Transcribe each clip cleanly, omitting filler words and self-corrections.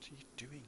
What are you doing?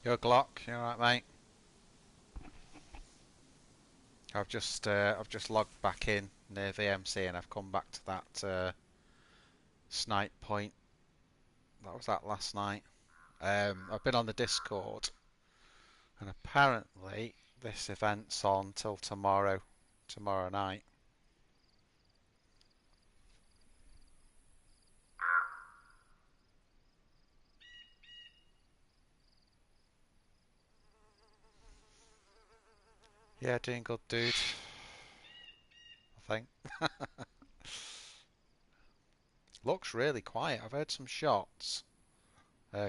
Yo, Glock, you alright, mate? I've just logged back in near VMC and I've come back to that snipe point. That was that last night. I've been on the Discord and apparently this event's on till tomorrow night. Yeah, doing good, dude. I think. Looks really quiet. I've heard some shots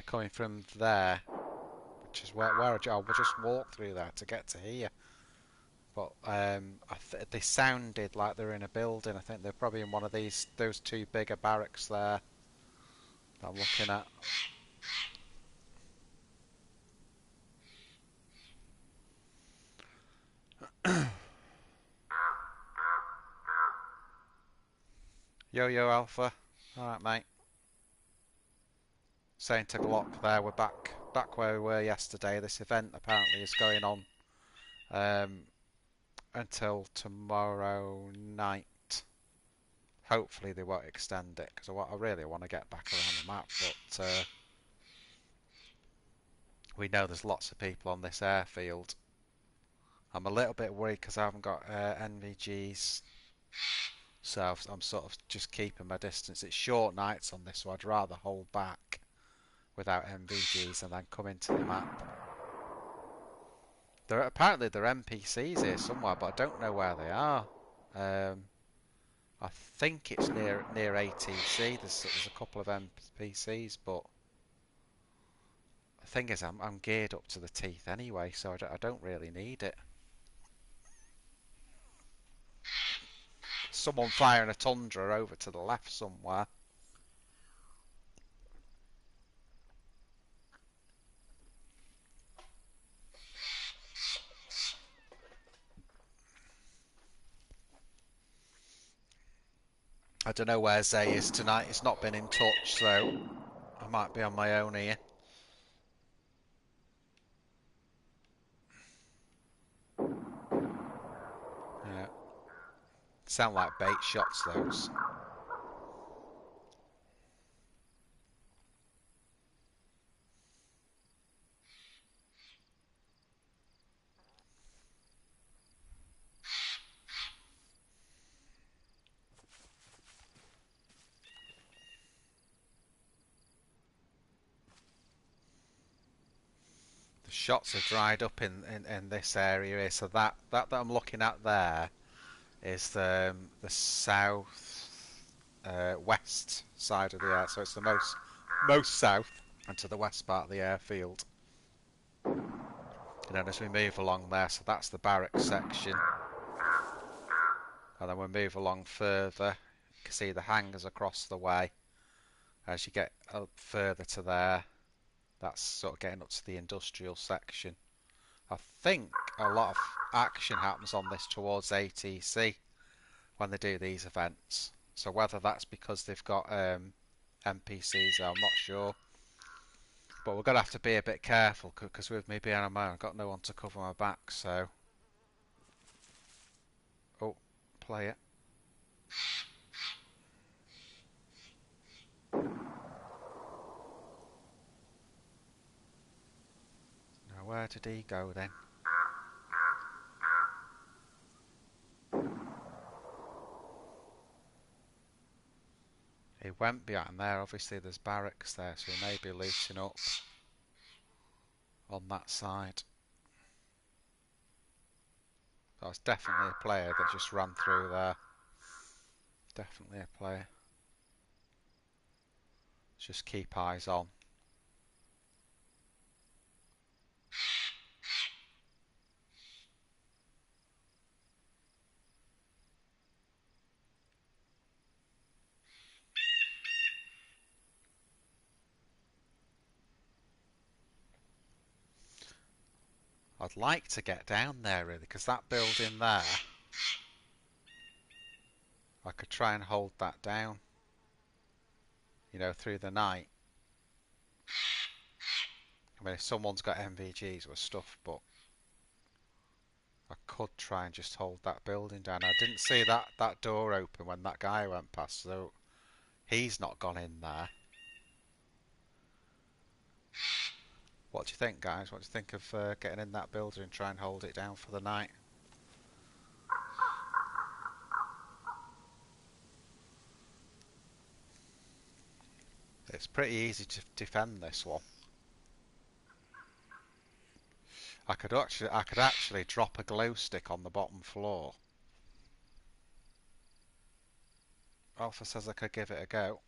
coming from there, which is where I will just walk through there to get to here. But they sounded like they're in a building. I think they're probably in one of those two bigger barracks there that I'm looking at. Yo Alpha, all right mate. Saying to Glock there, we're back where we were yesterday. This event apparently is going on until tomorrow night. Hopefully they won't extend it because I really want to get back around the map, but we know there's lots of people on this airfield. I'm a little bit worried because I haven't got NVGs, so I'm sort of just keeping my distance. It's short nights on this, so I'd rather hold back without NVGs and then come into the map. Apparently there are NPCs here somewhere, but I don't know where they are. I think it's near ATC. There's a couple of NPCs, but the thing is, I'm geared up to the teeth anyway, so I don't really need it. Someone firing a Tundra over to the left somewhere. I don't know where Zay is tonight. He's not been in touch, so I might be on my own here. Yeah. Sound like bait shots, those. The shots are dried up in this area here, so that I'm looking at there is the south west side of the air, so it's the most south and to the west part of the airfield. And then as we move along there, so that's the barracks section, and then we move along further, you can see the hangars across the way. As you get up further to there, that's sort of getting up to the industrial section. I think a lot of action happens on this towards ATC when they do these events. So whether that's because they've got NPCs, I'm not sure. But we're going to have to be a bit careful because with me being on my own, I've got no one to cover my back, so... Oh, play it. Now where did he go then? He went behind there. Obviously there's barracks there, so he may be looting up on that side. That's definitely a player that just ran through there. Definitely a player. Just keep eyes on. I'd like to get down there really, because that building there, I could try and hold that down, you know, through the night. I mean, if someone's got MVGs with stuff, but I could try and just hold that building down. I didn't see that door open when that guy went past, so he's not gone in there. What do you think, guys? What do you think of getting in that building and try and hold it down for the night? It's pretty easy to defend this one. I could actually drop a glow stick on the bottom floor. Alpha says I could give it a go.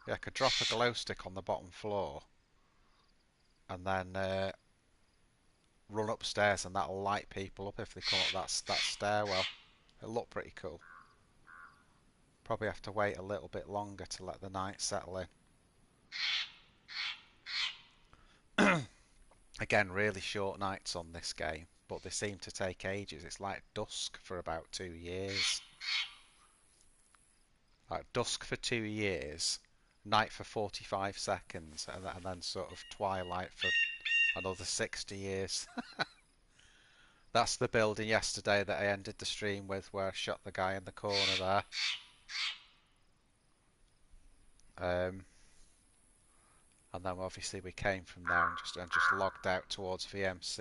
Yeah, I could drop a glow stick on the bottom floor and then run upstairs, and that'll light people up if they come up that stairwell. It'll look pretty cool. Probably have to wait a little bit longer to let the night settle in. Again, really short nights on this game, but they seem to take ages. It's like dusk for about 2 years. Like dusk for 2 years, night for 45 seconds, and then sort of twilight for another 60 years. That's the building yesterday that I ended the stream with, where I shot the guy in the corner there. And then obviously we came from there and just logged out towards VMC.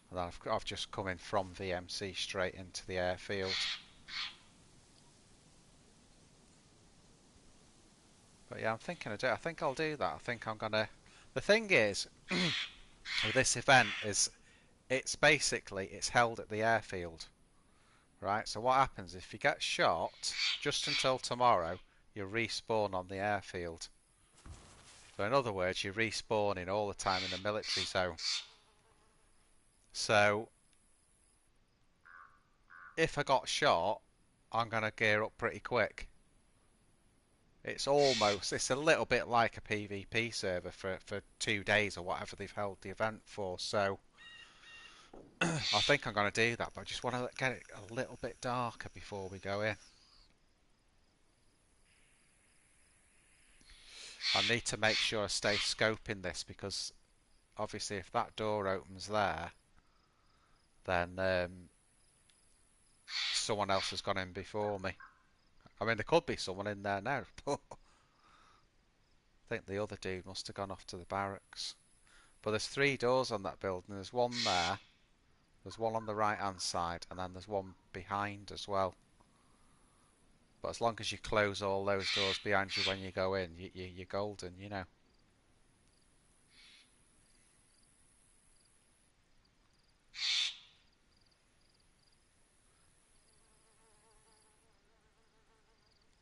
And then I've just come in from VMC straight into the airfield. But yeah, I'm thinking of it. I think I'll do that. I think I'm gonna. The thing is, with this event is, it's held at the airfield, right? So what happens if you get shot just until tomorrow? You respawn on the airfield. So in other words, you're respawning all the time in the military zone. So if I got shot, I'm gonna gear up pretty quick. It's a little bit like a PvP server for 2 days or whatever they've held the event for. So I think I'm going to do that, but I just want to get it a little bit darker before we go in. I need to make sure I stay scoping this, because obviously if that door opens there, then someone else has gone in before me. I mean, there could be someone in there now, but I think the other dude must have gone off to the barracks. But there's 3 doors on that building. There's one there, there's one on the right hand side, and then there's one behind as well. But as long as you close all those doors behind you when you go in, you're golden, you know.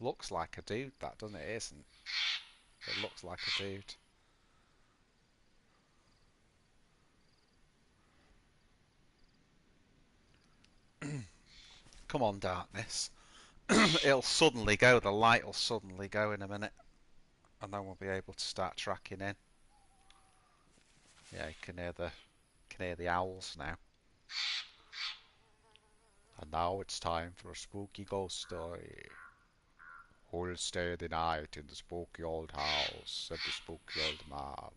Looks like a dude, that, doesn't it? It isn't. It looks like a dude. Come on, darkness. It'll suddenly go, the light will suddenly go in a minute, and then we'll be able to start tracking in. Yeah, you can hear the owls now. And now it's time for a spooky ghost story. Who'll stay the night in the spooky old house, said the spooky old man.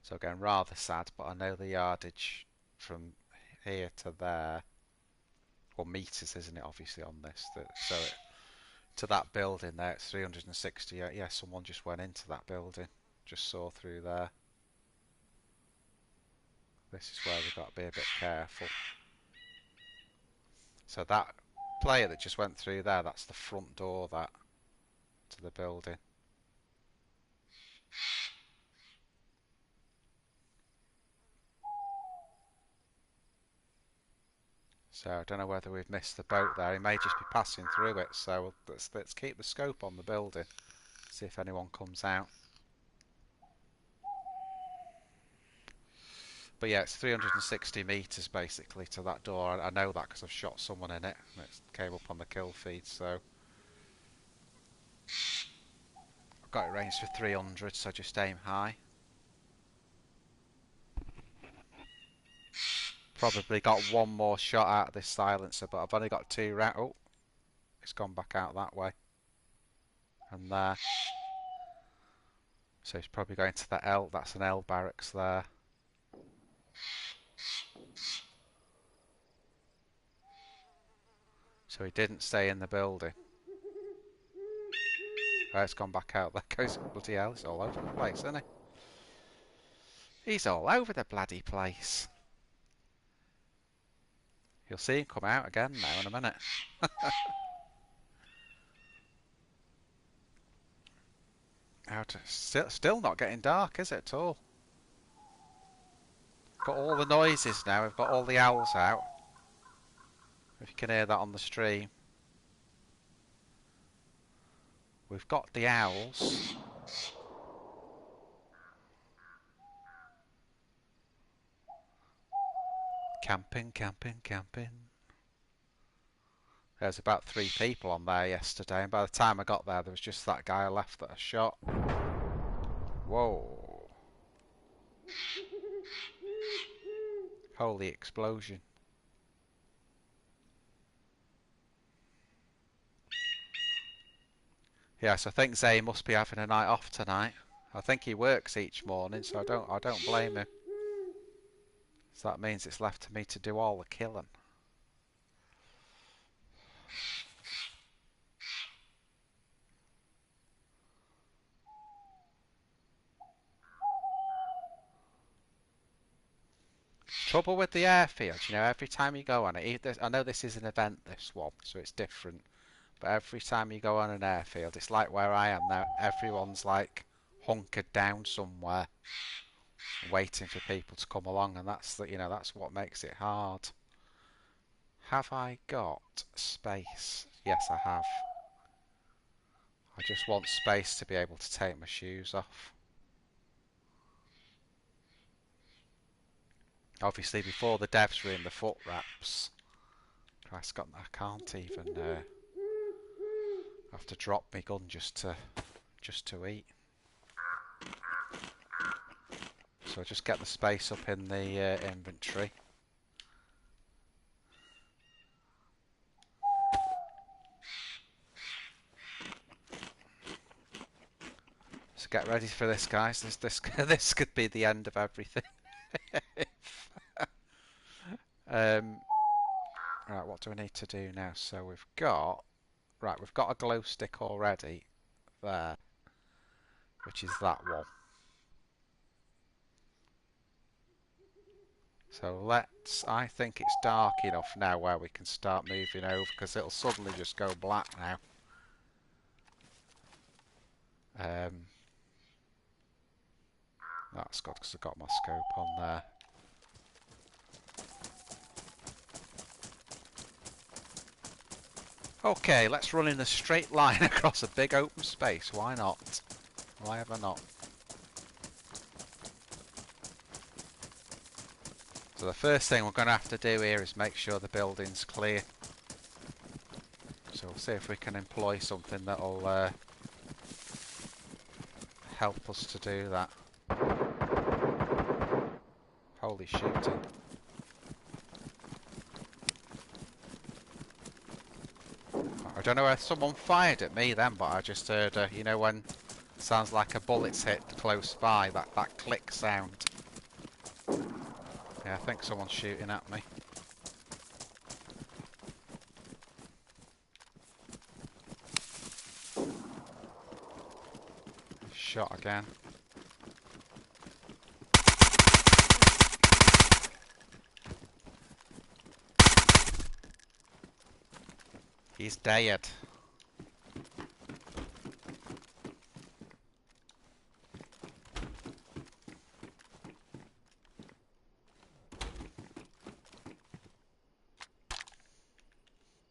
So again, rather sad, but I know the yardage from here to there, well, meters, isn't it, obviously, on this. To that building there, it's 360. Yeah, someone just went into that building. Just saw through there. This is where we've got to be a bit careful. So that player that just went through there, that's the front door, that, to the building. So I don't know whether we've missed the boat there. He may just be passing through it. So let's keep the scope on the building. See if anyone comes out. But yeah, it's 360 meters basically to that door. I know that because I've shot someone in it, and it came up on the kill feed. So I've got it ranged for 300. So just aim high. Probably got one more shot out of this silencer, but I've only got 2 rounds. Oh, it's gone back out that way. And there. So he's probably going to that L. That's an L barracks there. So he didn't stay in the building. Oh, it's gone back out. There goes bloody hell. It's all over the place, isn't he? He's all over the bloody place. You'll see him come out again now in a minute. Still not getting dark, is it at all? Got all the noises now. We've got all the owls out. If you can hear that on the stream. We've got the owls. Camping, camping, camping. There's about 3 people on there yesterday, and by the time I got there, there was just that guy left that I shot. Whoa. Holy explosion. Yes, I think Zay must be having a night off tonight. I think he works each morning, so I don't blame him. So that means it's left to me to do all the killing. Trouble with the airfield, you know, every time you go on it, I know this is an event, this one, so it's different. But every time you go on an airfield, it's like where I am now. Everyone's like hunkered down somewhere, waiting for people to come along, and that's that's what makes it hard. Have I got space? Yes, I have. I just want space to be able to take my shoes off. Obviously, before the devs were in the foot wraps. Christ, I can't even. I have to drop my gun just to eat. So just get the space up in the inventory. So get ready for this, guys. This could be the end of everything. Right, what do we need to do now? So we've got a glow stick already there, which is that one. So I think it's dark enough now where we can start moving over, because it'll suddenly just go black now. That's good because I've got my scope on there. Okay, let's run in a straight line across a big open space. Why not? Why ever not? So the first thing we're going to have to do here is make sure the building's clear. So we'll see if we can employ something that'll help us to do that. Holy shooting. I don't know if someone fired at me then, but I just heard, you know, when it sounds like a bullet's hit close by, that click sound. Yeah, I think someone's shooting at me. Shot again. He's dead.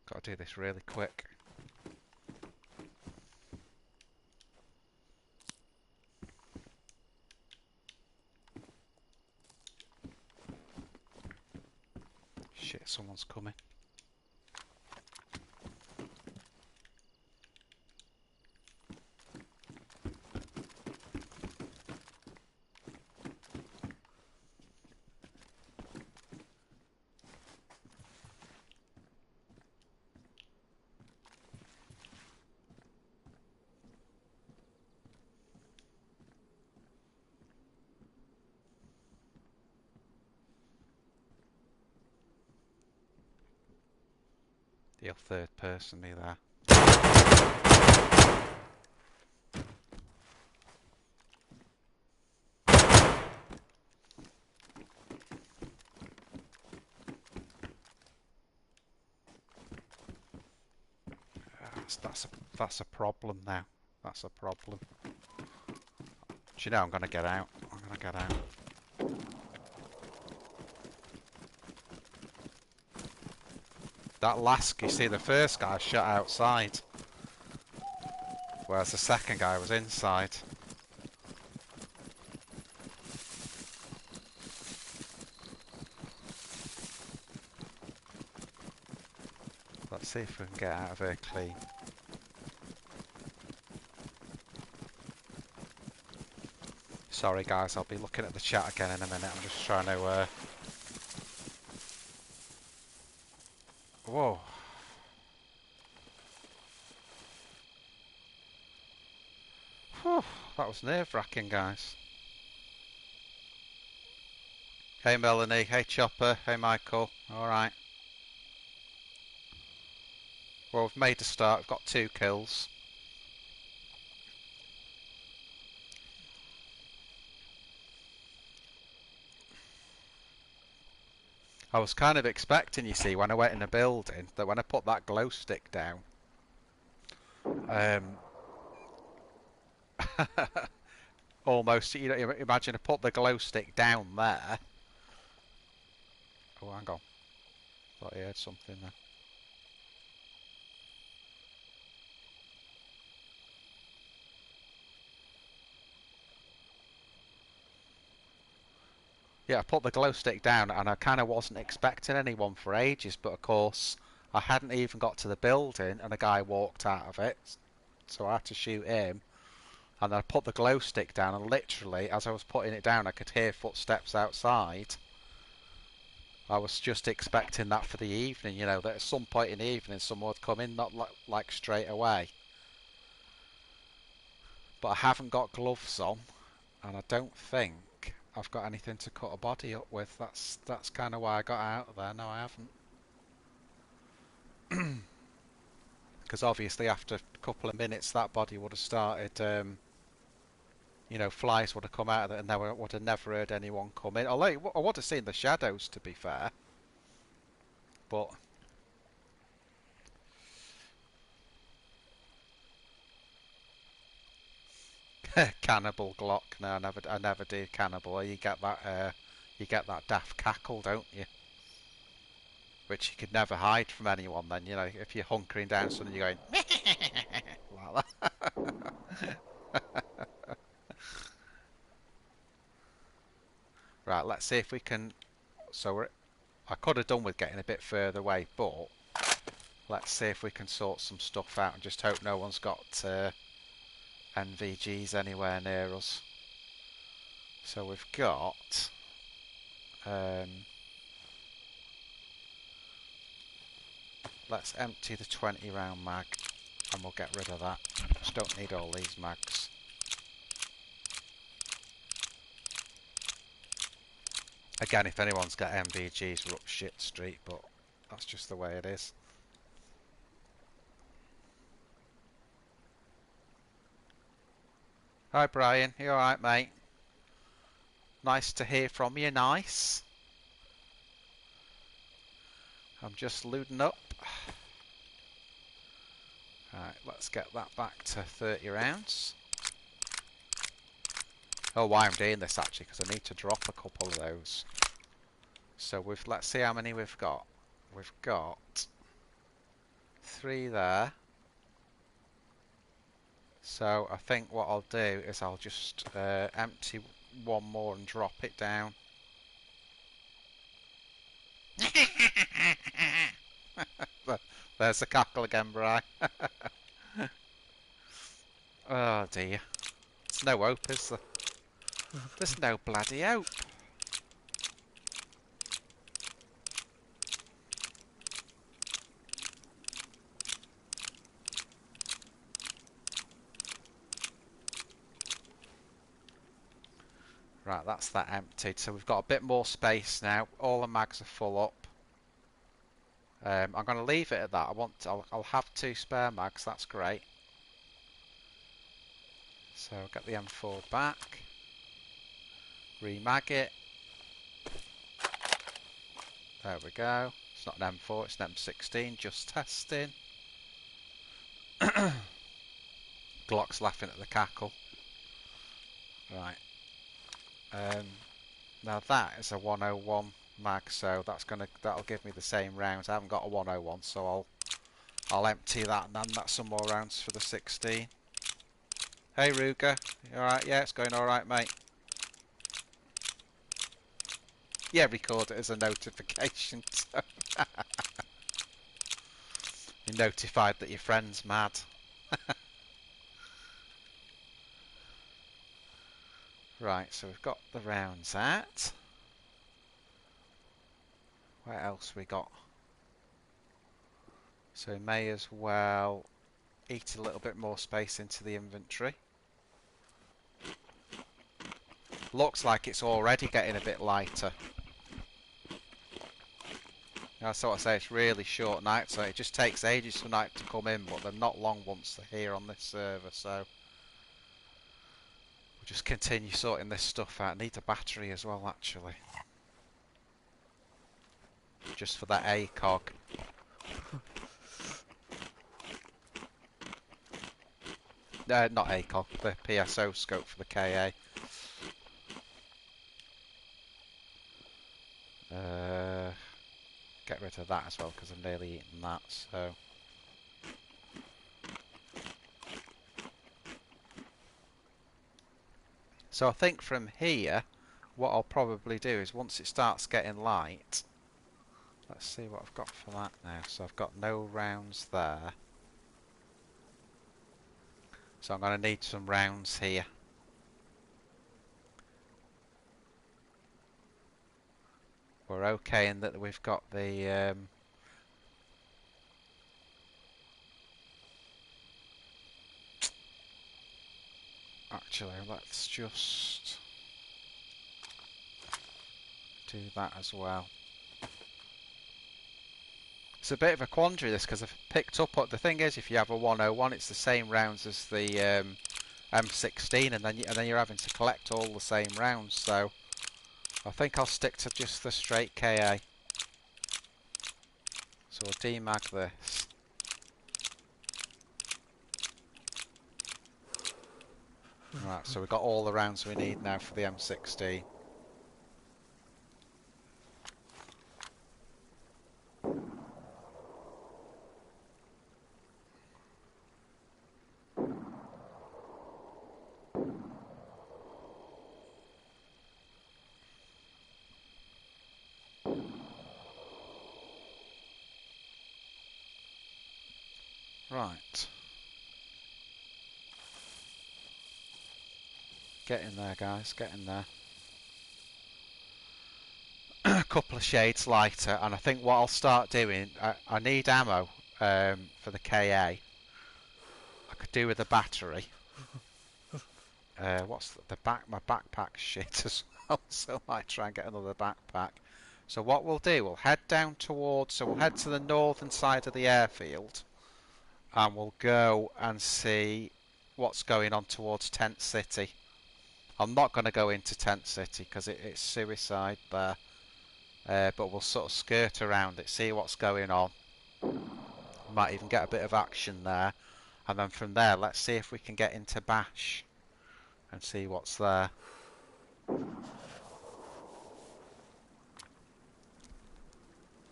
Got to do this really quick. Shit, someone's coming. The third person me there. That's a problem now. That's a problem. Do you know I'm gonna get out? I'm gonna get out. That last, you see, the first guy shot outside, whereas the second guy was inside. Let's see if we can get out of here clean. Sorry guys, I'll be looking at the chat again in a minute. I'm just trying to... Whoa. Whew, that was nerve-wracking, guys. Hey Melanie, hey Chopper, hey Michael. Alright. Well, we've made a start. We've got 2 kills. I was kind of expecting, you see, when I went in the building, that when I put that glow stick down, almost, you know, imagine I put the glow stick down there. Oh, hang on. Thought I heard something there. Yeah, I put the glow stick down and I kind of wasn't expecting anyone for ages, but of course I hadn't even got to the building and a guy walked out of it, so I had to shoot him. And then I put the glow stick down and literally, as I was putting it down, I could hear footsteps outside. I was just expecting that for the evening, you know, that at some point in the evening someone would come in, not like straight away. But I haven't got gloves on, and I don't think I've got anything to cut a body up with. That's kind of why I got out of there. No, I haven't. Because obviously after a couple of minutes that body would have started, you know, flies would have come out of it and I would have never heard anyone come in. Although I would have seen the shadows, to be fair. But... Cannibal Glock. No, I never do cannibal. You get that daft cackle, don't you? Which you could never hide from anyone then, you know, if you're hunkering down something you're going like that. Right, let's see if we can... So I could have done with getting a bit further away, but let's see if we can sort some stuff out and just hope no one's got NVGs anywhere near us. So we've got... let's empty the 20 round mag and we'll get rid of that. Just don't need all these mags. Again, if anyone's got MVGs, we're up shit street, but that's just the way it is. Hi Brian, you alright mate? Nice to hear from you, nice. I'm just looting up. Alright, let's get that back to 30 rounds. Oh, why I'm doing this actually, because I need to drop a couple of those. So let's see how many we've got. We've got 3 there. So I think what I'll do is I'll just empty one more and drop it down. There's the cackle again, Bri. Oh dear. There's no hope, is there? There's no bloody hope. Right, that's that emptied. So we've got a bit more space now. All the mags are full up. I'm going to leave it at that. I'll have 2 spare mags. That's great. So I'll get the M4 back. Remag it. There we go. It's not an M4, it's an M16. Just testing. Glock's laughing at the cackle. Right. Now that is a 101 mag, so that'll give me the same rounds. I haven't got a 101, so I'll empty that and then that's some more rounds for the 16. Hey Ruger, you alright? Yeah, it's going alright, mate. Yeah, record it as a notification. So you're notified that your friend's mad. Right, so we've got the rounds out. What else we got? So we may as well eat a little bit more space into the inventory. Looks like it's already getting a bit lighter. That's what I say, it's really short night, so it just takes ages for night to come in, but they're not long once they're here on this server, so we'll just continue sorting this stuff out. I need a battery as well, actually. Just for that ACOG. Not ACOG, the PSO scope for the KA. Get rid of that as well because I've nearly eaten that, so. So I think from here, what I'll probably do is once it starts getting light, let's see what I've got for that now. So I've got no rounds there. So I'm going to need some rounds here. We're okay in that we've got the actually, let's just do that as well. It's a bit of a quandary this because I've picked up. The thing is, if you have a 101, it's the same rounds as the M16, and then you're having to collect all the same rounds. So I think I'll stick to just the straight KA. So we'll demag this. Right, so we've got all the rounds we need now for the M16. Right. Get in there, guys, get in there. A couple of shades lighter, and I think what I'll start doing, I need ammo for the KA. I could do with a battery. What's the back? My backpack's shit as well, so I might try and get another backpack. So what we'll do, we'll head down towards, so we'll head to the northern side of the airfield, and we'll go and see what's going on towards Tent City. I'm not going to go into Tent City because it's suicide there, but we'll sort of skirt around it, see what's going on. Might even get a bit of action there, and then from there, let's see if we can get into Bash and see what's there. Do you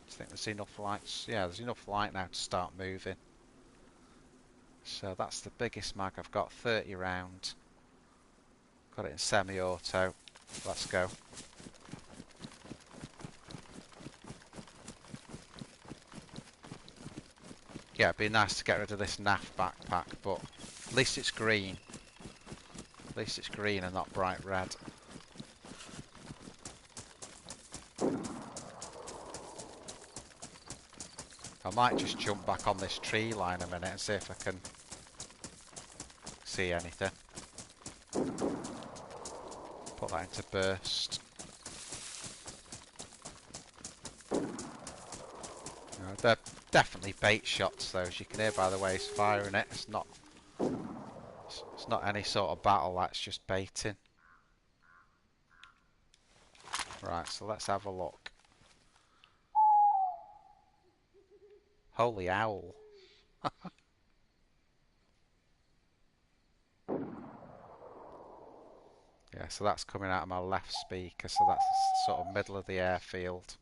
think there's enough lights? Yeah, there's enough light now to start moving. So that's the biggest mag I've got, 30 round. Got it in semi-auto. Let's go. Yeah, it'd be nice to get rid of this NWAF backpack, but at least it's green. At least it's green and not bright red. I might just jump back on this tree line a minute and see if I can see anything. Put that into burst. Definitely bait shots though, as you can hear by the way he's firing it. It's not any sort of battle, that's just baiting. Right, so let's have a look. Holy owl. Yeah, so that's coming out of my left speaker, so that's sort of middle of the airfield.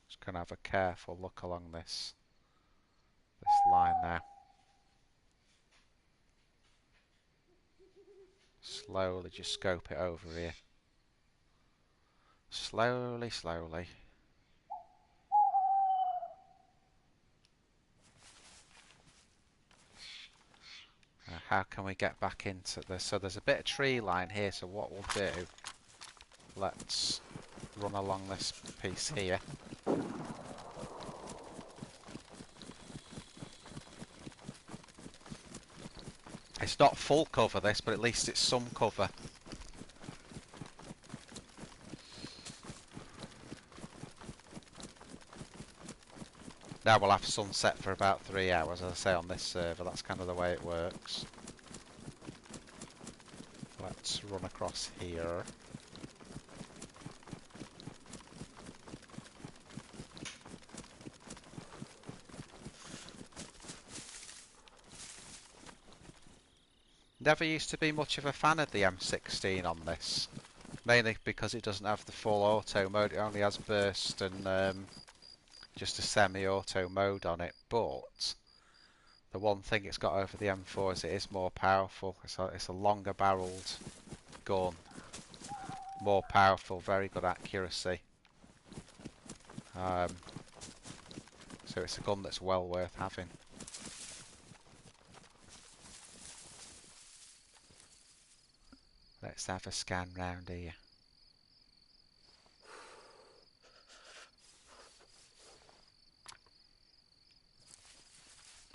Just gonna have a careful look along this line there. Slowly just scope it over here. Slowly, slowly. How can we get back into this? So there's a bit of tree line here, so what we'll do, let's run along this piece here. It's not full cover this, but at least it's some cover. Now we'll have sunset for about 3 hours, as I say, on this server. That's kind of the way it works. Let's run across here. Never used to be much of a fan of the M16 on this. Mainly because it doesn't have the full auto mode. It only has burst and just a semi-auto mode on it. But the one thing it's got over the M4 is it is more powerful. It's a longer barreled gun. More powerful, very good accuracy. So it's a gun that's well worth having. Let's have a scan round here.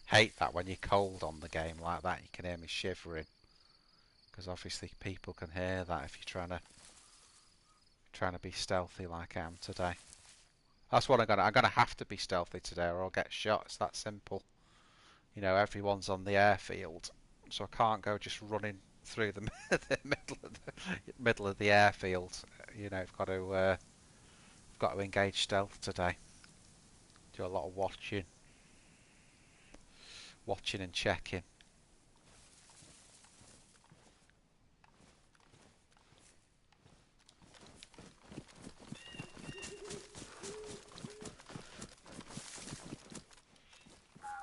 Hate that when you're cold on the game like that, you can hear me shivering. Because obviously people can hear that if you're trying to be stealthy like I am today. That's what I'm gonna have to be stealthy today or I'll get shot. It's that simple. You know, everyone's on the airfield, so I can't go just running through the, the middle of the airfield. You know, I've got to engage stealth today. Do a lot of watching and checking.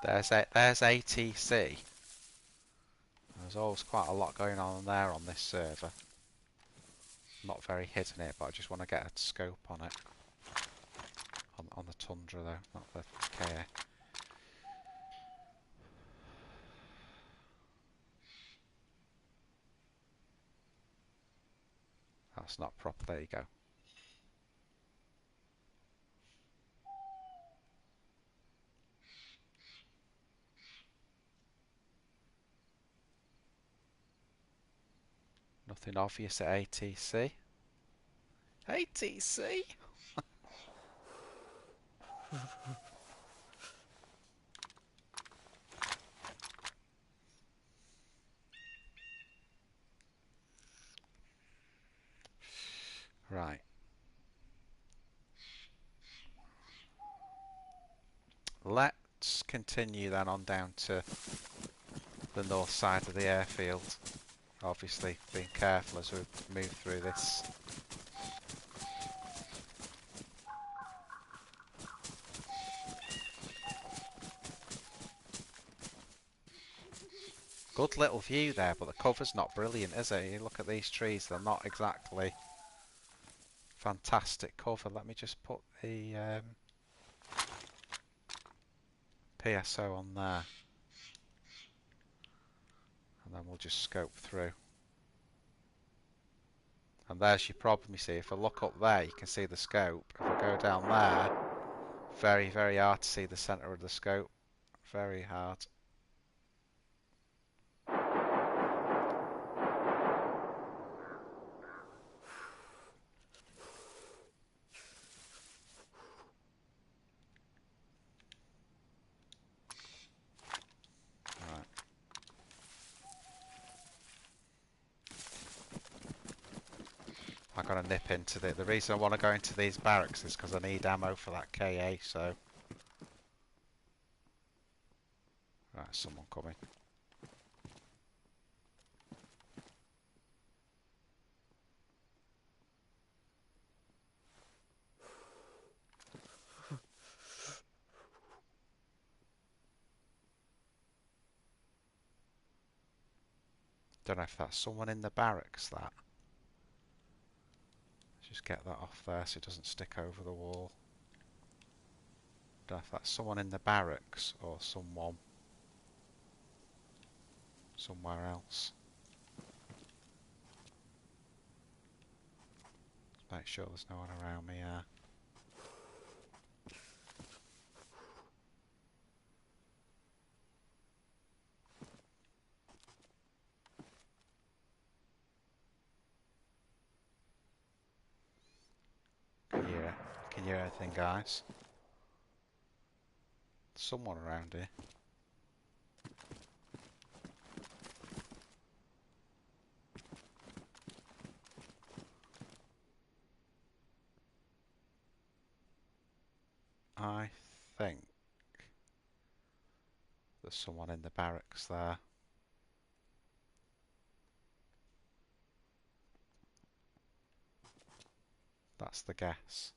There's ATC. There's always quite a lot going on there on this server. Not very hidden it, but I just want to get a scope on it. On the Tundra though, not the KA. That's not proper, there you go. Nothing obvious at ATC. ATC? Right. Let's continue then on down to the north side of the airfield. Obviously being careful as we move through this. Good little view there, but the cover's not brilliant, is it? You look at these trees, they're not exactly fantastic cover. Let me just put the PSO on there. And then we'll just scope through. And there's your problem, you see. If I look up there, you can see the scope. If I go down there, very, very hard to see the centre of the scope. Very hard. I've got to nip into the reason I want to go into these barracks is because I need ammo for that KA, so... Right, someone coming. Don't know if that's someone in the barracks, that. Just get that off there so it doesn't stick over the wall. Don't know if that's someone in the barracks or someone somewhere else. Just make sure there's no one around me. Can you hear anything, guys? Someone around here. I think there's someone in the barracks there. That's the guess.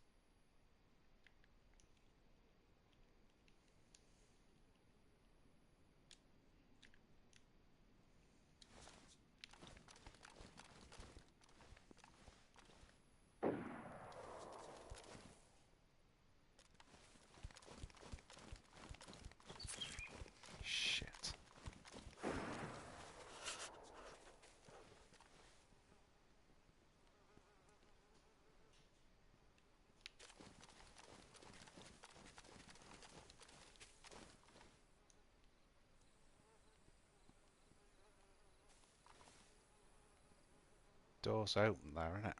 Shit. Door's open there, isn't it?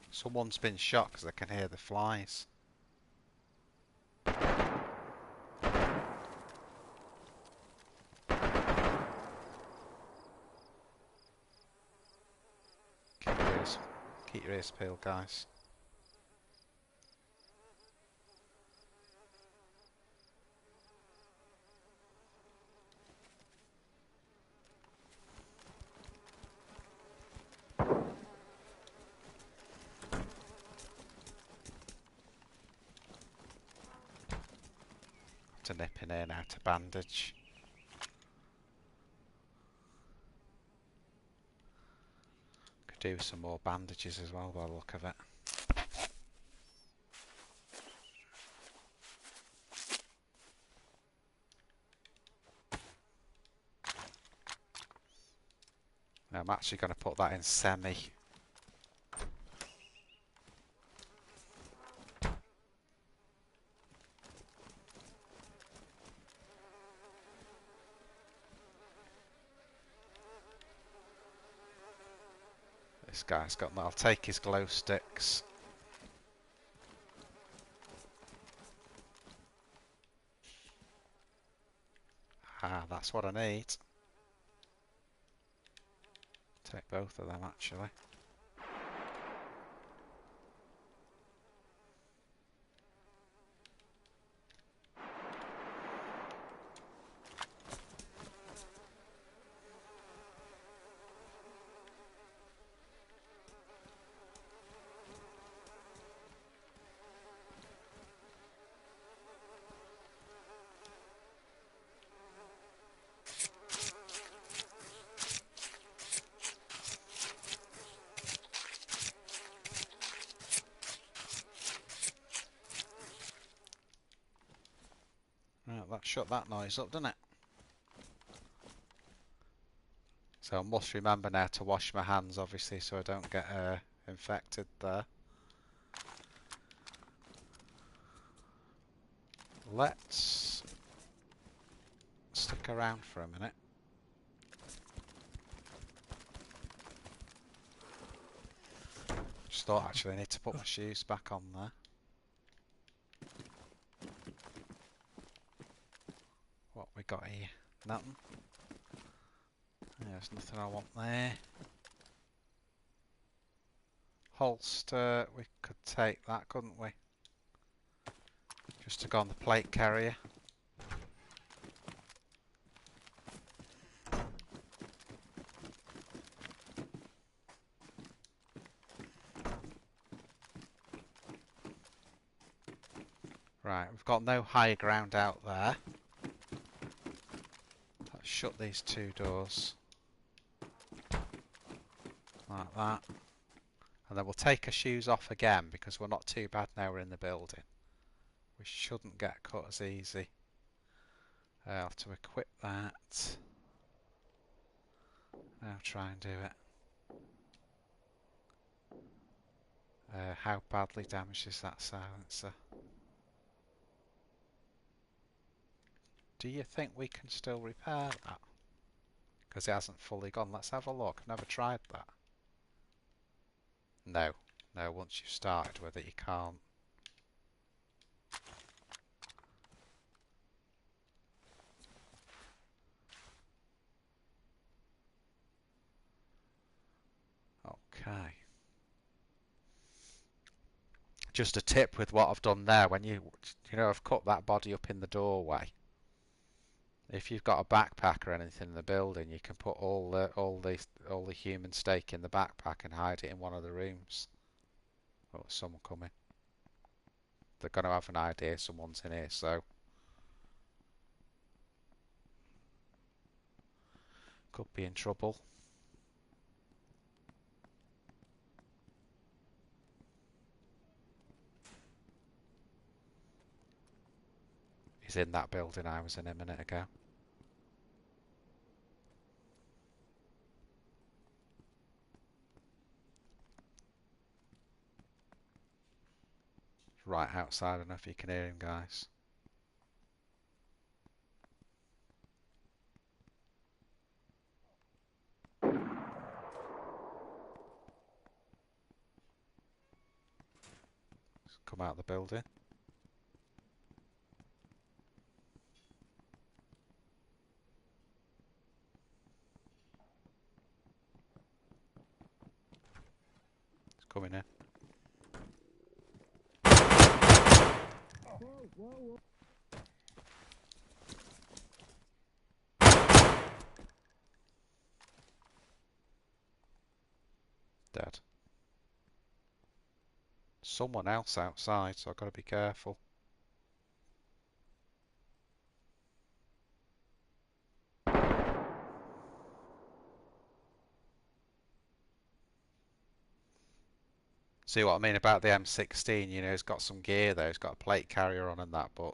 Someone's been shot because they can hear the flies. Keep your ears peeled, guys. To nip in here now to bandage. Could do some more bandages as well by the look of it. Now I'm actually going to put that in semi. This guy's got that. I'll take his glow sticks. Ah, that's what I need. Take both of them actually. Right, that shut that noise up, didn't it? So I must remember now to wash my hands, obviously, so I don't get infected there. Let's stick around for a minute. Just thought actually I need to put my shoes back on there. What we got here? Nothing. There's nothing I want there. holster, we could take that, couldn't we? Just to go on the plate carrier. Right, we've got no high ground out there. Let's shut these two doors. Like that. And then we'll take our shoes off again because we're not too bad now we're in the building. We shouldn't get cut as easy. I'll have to equip that. Now try and do it. How badly damaged is that silencer? Do you think we can still repair that? Because it hasn't fully gone. Let's have a look. I've never tried that. No. No, once you've started with it, you can't. Okay. Just a tip with what I've done there. When you know, I've cut that body up in the doorway. If you've got a backpack or anything in the building, you can put all the human steak in the backpack and hide it in one of the rooms. Oh, someone coming. They're going to have an idea someone's in here, so could be in trouble. He's in that building I was in a minute ago. Right outside, I don't know if you can hear him, guys. He's come out of the building. He's coming in. Dead. Someone else outside, so I've got to be careful. See what I mean about the M16? You know, he's got some gear there. He's got a plate carrier on and that, but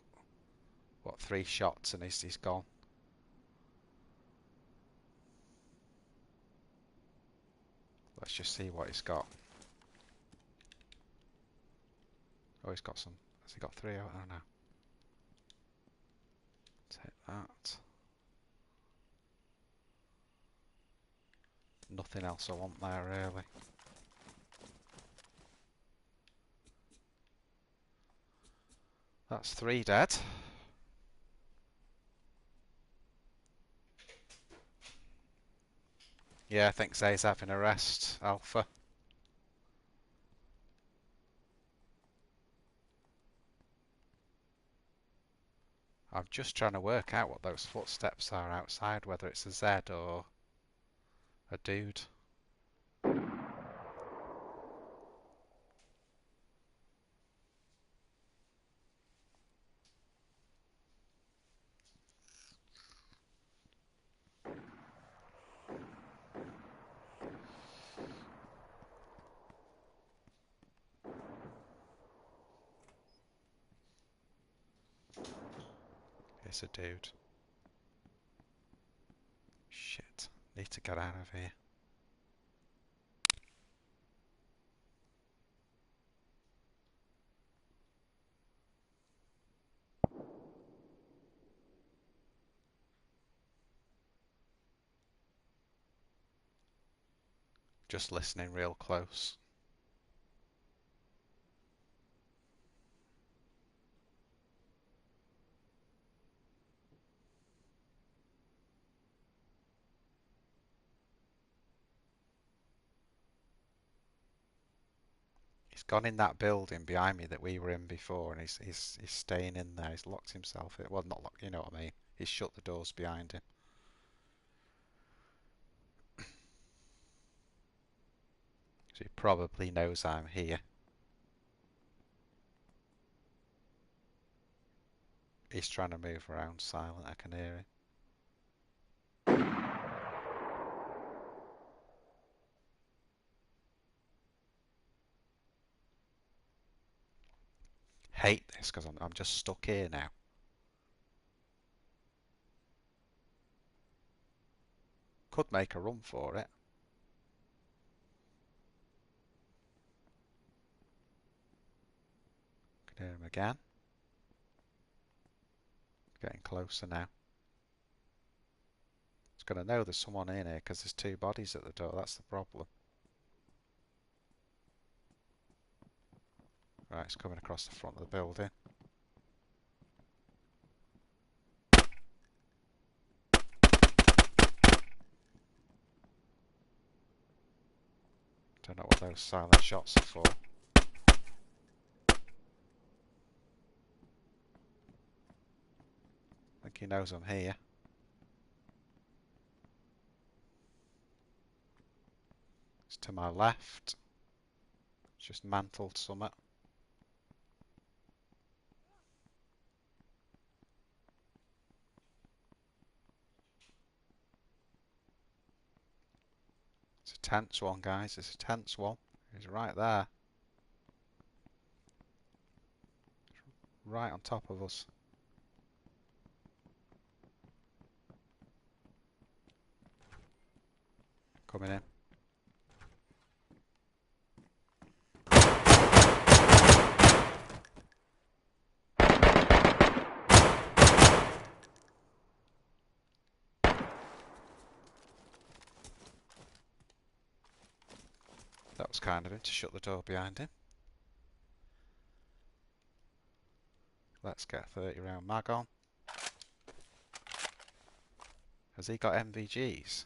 what, 3 shots and he's gone. Let's just see what he's got. Oh, he's got some. Has he got 3? I don't know. Take that. Nothing else I want there, really. That's 3 dead. Yeah, I think Zay's having a rest, Alpha. I'm just trying to work out what those footsteps are outside, whether it's a Z or a dude. It's a dude. Shit. Need to get out of here. Just listening real close. He's gone in that building behind me that we were in before, and he's staying in there. He's locked himself in. Well, not locked, you know what I mean. He's shut the doors behind him. So he probably knows I'm here. He's trying to move around silent. I can hear him. Hate this because I'm just stuck here now. Could make a run for it. Can hear him again. Getting closer now. He's going to know there's someone in here because there's two bodies at the door. That's the problem. Right, it's coming across the front of the building. Don't know what those silent shots are for. I think he knows I'm here. It's to my left. It's just mantled summit. It's a tense one, guys. It's a tense one. He's right there. Right on top of us. Coming in. That was kind of him to shut the door behind him. Let's get a 30 round mag on. Has he got MVGs?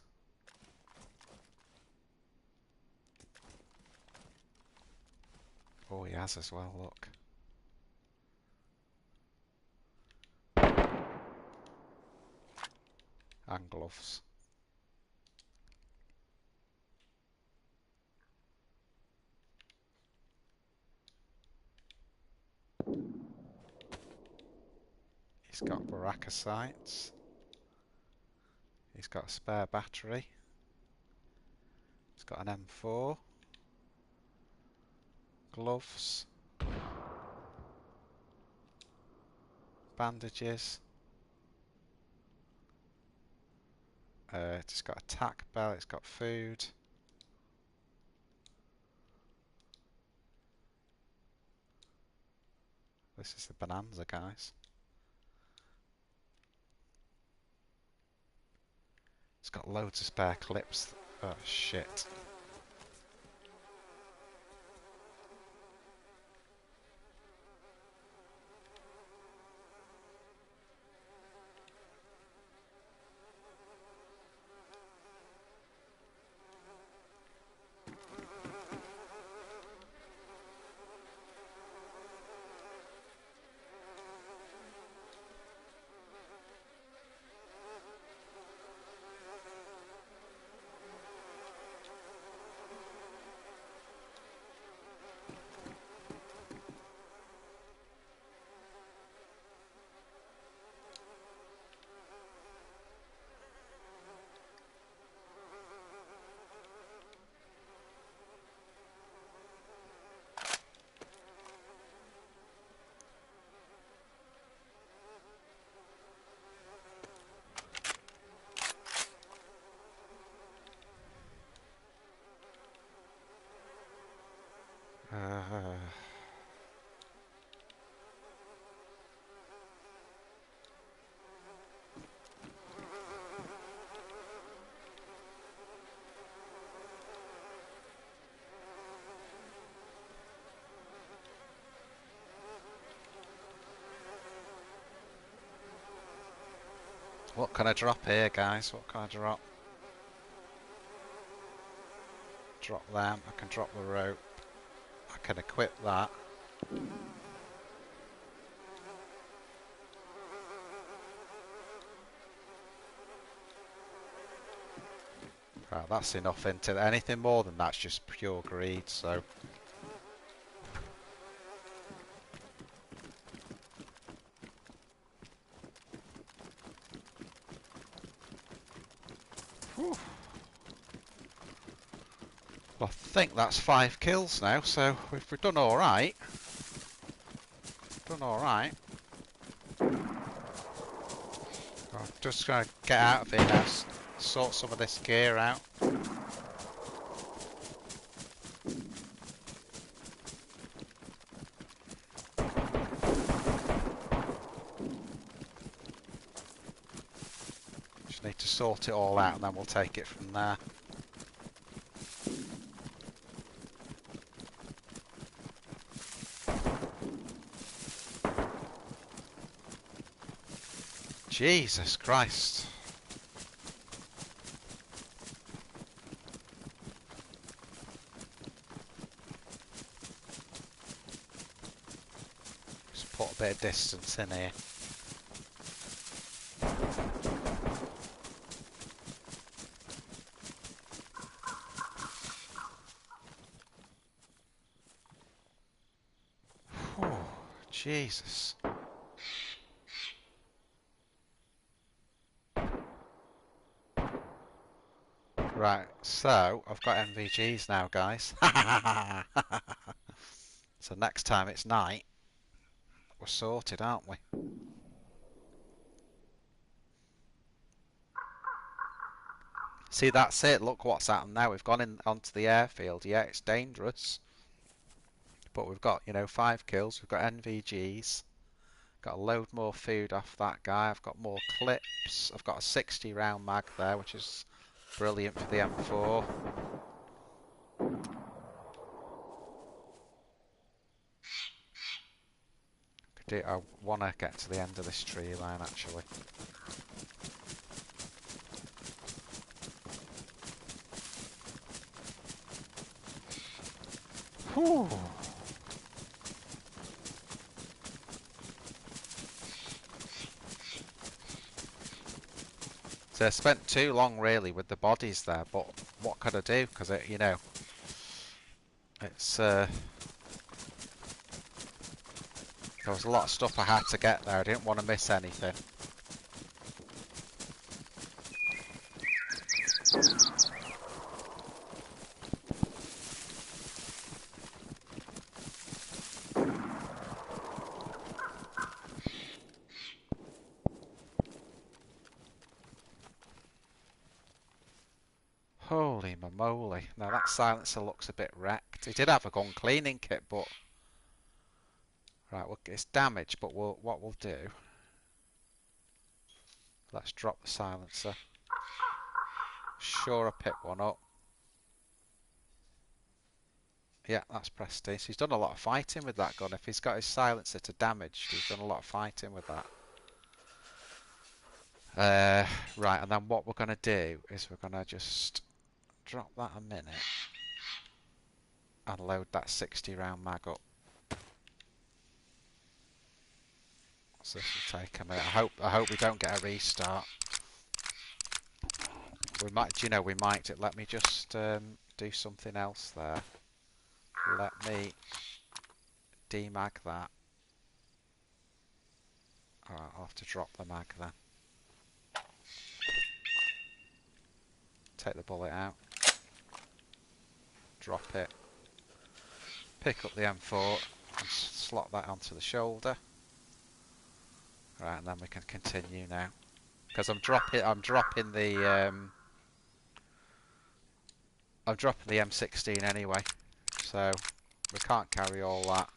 Oh, he has as well, look. And gloves. He's got Baraka sights. He's got a spare battery. He's got an M4. Gloves. Bandages. It's got a tack belt. It's got food. This is the bonanza, guys. It's got loads of spare clips. Oh, shit. What can I drop here, guys? What can I drop? Drop them. I can drop the rope. I can equip that. Right, that's enough into anything more than that's just pure greed, so. Whew. Well, I think that's 5 kills now, so we've done alright. Done alright. I'm just going to get out of here now, sort some of this gear out. Just need to sort it all out and then we'll take it from there. Jesus Christ. Just put a bit of distance in here. Whew, Jesus. Right, so I've got NVGs now, guys. So next time it's night, we're sorted, aren't we? See, that's it. Look what's happened now. We've gone in onto the airfield. Yeah, it's dangerous. But we've got, 5 kills. We've got NVGs. Got a load more food off that guy. I've got more clips. I've got a 60 round mag there, which is brilliant for the M4. I want to get to the end of this tree line, actually. Whew. So I spent too long really with the bodies there, but what could I do? Because it's there was a lot of stuff I had to get there. I didn't want to miss anything. Holy moly. Now that silencer looks a bit wrecked. It did have a gun cleaning kit, but... Right, well, it's damaged, but what we'll do... Let's drop the silencer. Sure, I picked one up. Yeah, that's Prestige. He's done a lot of fighting with that gun. If he's got his silencer to damage, he's done a lot of fighting with that. Right, and then what we're going to do is we're going to just drop that a minute and load that 60 round mag up. So this will take a minute. I hope we don't get a restart. We might, we might. Let me just do something else there. Let me demag that. Alright, I'll have to drop the mag then. Take the bullet out. Drop it. Pick up the M4 and slot that onto the shoulder. Right, and then we can continue now. Because I'm dropping the M16 anyway, so we can't carry all that.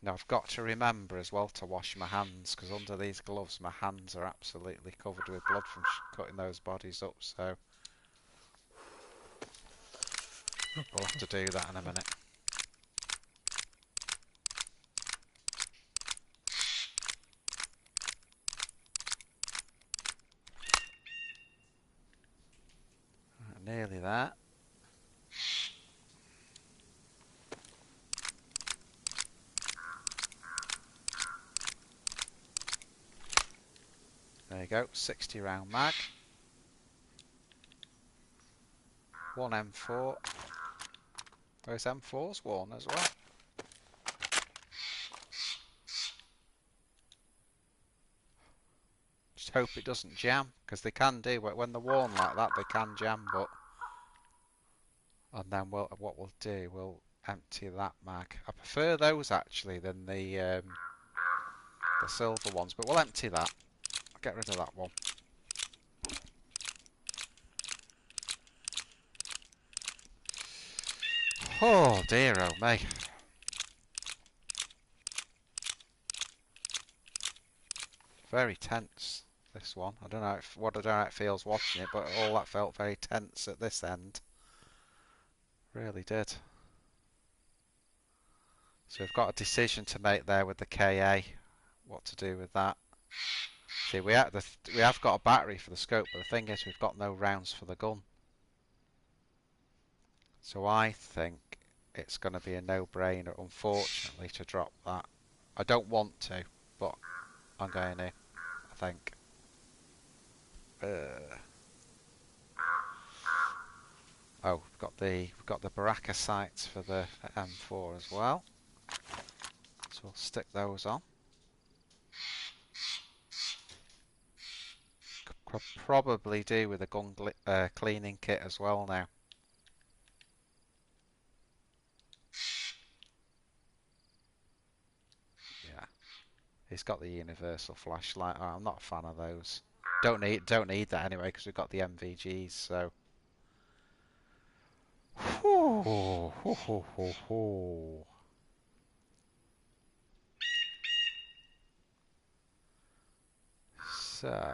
Now I've got to remember as well to wash my hands, because under these gloves my hands are absolutely covered with blood from cutting those bodies up, so we'll have to do that in a minute. nearly there. There you go, 60 round mag. One M4. Those M4's worn as well. Just hope it doesn't jam, because they can do, when they're worn like that, they can jam, but... And then what we'll do, we'll empty that mag. I prefer those actually than the silver ones, but we'll empty that. Get rid of that one. Oh dear, oh me. Very tense, this one. I don't know how it feels watching it, but all that felt very tense at this end. Really did. So we've got a decision to make there with the KA. What to do with that. See, we have got a battery for the scope, but the thing is we've got no rounds for the gun. So I think it's going to be a no-brainer, unfortunately, to drop that. I don't want to, but I'm going to, I think. Oh, we've got the Baraka sights for the M4 as well. So we'll stick those on. Could probably do with a gun cleaning kit as well now. Yeah, he's got the universal flashlight. Oh, I'm not a fan of those. Don't need that anyway because we've got the MVGs. So. Ho, ho, ho, ho, ho. So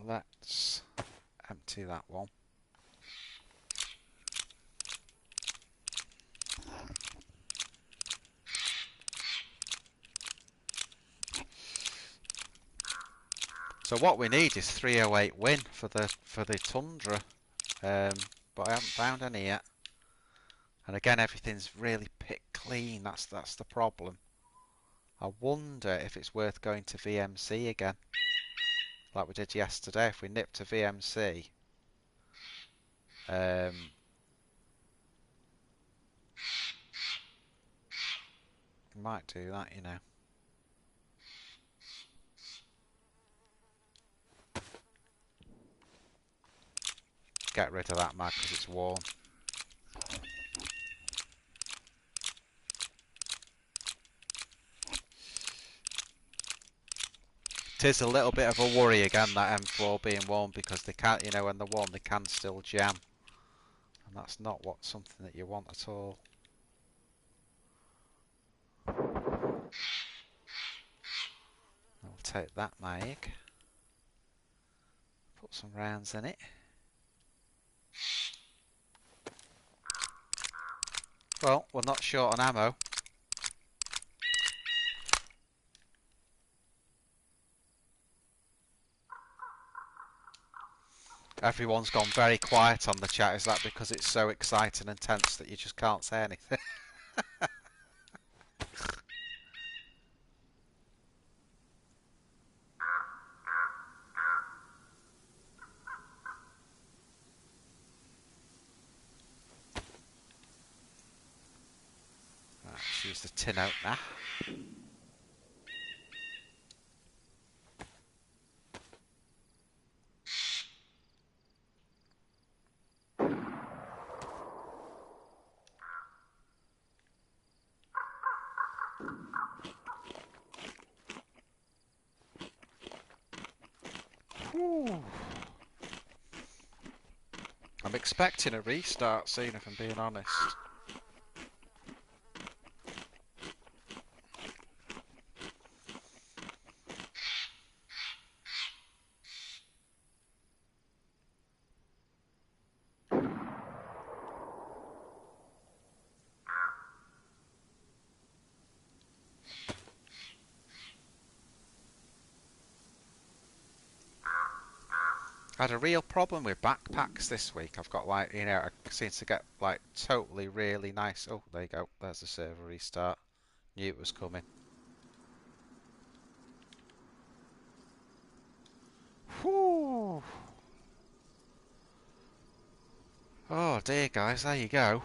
let's empty that one. So what we need is 308 win for the Tundra, but I haven't found any yet. And again, everything's really picked clean. That's the problem. I wonder if it's worth going to VMC again, like we did yesterday. If we nip to VMC, we might do that, you know. Get rid of that mag because it's worn. It is a little bit of a worry again, that M4 being worn, because they can't, you know, when they're worn they can still jam, and that's not something that you want at all. I'll take that mag, put some rounds in it. Well, we're not short on ammo. Everyone's gone very quiet on the chat. Is that because it's so exciting and tense that you just can't say anything? Right, let's use the tin opener. Whew. I'm expecting a restart soon, if I'm being honest. I had a real problem with backpacks this week. I've got like, you know, I seem to get like totally really nice. Oh, there you go. There's the server restart. Knew it was coming. Whew. Oh dear, guys. There you go.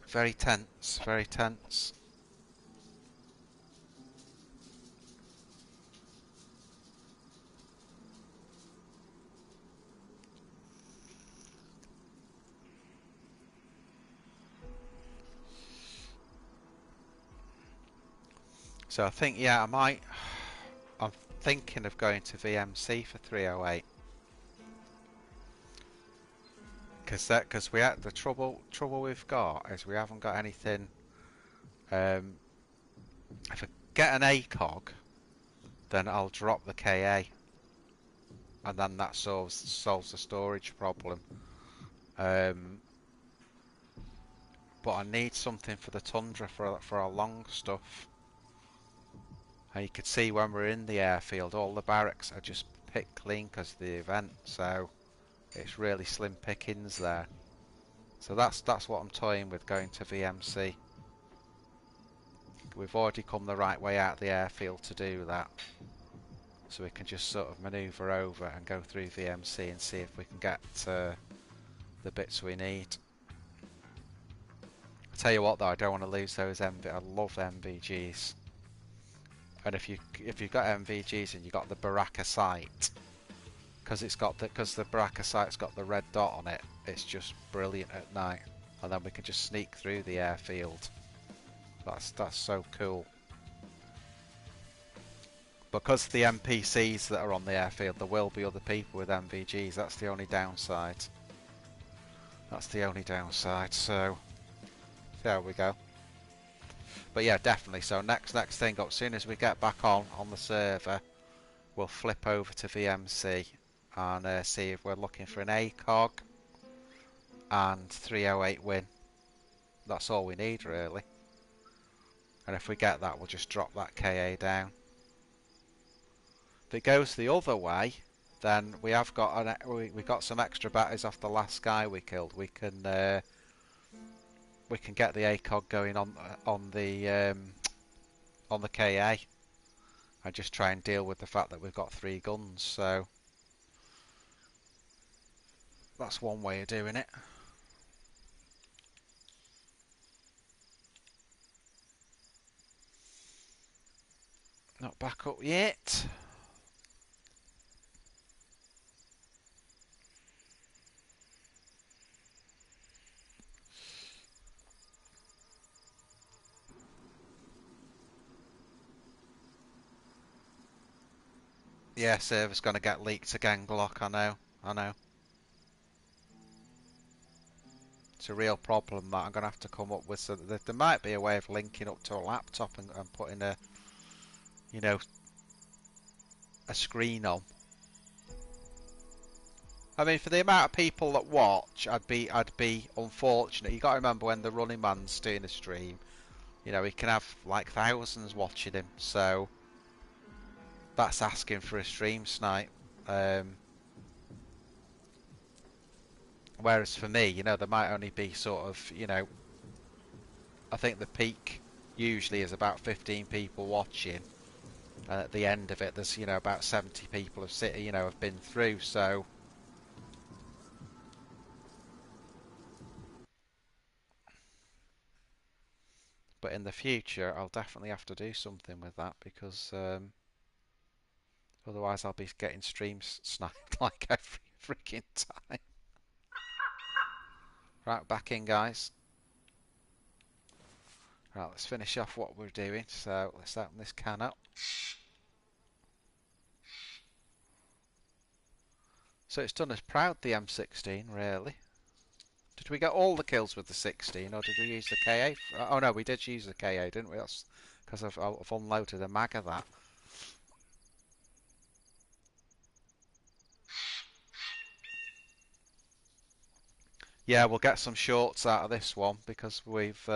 Very tense. Very tense. So I think, yeah, I might. I'm thinking of going to VMC for 308 because we had the trouble we've got is we haven't got anything. If I get an ACOG, then I'll drop the KA, and then that solves the storage problem. But I need something for the Tundra for our long stuff. And you could see when we're in the airfield, all the barracks are just picked clean because of the event, so it's really slim pickings there. So that's what I'm toying with, going to VMC. We've already come the right way out of the airfield to do that, so we can just sort of manoeuvre over and go through VMC and see if we can get the bits we need. I tell you what though, I don't want to lose those MV. I love MVGs. And if you've got MVGs and you've got the Baraka sight, because the Baraka sight's got the red dot on it, it's just brilliant at night. And then we can just sneak through the airfield. That's so cool. Because of the NPCs that are on the airfield, there will be other people with MVGs. That's the only downside. That's the only downside. So there we go. But yeah, definitely. So next thing up, as soon as we get back on the server, we'll flip over to VMC and see if we're looking for an ACOG and 308 win. That's all we need really. And if we get that, we'll just drop that KA down. If it goes the other way, then we have got we got some extra batteries off the last guy we killed. We can get the ACOG going on the KA and just try and deal with the fact that we've got 3 guns. So that's one way of doing it. Not back up yet. Yeah, server's gonna get leaked again, Glock. I know. It's a real problem that I'm gonna have to come up with. So there might be a way of linking up to a laptop and putting a, you know, a screen on. I mean, for the amount of people that watch, I'd be unfortunate. You got to remember when the running man's doing a stream, you know, he can have like thousands watching him. So that's asking for a stream snipe. Whereas for me, you know, there might only be sort of, you know, I think the peak usually is about 15 people watching. And at the end of it, there's, you know, about 70 people have been through. So but in the future, I'll definitely have to do something with that because otherwise I'll be getting streams sniped like every freaking time. Right, back in, guys. Right, let's finish off what we're doing. So let's open this can up. So it's done us proud, the M16, really. Did we get all the kills with the 16, or did we use the KA? Oh no, we did use the KA, didn't we? That's because I've unloaded a mag of that. Yeah, we'll get some shorts out of this one because we've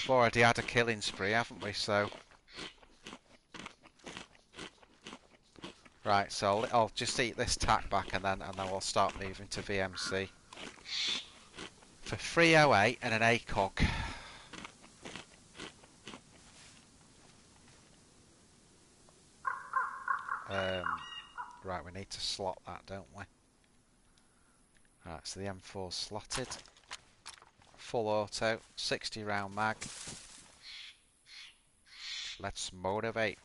already had a killing spree, haven't we? So Right, so I'll just eat this tack back and then we'll start moving to VMC. For 308 and an ACOG. Right, we need to slot that, don't we? Right, so the M4's slotted. Full auto, 60 round mag. Let's motivate.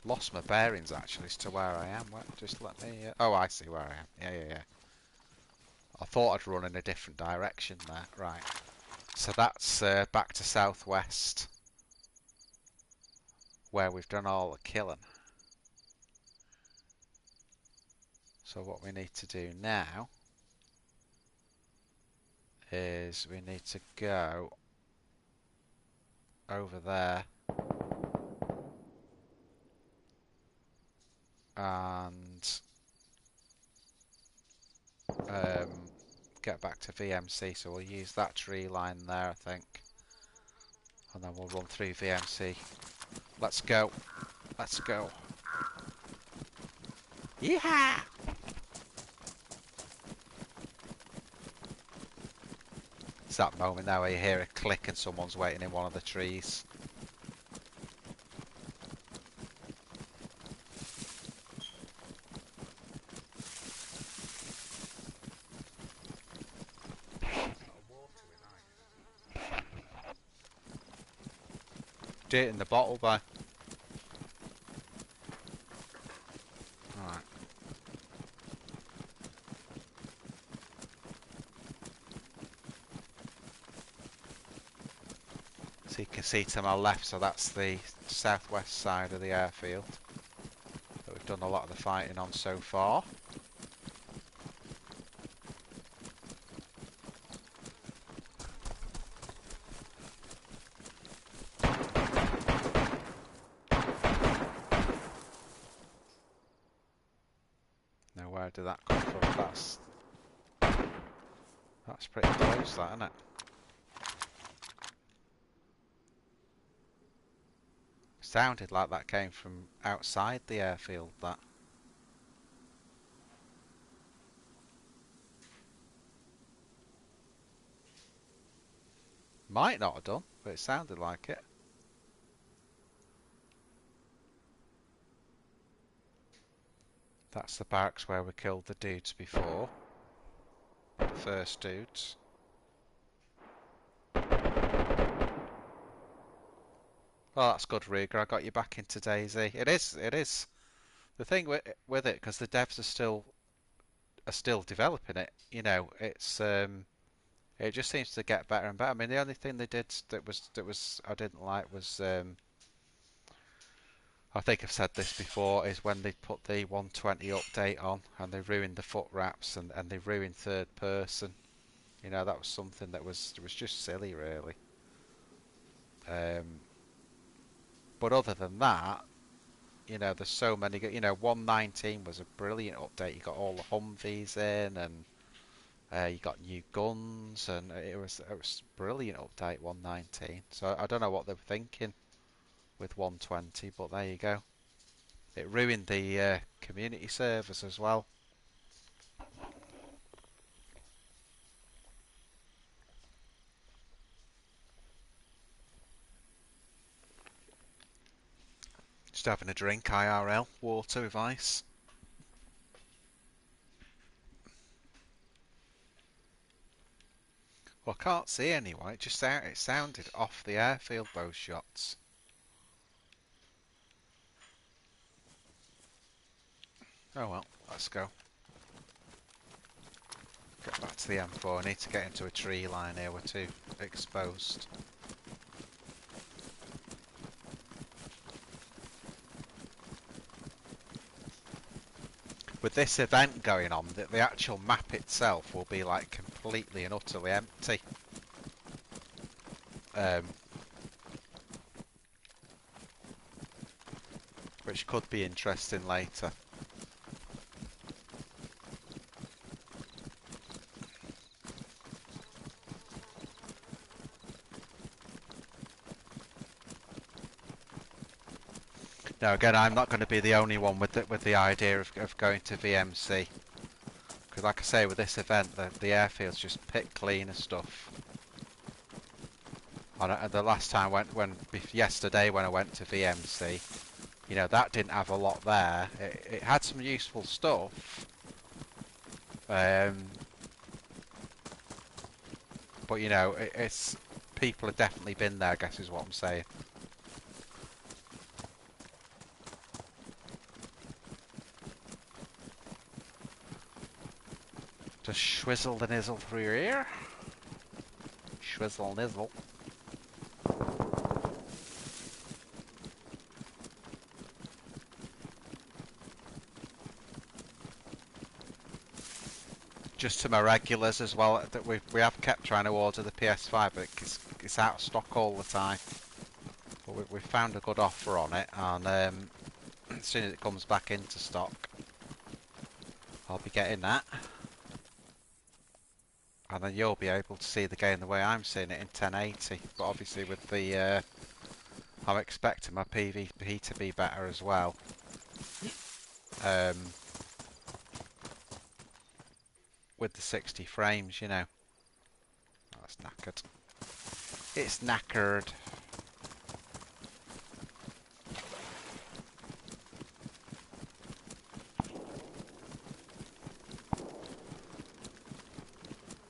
Lost my bearings actually as to where I am. Just let me. Oh, I see where I am. Yeah. I thought I'd run in a different direction there. Right. So that's back to southwest, where we've done all the killing. So what we need to do now is we need to go over there and get back to VMC. So we'll use that tree line there, I think, and then we'll run through VMC. Let's go. Let's go. Yeehaw! It's that moment now where you hear a click and someone's waiting in one of the trees. Do it in the bottle, though. Alright. So you can see to my left, so that's the southwest side of the airfield that we've done a lot of the fighting on so far. Now where did that come from? That's pretty close, that, isn't it? Sounded like that came from outside the airfield, that. Might not have done, but it sounded like it. That's the barracks where we killed the dudes before. The first dudes. Well, that's good, Ruger. I got you back into DayZ. It is. The thing with it, because the devs are still developing it. You know, it just seems to get better and better. I mean, the only thing they did that was I didn't like was I think I've said this before, is when they put the 120 update on and they ruined the foot wraps and they ruined third person. You know, that was something that was just silly, really. But other than that, you know, there's so many. You know, 119 was a brilliant update. You got all the Humvees in, and you got new guns, and it was a brilliant update 119. So I don't know what they were thinking with 120, but there you go. It ruined the community servers as well. Just having a drink, IRL, water with ice. Well, I can't see anyone. It sounded off the airfield, those shots. Oh well, let's go. Get back to the M4. I need to get into a tree line here. We're too exposed. With this event going on, the actual map itself will be like completely and utterly empty. Which could be interesting later. No, again, I'm not going to be the only one with the idea of going to VMC. Because like I say, with this event, the airfield's just pit clean of stuff. And the last time yesterday when I went to VMC, you know, that didn't have a lot there. It had some useful stuff. But you know, it's people have definitely been there, I guess is what I'm saying. Just swizzle the nizzle through your ear. Swizzle nizzle. Just to my regulars as well, that we have kept trying to order the PS5, but it's out of stock all the time. But we found a good offer on it, and as soon as it comes back into stock, I'll be getting that. And then you'll be able to see the game the way I'm seeing it in 1080. But obviously with the, I'm expecting my PvP to be better as well. With the 60 frames, you know. Oh, it's knackered. It's knackered.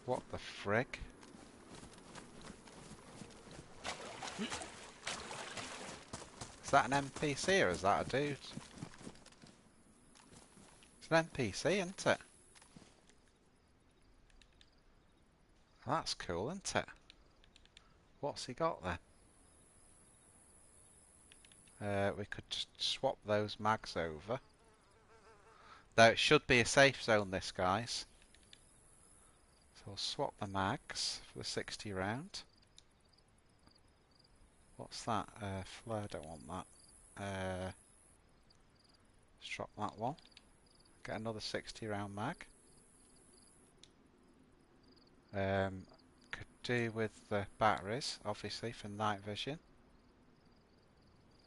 What the frig? Is that an NPC or is that a dude? It's an NPC, isn't it? That's cool, isn't it? What's he got there? We could just swap those mags over. Though it should be a safe zone, this, guys. So we'll swap the mags for the 60 round. What's that? Flare, don't want that. Let's drop that one. Get another 60 round mag. Could do with the batteries, obviously, for night vision.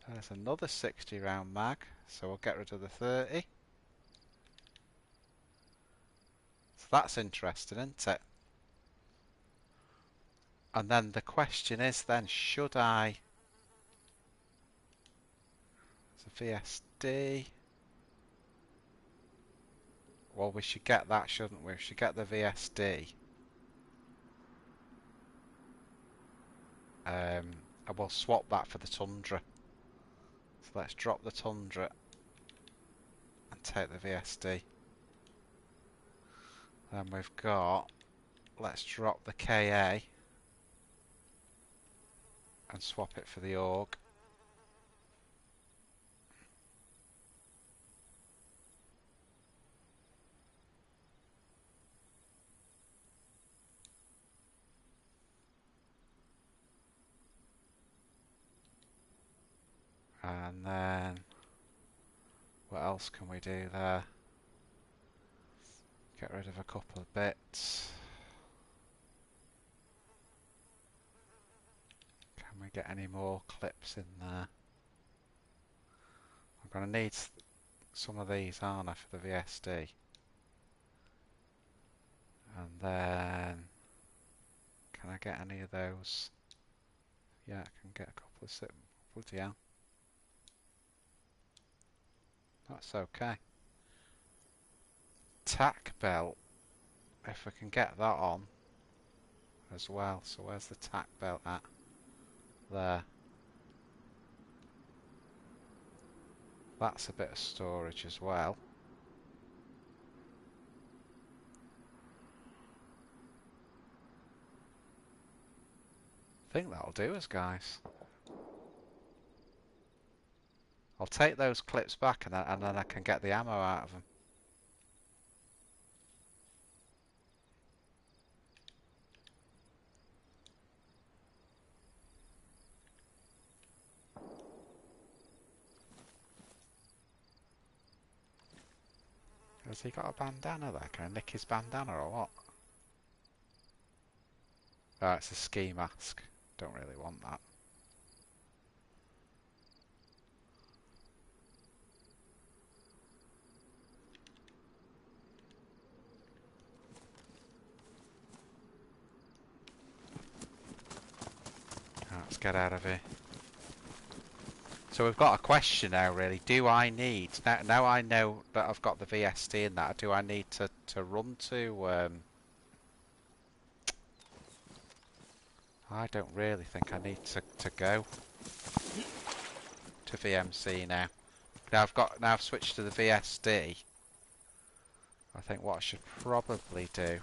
There's another 60 round mag, so we'll get rid of the 30. So that's interesting, isn't it? And then the question is then, should I... It's a VSD. Well, we should get that, shouldn't we? We should get the VSD. I will swap that for the Tundra. So let's drop the Tundra and take the VSD. Then we've got... Let's drop the KA and swap it for the AUG. And then what else can we do there? Get rid of a couple of bits. Can we get any more clips in there? I'm going to need some of these, aren't I, for the VSD? And then can I get any of those? Yeah, I can get a couple of bloody hell. That's okay. Tack belt, if I can get that on as well. So where's the tack belt at? There. That's a bit of storage as well. I think that'll do us, guys. I'll take those clips back and then I can get the ammo out of them. Has he got a bandana there? Can I nick his bandana or what? Oh, it's a ski mask. Don't really want that. Let's get out of here. So we've got a question now, really. Do I need... Now I know that I've got the VST in that, do I need to run to... I don't really think I need to go to VMC now. Now I've switched to the VSD. I think what I should probably do...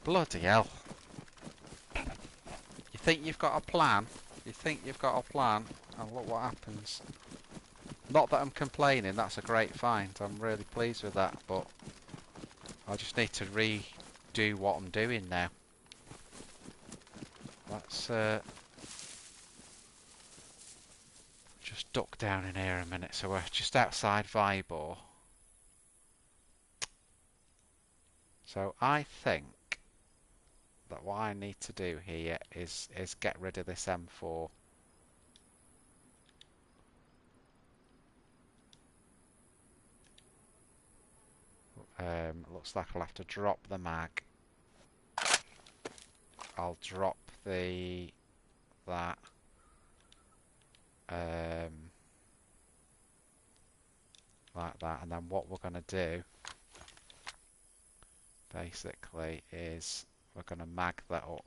bloody hell. You think you've got a plan? You think you've got a plan? And look what happens. Not that I'm complaining, that's a great find. I'm really pleased with that, but I just need to redo what I'm doing now. Let's just duck down in here a minute. So we're just outside Vibor. So I think that what I need to do here is get rid of this M4. Looks like I'll have to drop the mag. I'll drop that. Like that, and then what we're going to do basically is we're going to mag that up.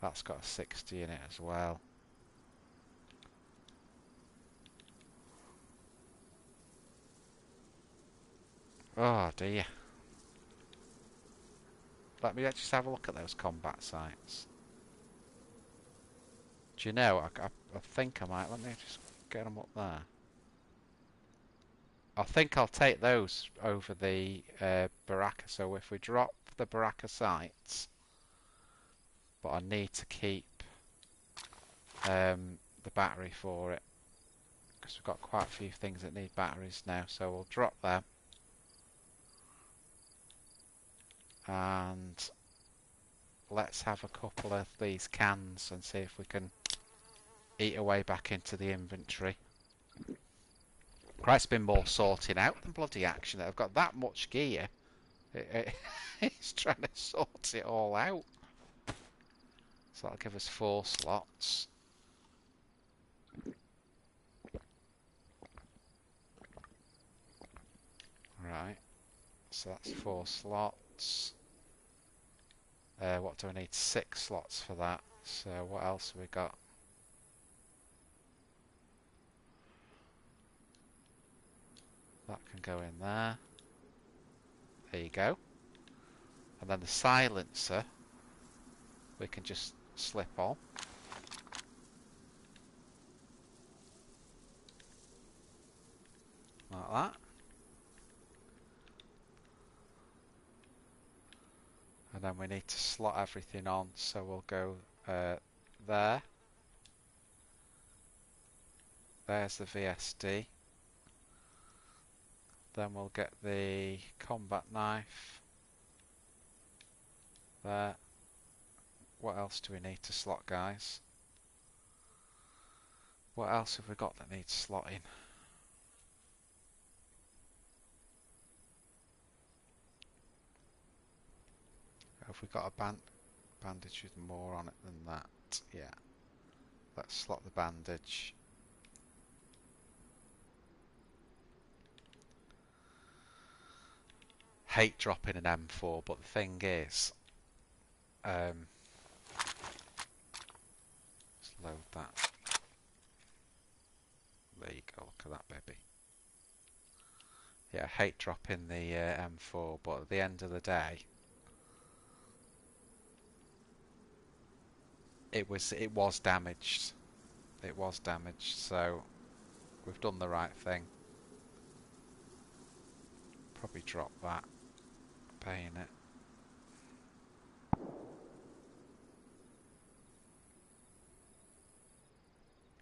That's got a 60 in it as well. Oh dear. Let me just have a look at those combat sites. Do you know, I think I might, let me just get them up there. I think I'll take those over the Baraka, so if we drop the Baraka sites, but I need to keep the battery for it, because we've got quite a few things that need batteries now, so we'll drop them. And let's have a couple of these cans and see if we can eat our way back into the inventory. Christ's been more sorting out than bloody action. I've got that much gear. It's trying to sort it all out. So that'll give us 4 slots. Right. So that's 4 slots. What do I need? 6 slots for that. So what else have we got? That can go in there. There you go. And then the silencer we can just slip on. Like that. And then we need to slot everything on, so we'll go there. There's the VSD. Then we'll get the combat knife. There. What else do we need to slot, guys? What else have we got that needs slotting? Have we got a bandage with more on it than that? Yeah. Let's slot the bandage. Hate dropping an M4, but the thing is, let's load that. There you go, look at that baby. Yeah, I hate dropping the M4, but at the end of the day, it was damaged. It was damaged, so we've done the right thing. Probably drop that. Paying it.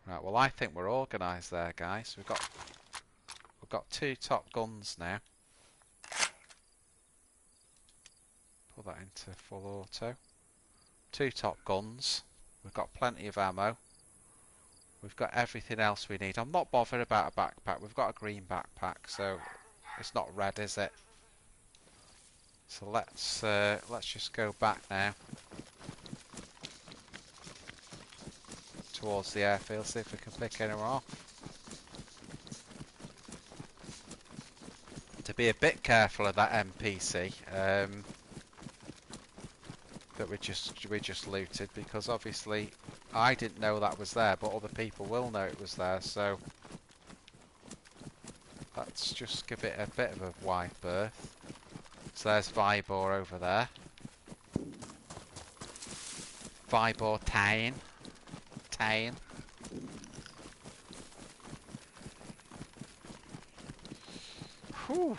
Right, well I think we're organised there, guys. We've got 2 top guns now. Put that into full auto. 2 top guns. We've got plenty of ammo. We've got everything else we need. I'm not bothered about a backpack. We've got a green backpack, so it's not red, is it? So let's just go back now towards the airfield, see if we can pick anyone off. To be a bit careful of that NPC that we just looted, because obviously I didn't know that was there, but other people will know it was there. So let's just give it a bit of a wide berth. So there's Vibor over there. Vibor Tain. Whew.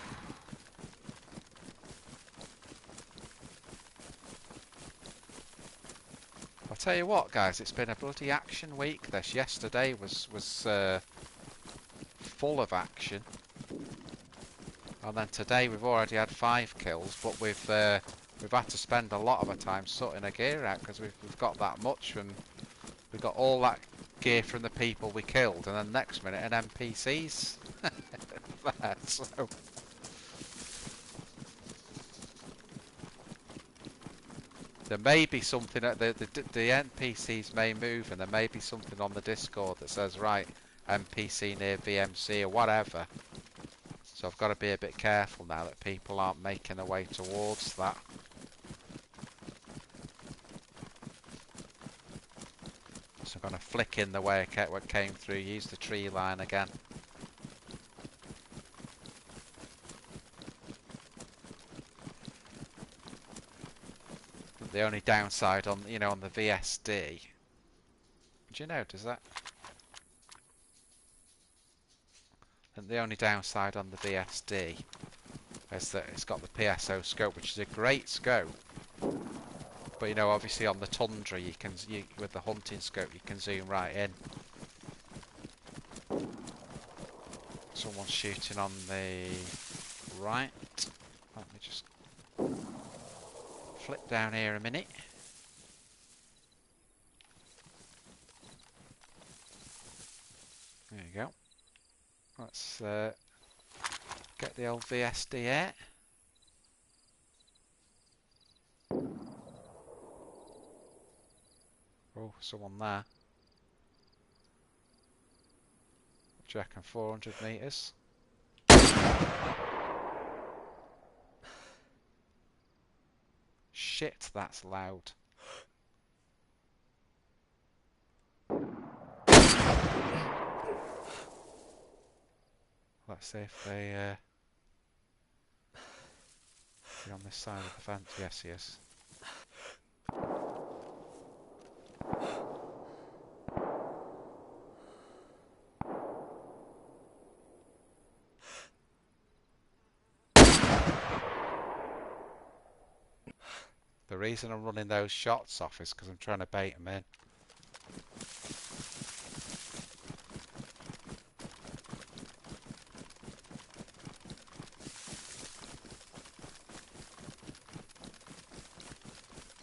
I'll tell you what, guys, it's been a bloody action week. This yesterday was full of action, and then today we've already had 5 kills, but we've had to spend a lot of our time sorting our gear out because we've got that much from we got all that gear from the people we killed, and then next minute an NPCs there. So there may be something at the NPCs may move, and there may be something on the Discord that says, right, NPC near VMC or whatever. So I've got to be a bit careful now that people aren't making their way towards that. So I'm going to flick in the way what came through, use the tree line again. The only downside on, you know, on the VSD, do you know, does that? And the only downside on the VSD is that it's got the PSO scope, which is a great scope. But you know, obviously on the Tundra, with the hunting scope, you can zoom right in. Someone's shooting on the right. Let me just flip down here a minute. There you go. Let's get the old VSD out. Oh, someone there. What do you reckon, 400 metres? Shit, that's loud. Let's see if they be on this side of the fence. Yes, he is. The reason I'm running those shots off is because I'm trying to bait them in.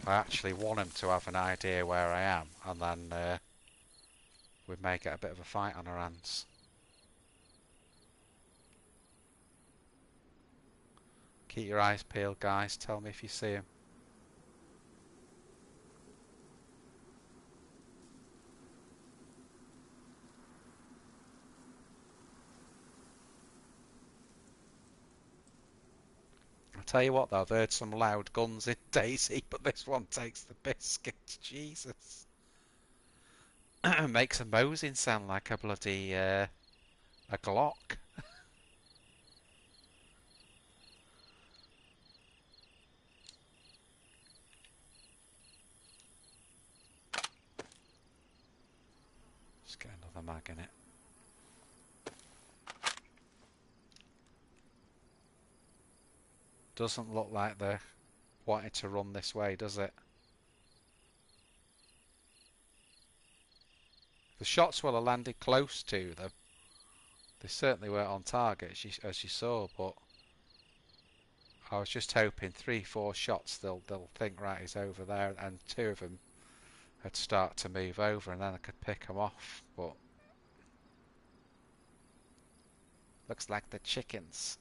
I actually want him to have an idea where I am, and then we may get a bit of a fight on our hands. Keep your eyes peeled, guys. Tell me if you see him. I'll tell you what though, I've heard some loud guns in DayZ, but this one takes the biscuit. Jesus. Makes a Mosin sound like a bloody a Glock. Just get another mag in it. Doesn't look like they're wanting to run this way, does it? The shots will have landed close to them. They certainly weren't on target, as you saw, but I was just hoping 3-4 shots they'll think, right, he's over there, and 2 of them would start to move over, and then I could pick them off. But looks like the chickens.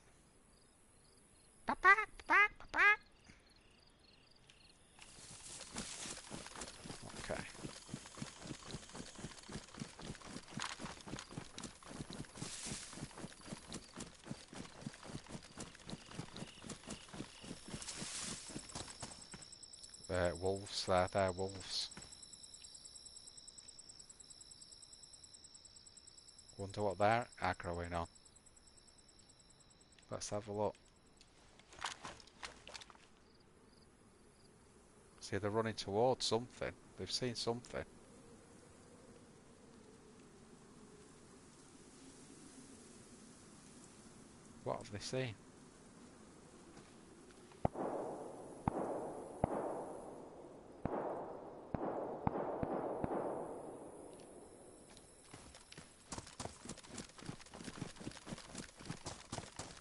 Wolves there, they're wolves. Wonder what they're aggroing on. Let's have a look. See, they're running towards something. They've seen something. What have they seen?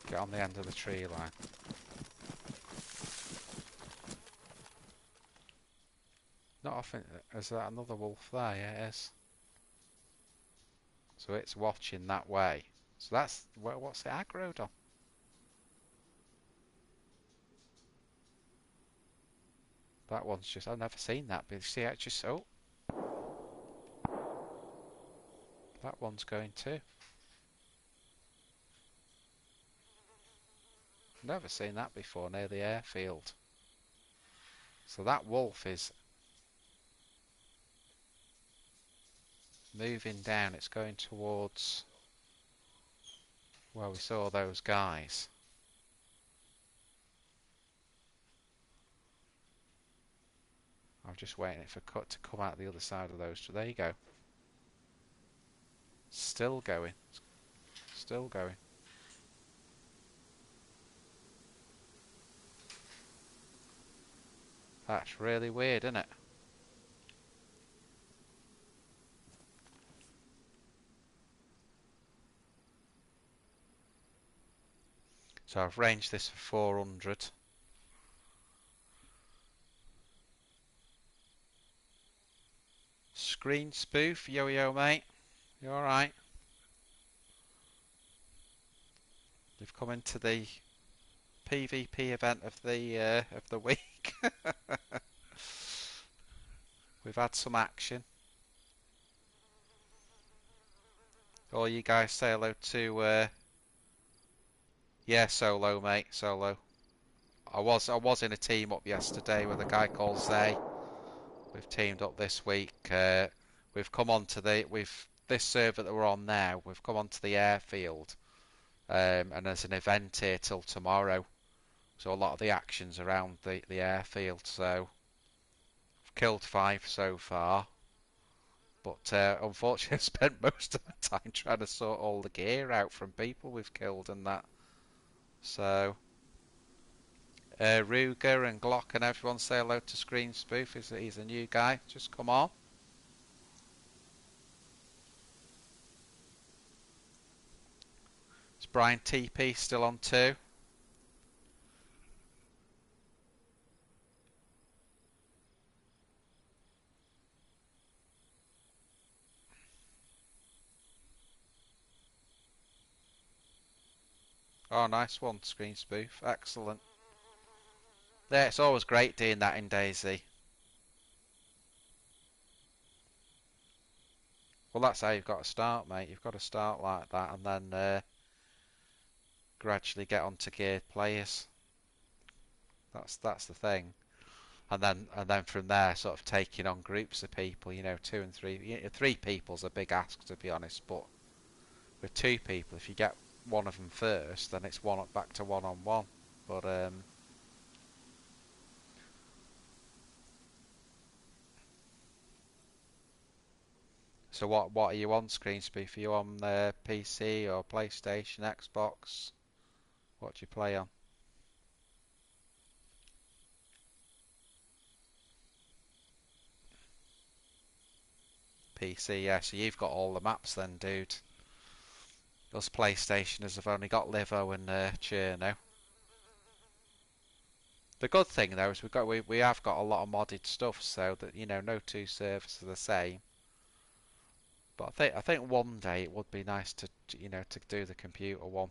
Get on the end of the tree line. Not often. Is that another wolf there? Yeah, it is. So it's watching that way. So that's what's it aggroed on? That one's just. I've never seen that. But you see, it just. Oh, that one's going too. Never seen that before near the airfield. So that wolf is moving down. It's going towards where we saw those guys. I'm just waiting for cut to come out the other side of those. So there you go. Still going. Still going. That's really weird, isn't it? So I've ranged this for 400. Screen spoof, yo mate. You alright? You've come into the PvP event of the week. We've had some action. All you guys say hello to yeah, solo mate, solo. I was in a team up yesterday with a guy called Zay. We've teamed up this week. We've come on to this server that we're on now. We've come onto the airfield, and there's an event here till tomorrow. So a lot of the action's around the airfield. So I've killed 5 so far, but unfortunately I've spent most of the time trying to sort all the gear out from people we've killed and that. So Ruger and Glock and everyone say hello to Screen Spoof. He's a new guy. Just come on. Is Brian TP still on too? Oh, nice one, Screen Spoof. Excellent. Yeah, it's always great doing that in DayZ. Well, that's how you've got to start, mate. You've got to start like that and then gradually get onto geared players. That's the thing. And then from there, sort of taking on groups of people. 2 and 3. 3 people's a big ask, to be honest. But with 2 people, if you get one of them first, then it's back to one-on-one. But so what are you on, Screen Spoof? Are you on PC or PlayStation, Xbox? What do you play on? PC, yeah. So you've got all the maps then, dude. Us PlayStationers have only got Livo and Chernarus. The good thing though is we have got a lot of modded stuff, so that no 2 servers are the same. But I think one day it would be nice to to do the computer one.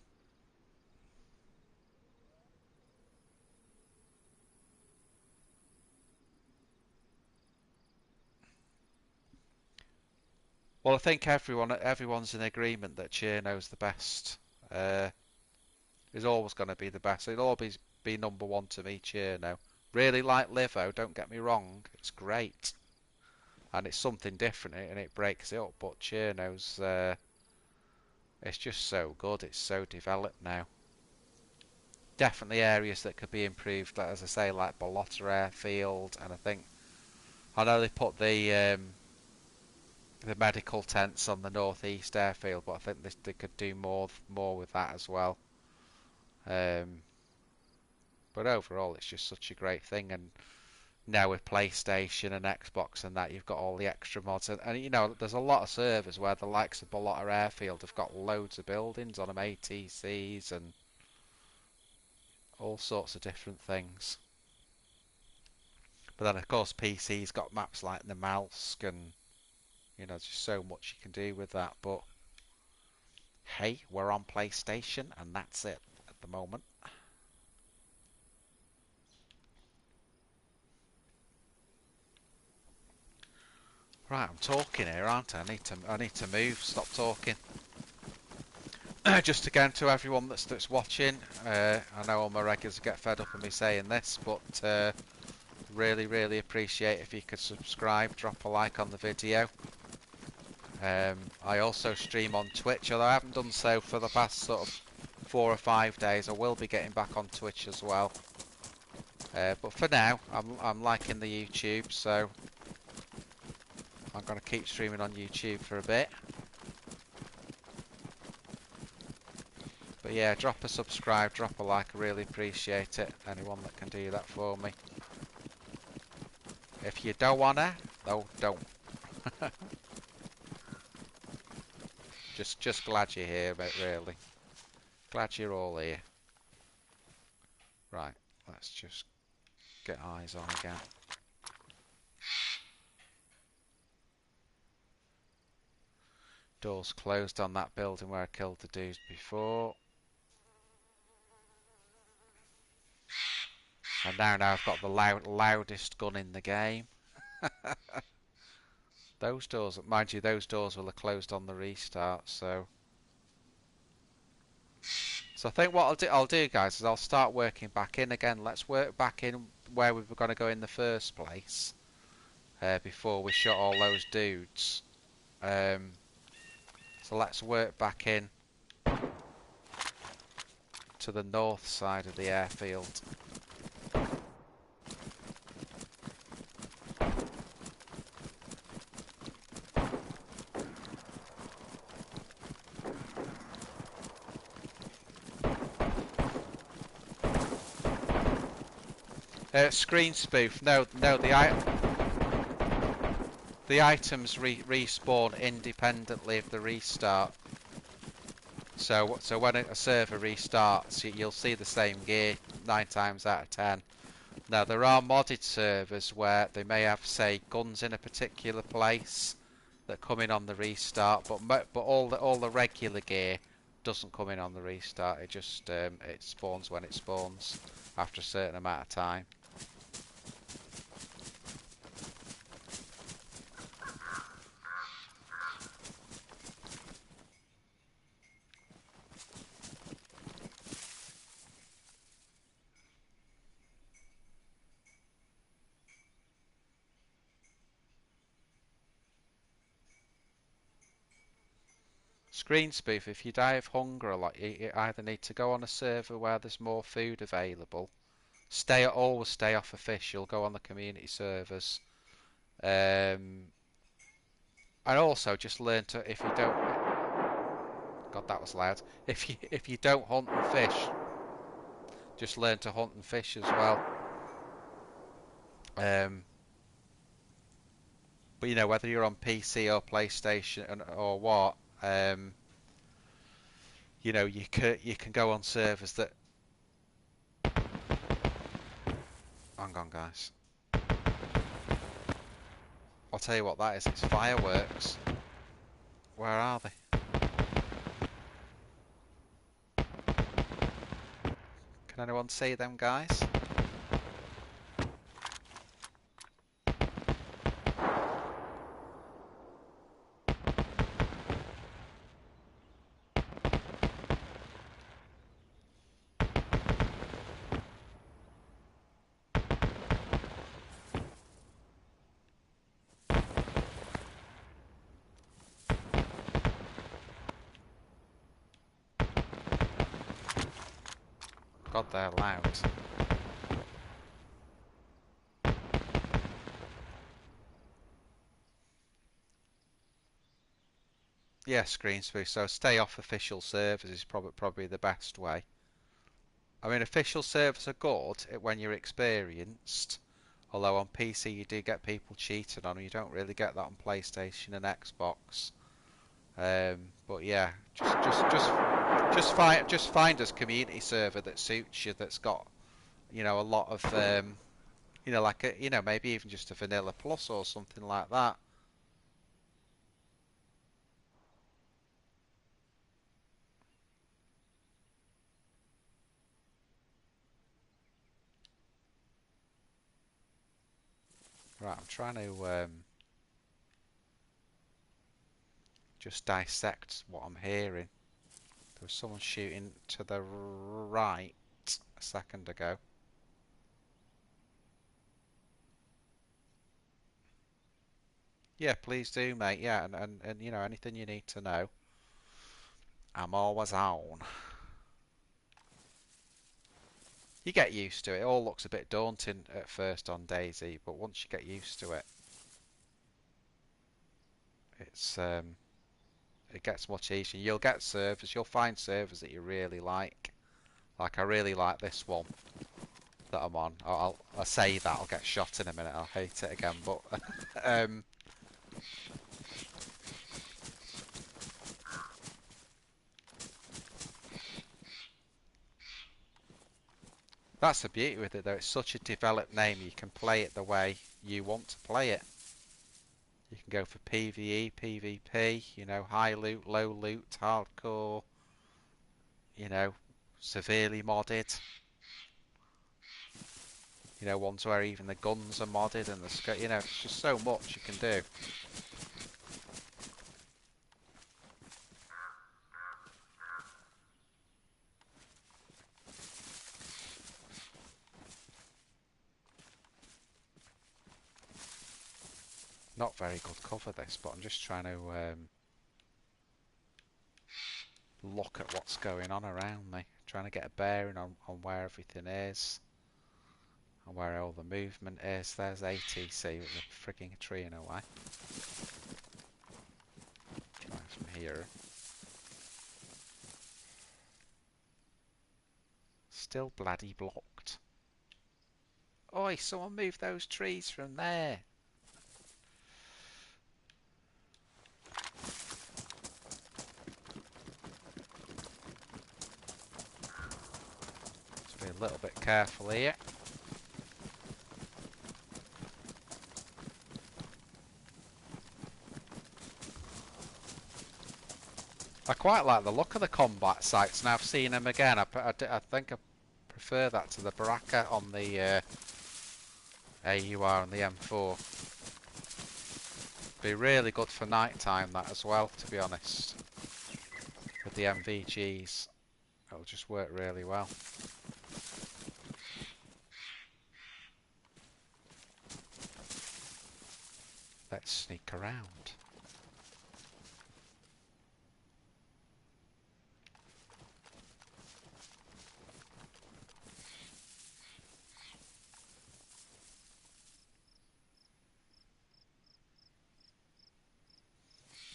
Well, I think everyone's in agreement that Chernarus the best. Is always going to be the best. It'll always be number 1 to me, Chernarus. Really like Livo, don't get me wrong, it's great. And it's something different and it breaks it up, but Chernarus, it's just so good, it's so developed now. Definitely areas that could be improved, like, as I say, like Balota Airfield, and I know they put the medical tents on the northeast airfield, but I think they could do more with that as well. But overall, it's just such a great thing, and now with PlayStation and Xbox and that, you've got all the extra mods, and you know, there's a lot of servers where the likes of Balota Airfield have got loads of buildings on them, ATCs and all sorts of different things. But then, of course, PC's got maps like the Malsk, and you know, there's just so much you can do with that. But hey, we're on PlayStation, and that's it at the moment. Right, I'm talking here, aren't I? I need to move. Stop talking. Just again to everyone that's watching, I know all my regulars get fed up of me saying this, but really appreciate if you could subscribe, drop a like on the video. I also stream on Twitch, although I haven't done so for the past sort of 4 or 5 days. I will be getting back on Twitch as well. But for now, I'm liking the YouTube, so I'm going to keep streaming on YouTube for a bit. But yeah, drop a subscribe, drop a like, I really appreciate it. Anyone that can do that for me. If you don't wanna, no, don't. Just glad you're here, mate, really. Glad you're all here. Right, let's just get eyes on again. Doors closed on that building where I killed the dudes before. And now I've got the loudest gun in the game. Those doors, mind you, those doors will have closed on the restart, so I think what I'll do, guys, is I'll start working back in again. Let's work back in where we were going to go in the first place, before we shot all those dudes. So let's work back in to the north side of the airfield. Screen spoof. No, the items respawn independently of the restart. So when a server restarts, you'll see the same gear 9 times out of 10. Now there are modded servers where they may have, say, guns in a particular place that come in on the restart, but all the regular gear doesn't come in on the restart. It just it spawns when it spawns after a certain amount of time. Screen spoof, if you die of hunger a lot, you either need to go on a server where there's more food available. Always stay off official, go on the community servers. And also just learn to, if you don't, God, that was loud. If you don't hunt and fish, just learn to hunt and fish as well. But you know, whether you're on PC or PlayStation or what, you know, you can go on servers that. Hang on, guys. I'll tell you what that is. It's fireworks. Where are they? Can anyone see them, guys? God, they're loud. Yeah, screen spoof. So stay off official servers is probably the best way. I mean, official servers are good when you're experienced. Although on PC you do get people cheating on them. You don't really get that on PlayStation and Xbox. But yeah, just find us community server that suits you. That's got a lot of like maybe even just a vanilla plus or something like that. Right, I'm trying to just dissect what I'm hearing. There was someone shooting to the right a second ago. Yeah, please do, mate. Yeah, and anything you need to know, I'm always on. You get used to it. It all looks a bit daunting at first on DayZ, but once you get used to it, it's it gets much easier. You'll get servers. You'll find servers that you really like. Like I really like this one that I'm on. I'll say that I'll get shot in a minute. I'll hate it again, but that's the beauty with it, though. It's such a developed name. You can play it the way you want to play it. You can go for PvE, PvP, high loot, low loot, hardcore, severely modded. Ones where even the guns are modded and it's just so much you can do. Not very good cover this, but I'm just trying to look at what's going on around me. Trying to get a bearing on where everything is. And where all the movement is. There's ATC with a frigging tree in a way. Try from here. Still bloody blocked. Oi, someone move those trees from there. Just be a little bit careful here. I quite like the look of the combat sites. Now I've seen them again. I think I prefer that to the Baraka on the AUR and the M4. Be really good for night time that as well, to be honest. With the MVGs, it'll just work really well. Let's sneak around.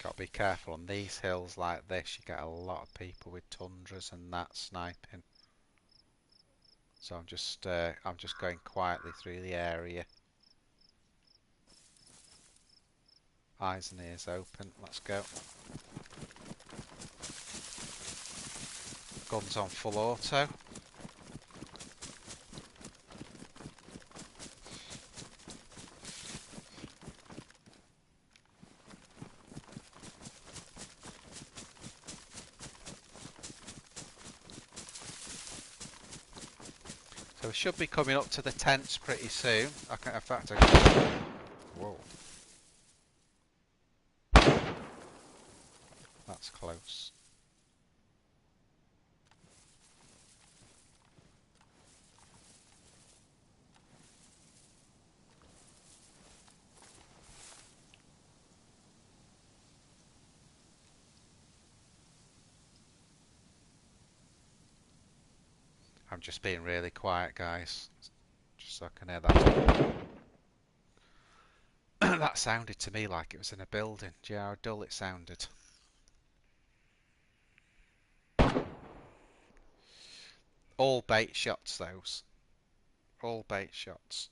Got to be careful on these hills like this. You get a lot of people with tundras and that sniping. So I'm just going quietly through the area. Eyes and ears open. Let's go. Guns on full auto. So we should be coming up to the tents pretty soon. In fact, whoa. That's close. just being really quiet, guys, just so I can hear that. That sounded to me like it was in a building. Do you know how dull it sounded? All bait shots, those. All bait shots.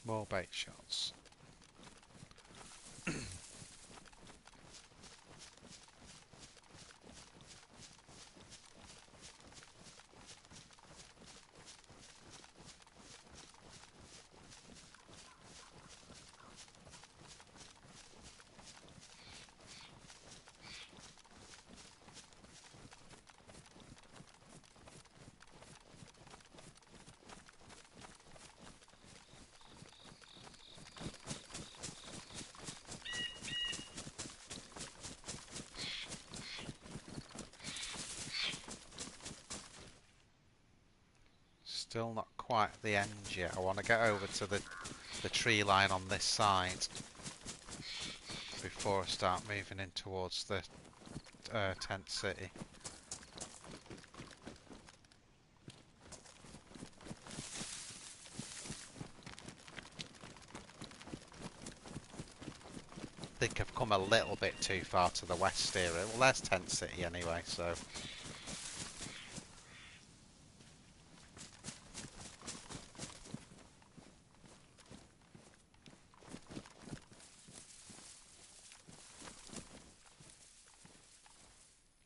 More bait shots. Still not quite at the end yet. I want to get over to the tree line on this side before I start moving in towards the tent city. I think I've come a little bit too far to the west here. Well, there's tent city anyway, so...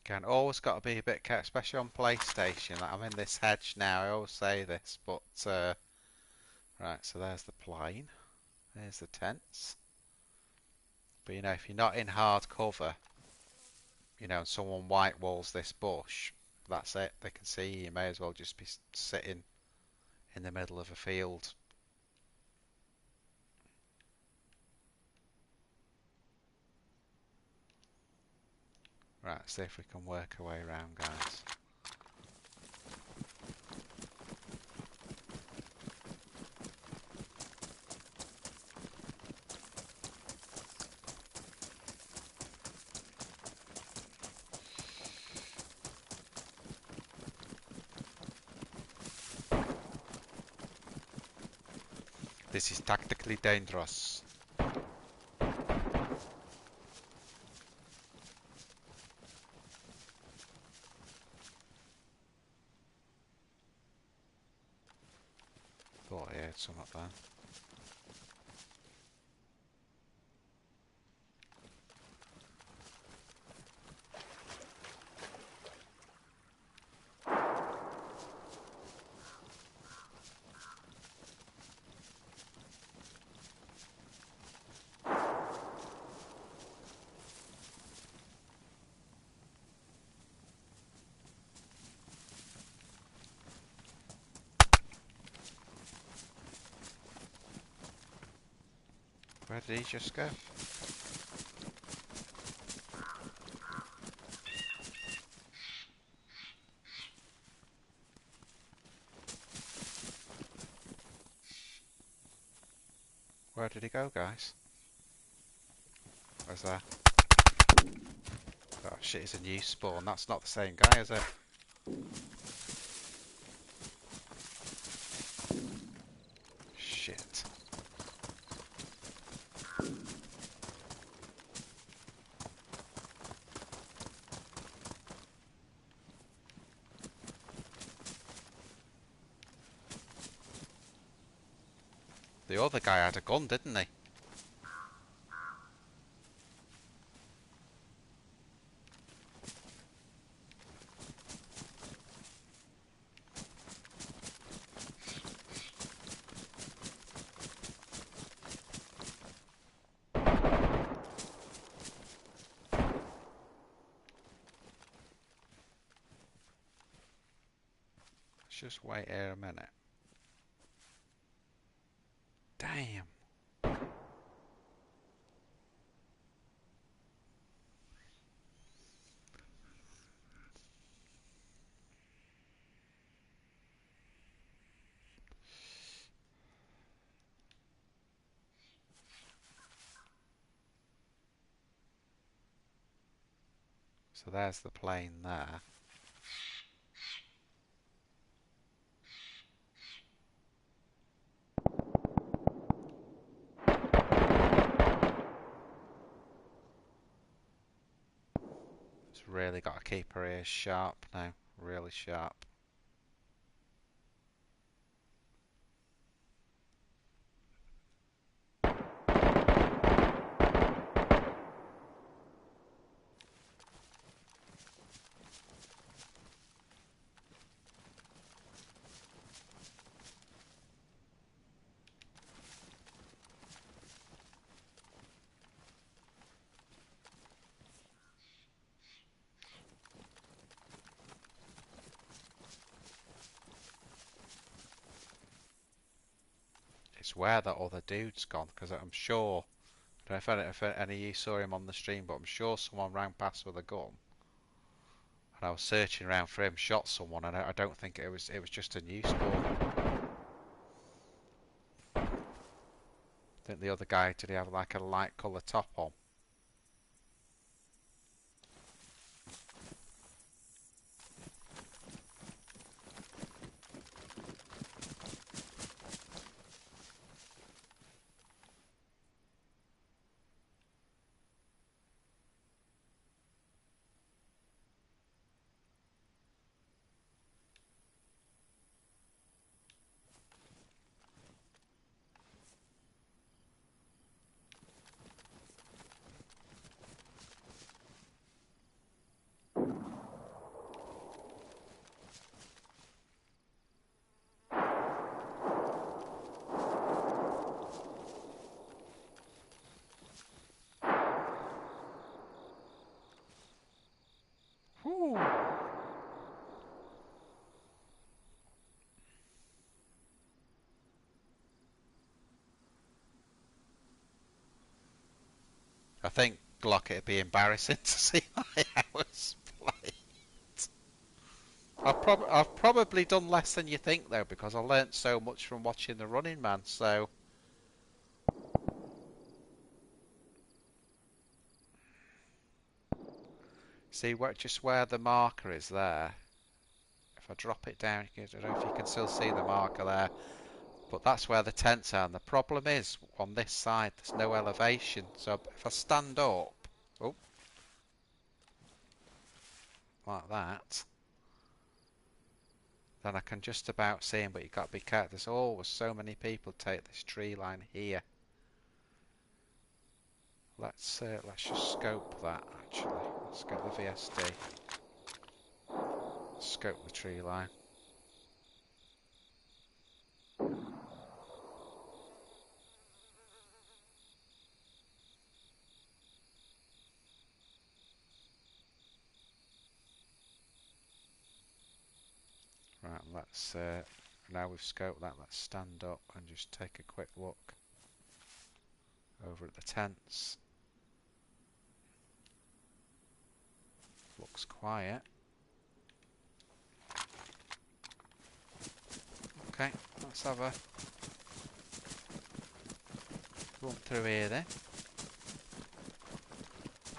Again, always got to be a bit careful, especially on PlayStation. Like, I'm in this hedge now, I always say this, but... right, so there's the plane. There's the tents. But, you know, if you're not in hard cover, you know, and someone white walls this bush, that's it. They can see you. You may as well just be sitting in the middle of a field. Right, see if we can work our way around, guys. This is tactically dangerous. Thought I heard some up there. Where did he just go? Where did he go, guys? Where's that? Oh shit, it's a new spawn. That's not the same guy, is it? Shit. The other guy had a gun, didn't he? just wait here a minute. Damn. So there's the plane there. It's really got to keep her ears sharp now. Really sharp. It's where that other dude's gone, because I'm sure, I don't know if any of you saw him on the stream, but I'm sure someone ran past with a gun. And I was searching around for him, shot someone, and I don't think it was just a new spawn. I think the other guy, did he have like a light colour top on? Whew. I think, Glock, it'd be embarrassing to see my hours play. I've probably done less than you think though, because I learnt so much from watching the Running Man. So see just where the marker is there. If I drop it down, I don't know if you can still see the marker there, but that's where the tents are. And the problem is on this side, there's no elevation. So if I stand up, oh, like that, then I can just about see him. But you've got to be careful. There's always so many people take this tree line here. Let's just scope that actually. Let's get the VSD. Scope the tree line. Right, let's now we've scoped that, let's stand up and just take a quick look over at the tents. Looks quiet. Okay, let's have a run through here then.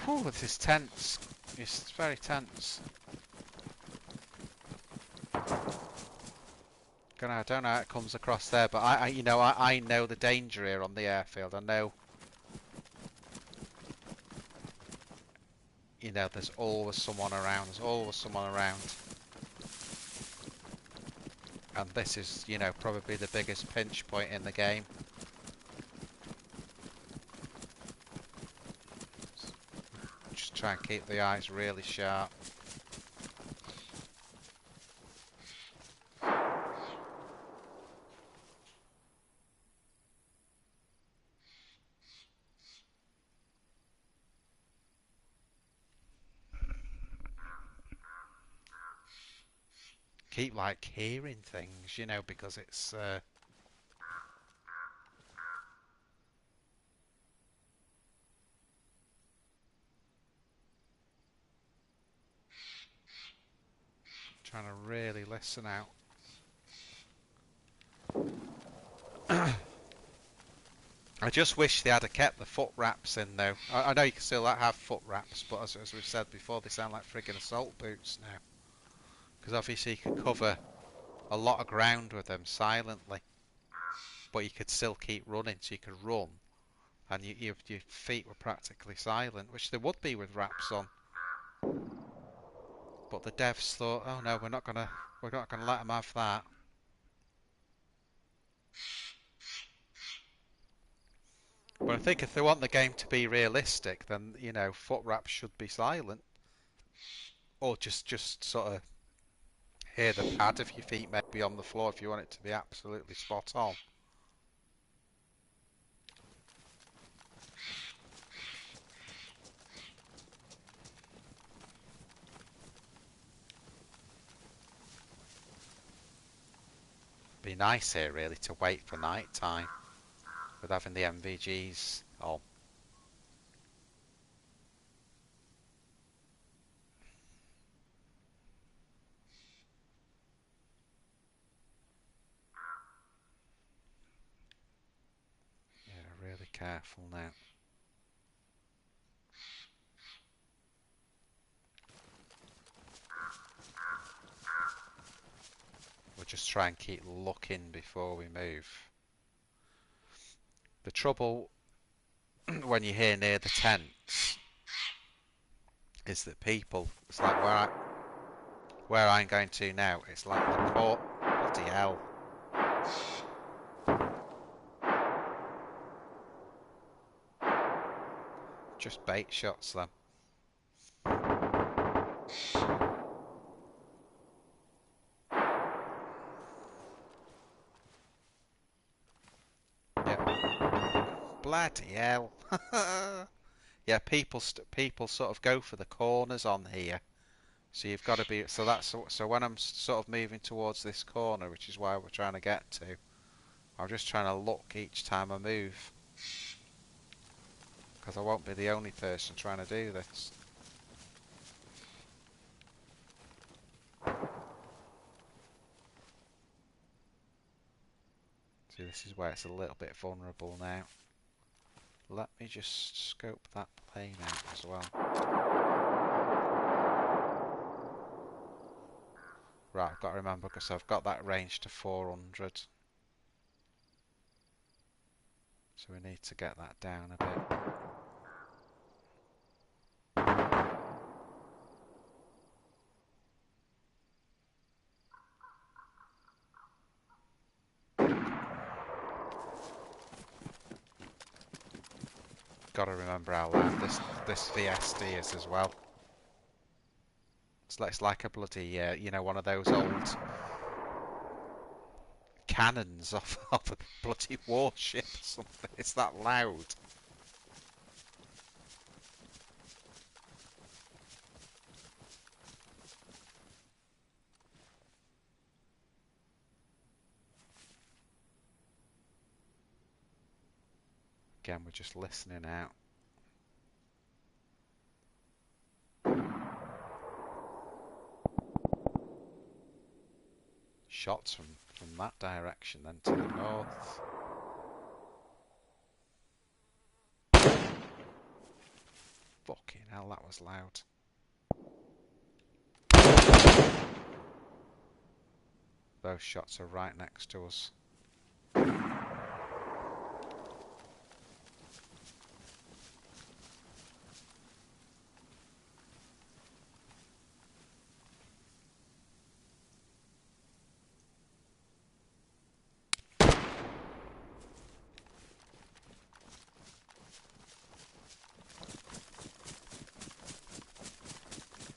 Whew, this is tense. It's very tense. I don't know how it comes across there, but I know the danger here on the airfield. I know, there's always someone around. There's always someone around. And this is, probably the biggest pinch point in the game. Just try and keep the eyes really sharp. keep like hearing things, you know, because it's trying to really listen out. I just wish they had kept the foot wraps in though. I know you can still have foot wraps, but as we've said before, they sound like friggin' assault boots now. Because obviously you can cover a lot of ground with them silently, but you could still keep running, so you could run, and your feet were practically silent, which they would be with wraps on. But the devs thought, oh no, we're not gonna let them have that. But I think if they want the game to be realistic, then you know foot wraps should be silent, or just sort of hear the pad of your feet maybe on the floor if you want it to be absolutely spot on. Be nice here really to wait for night time with having the MVGs on. Yeah, really careful now. We'll just try and keep looking before we move. The trouble when you're here near the tents is that people, it's like where I'm going to now, it's like the court. Bloody hell. Just bait shots them. Yeah. Bloody hell. Yeah, people sort of go for the corners on here. So you've got to be, so that's, so when I'm sort of moving towards this corner, which is why we're trying to get to, I'm just trying to look each time I move. Because I won't be the only person trying to do this. See, this is where it's a little bit vulnerable now. Let me just scope that plane out as well. Right, I've got to remember because I've got that range to 400. So we need to get that down a bit. Got to remember how loud this VSD is as well. It's like a bloody, you know, one of those old cannons off a bloody warship or something. It's that loud. Again, we're just listening out. Shots from that direction then to the north. Fucking hell, that was loud. Those shots are right next to us.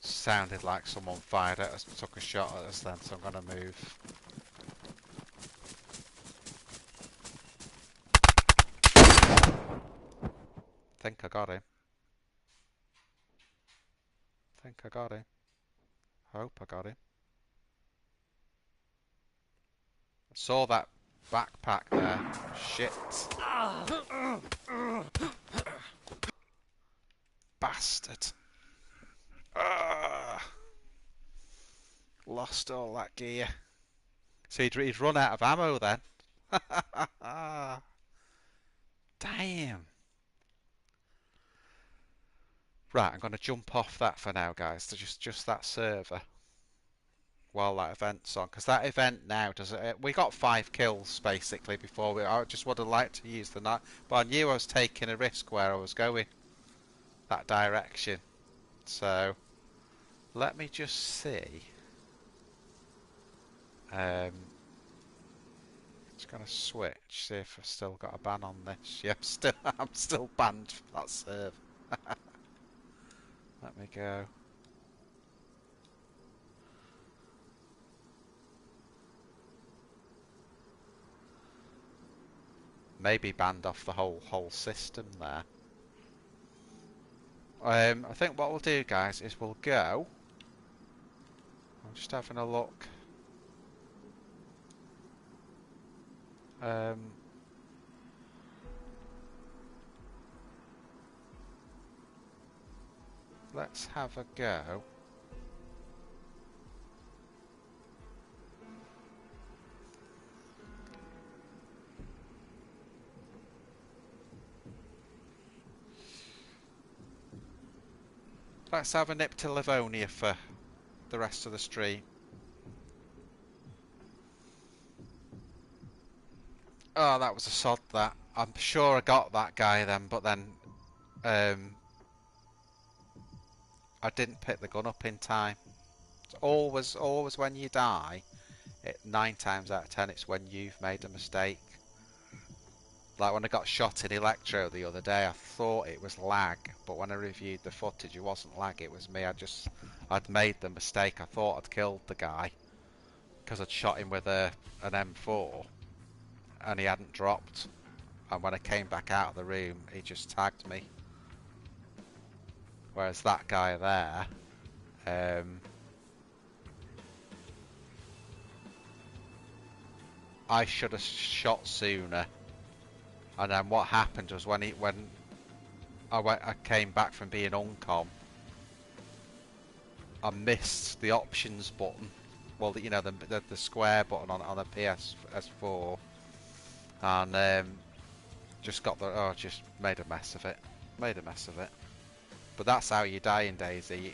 Sounded like someone fired at us, took a shot at us then, so I'm gonna move. Think I got him. Think I got him. Hope I got him. Saw that backpack there. Shit. Bastard. Lost all that gear. So he'd run out of ammo then. Damn. Right, I'm going to jump off that for now, guys. To just that server while that event's on, because that event now does it. We got 5 kills basically before. I just would have liked to use the night, but I knew I was taking a risk where I was going, that direction. So let me just see. Just gonna switch, see if I've still got a ban on this. Yep, I'm still banned from that server. Let me go. Maybe banned off the whole system there. I think what we'll do, guys, is we'll go. I'm just having a look. Let's have a go. Let's have a nip to Livonia for the rest of the stream. Oh, that was a sod, that. I'm sure I got that guy then, but then I didn't pick the gun up in time. It's always when you die, 9 times out of 10 it's when you've made a mistake. Like when I got shot in Electro the other day, I thought it was lag, but when I reviewed the footage, it wasn't lag, it was me. I'd made the mistake. I thought I'd killed the guy because I'd shot him with an M4 and he hadn't dropped. And when I came back out of the room, he just tagged me. Whereas that guy there, I should have shot sooner. And then what happened was when I came back from being uncom, I missed the options button. Well, you know, the square button on a PS4, and just just made a mess of it. But that's how you die in DayZ.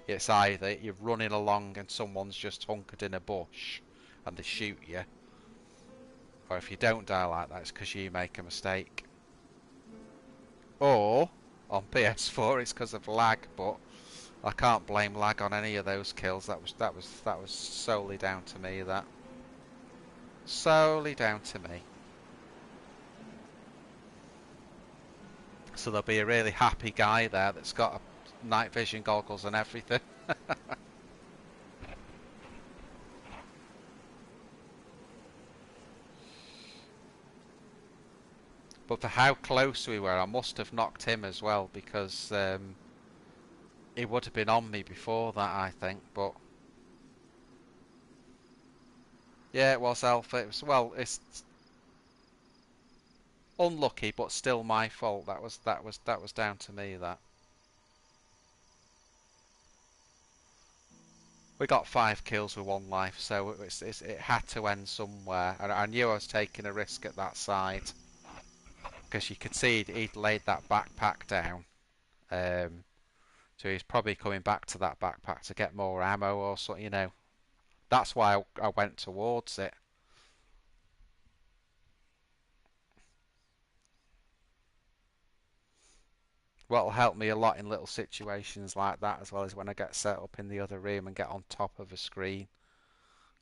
It's either you're running along and someone's just hunkered in a bush and they shoot you, or if you don't die like that, it's because you make a mistake. Or on PS4, it's because of lag. But I can't blame lag on any of those kills. That was solely down to me. That solely down to me. So there'll be a really happy guy there that's got night vision goggles and everything. But for how close we were, I must have knocked him as well, because he would have been on me before that, I think. But yeah, it was Alpha. It's unlucky, but still my fault. That was down to me. That we got 5 kills with 1 life, so it had to end somewhere. And I knew I was taking a risk at that side, because you could see he'd laid that backpack down. So he's probably coming back to that backpack to get more ammo or something, you know. That's why I went towards it. What'll help me a lot in little situations like that, as well as when I get set up in the other room and get on top of a screen.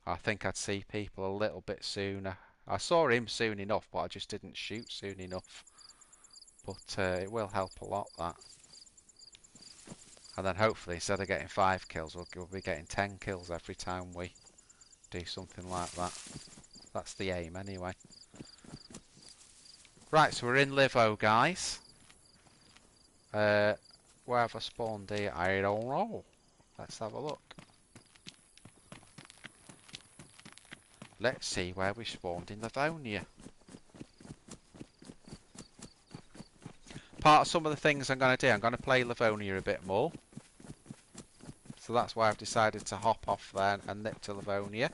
I think I'd see people a little bit sooner. I saw him soon enough, but I just didn't shoot soon enough. But it will help a lot, that. And then hopefully, instead of getting 5 kills, we'll be getting 10 kills every time we do something like that. That's the aim, anyway. Right, so we're in Livo, guys. Where have I spawned here? I don't know. Let's have a look. Let's see where we spawned in Livonia. Part of some of the things I'm going to do, I'm going to play Livonia a bit more. So that's why I've decided to hop off there and nip to Livonia.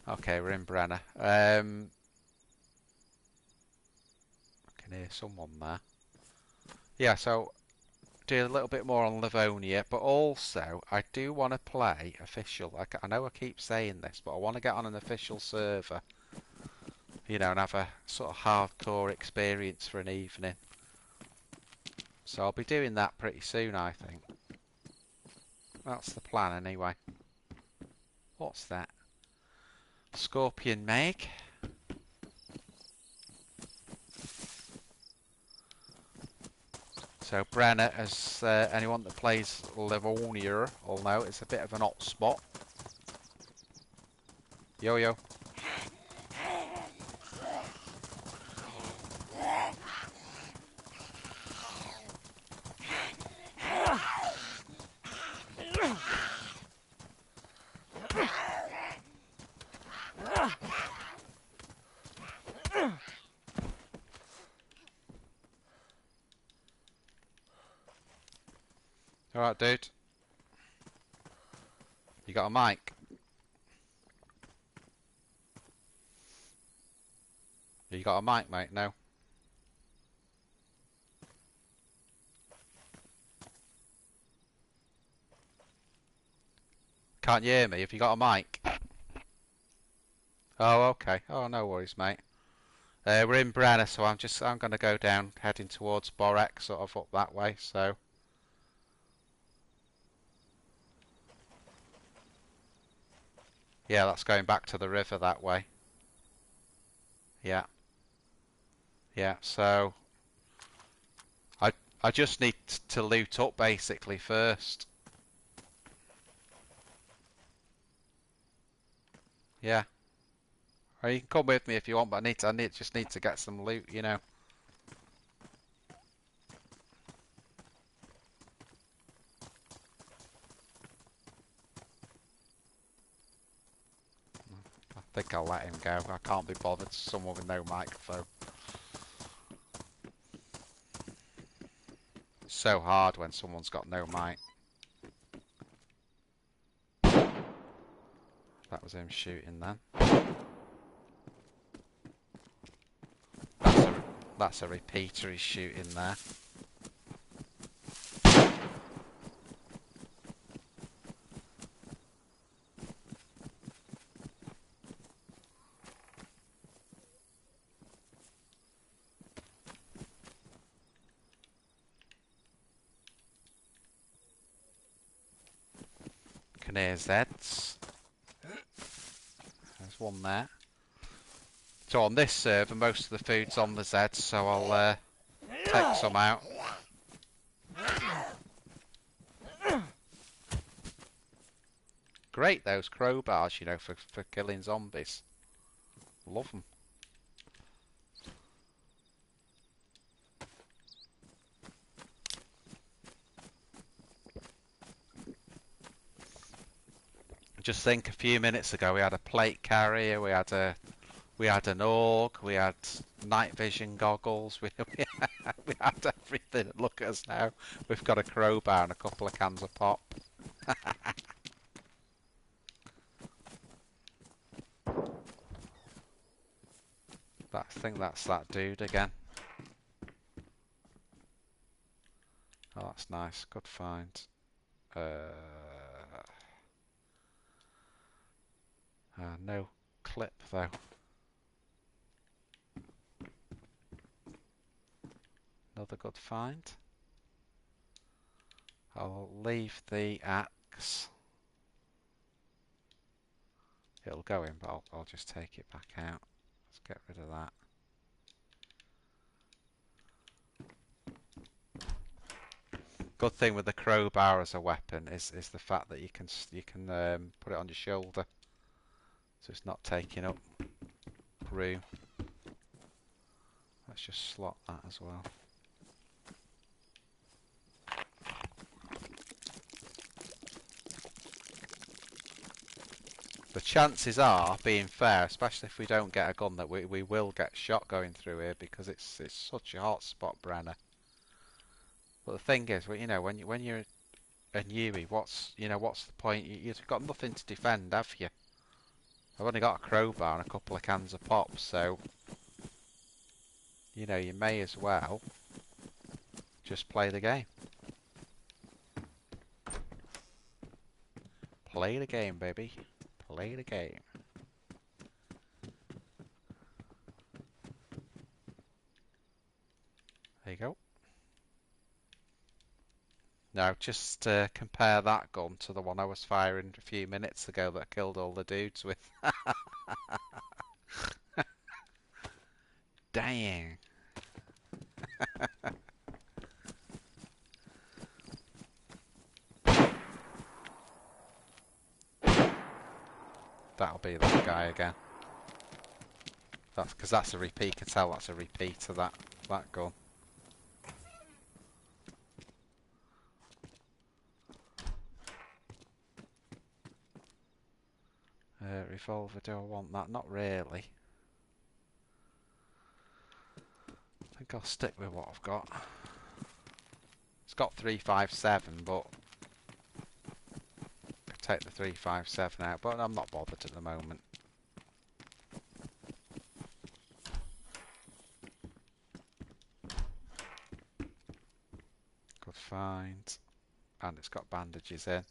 Okay, we're in Brenner. I can hear someone there. Yeah, so do a little bit more on Livonia, but also I do want to play official. I know I keep saying this, but I want to get on an official server, you know, and have a sort of hardcore experience for an evening. So I'll be doing that pretty soon, I think. That's the plan anyway. What's that? Scorpion Meg. So Brenner, as anyone that plays Livonia will know, it's a bit of an hot spot. Yo yo. Alright, dude. You got a mic? You got a mic, mate? No. Can't you hear me? Have you got a mic? Oh, okay. Oh, no worries, mate. We're in Brenner, so I'm going to go down, heading towards Borek, sort of up that way. So, yeah, that's going back to the river that way. Yeah, yeah. So, I just need to loot up basically first. Yeah. Or you can come with me if you want, but I just need to get some loot, you know. I think I'll let him go. I can't be bothered. Someone with no microphone. It's so hard when someone's got no mic. That was him shooting then. That's a repeater he's shooting there. Can hear Zeds. There's one there. So on this server, most of the food's on the Zeds, so I'll take some out. Great, those crowbars, you know, for killing zombies. Love them. Just think, a few minutes ago we had a plate carrier, we had an org, we had night vision goggles, we had everything. Look at us now. We've got a crowbar and a couple of cans of pop. I think that's that dude again. Oh, that's nice. Good find. No clip though. Another good find. I'll leave the axe. It'll go in, but I'll just take it back out. Let's get rid of that. Good thing with the crowbar as a weapon is the fact that you can put it on your shoulder, so it's not taking up room. Let's just slot that as well. The chances are, being fair, especially if we don't get a gun, that we will get shot going through here because it's such a hot spot, Brenner. But the thing is, well, you know, when you're a newbie, what's the point? You've got nothing to defend, have you? I've only got a crowbar and a couple of cans of pop, so you know you may as well just play the game. Play the game, baby. Play the game. There you go. Now, just compare that gun to the one I was firing a few minutes ago that I killed all the dudes with. Dang. That'll be that guy again. That's because that's a repeat. You can tell that's a repeat of that gun. Revolver, do I want that? Not really. I think I'll stick with what I've got. It's got 357, but I could take the 357 out, but I'm not bothered at the moment. Good find. And it's got bandages in.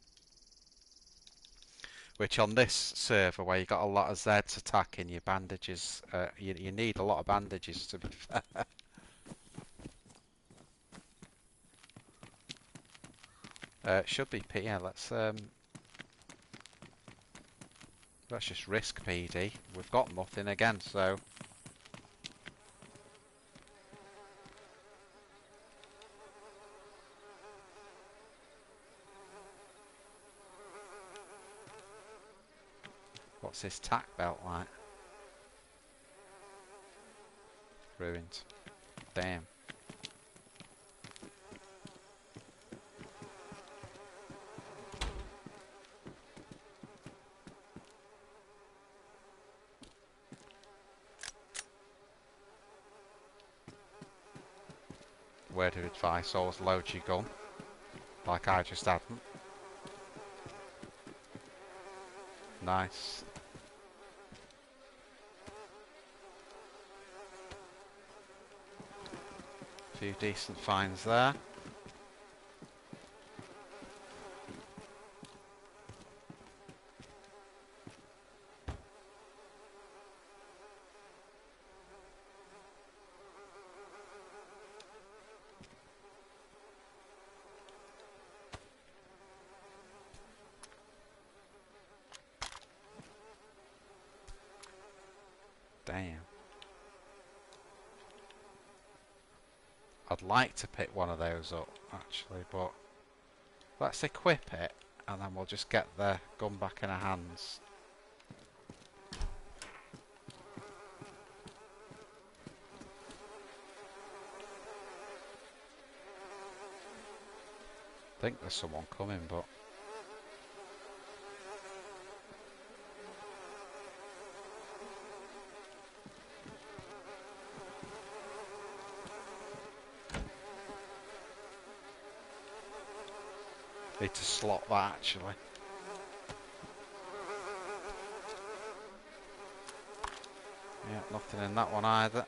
Which on this server where you got a lot of Zeds attacking, your bandages, you need a lot of bandages to be fair. It should be P. Yeah, let's just risk PD. We've got nothing again, so what's his tack belt like? Ruined. Damn. Word of advice, always load your gun. Like I just hadn't. Nice. Few decent finds there. Damn. I'd like to pick one of those up, actually, but let's equip it, and then we'll just get the gun back in our hands. I think there's someone coming, but need to slot that actually. Yeah, nothing in that one either.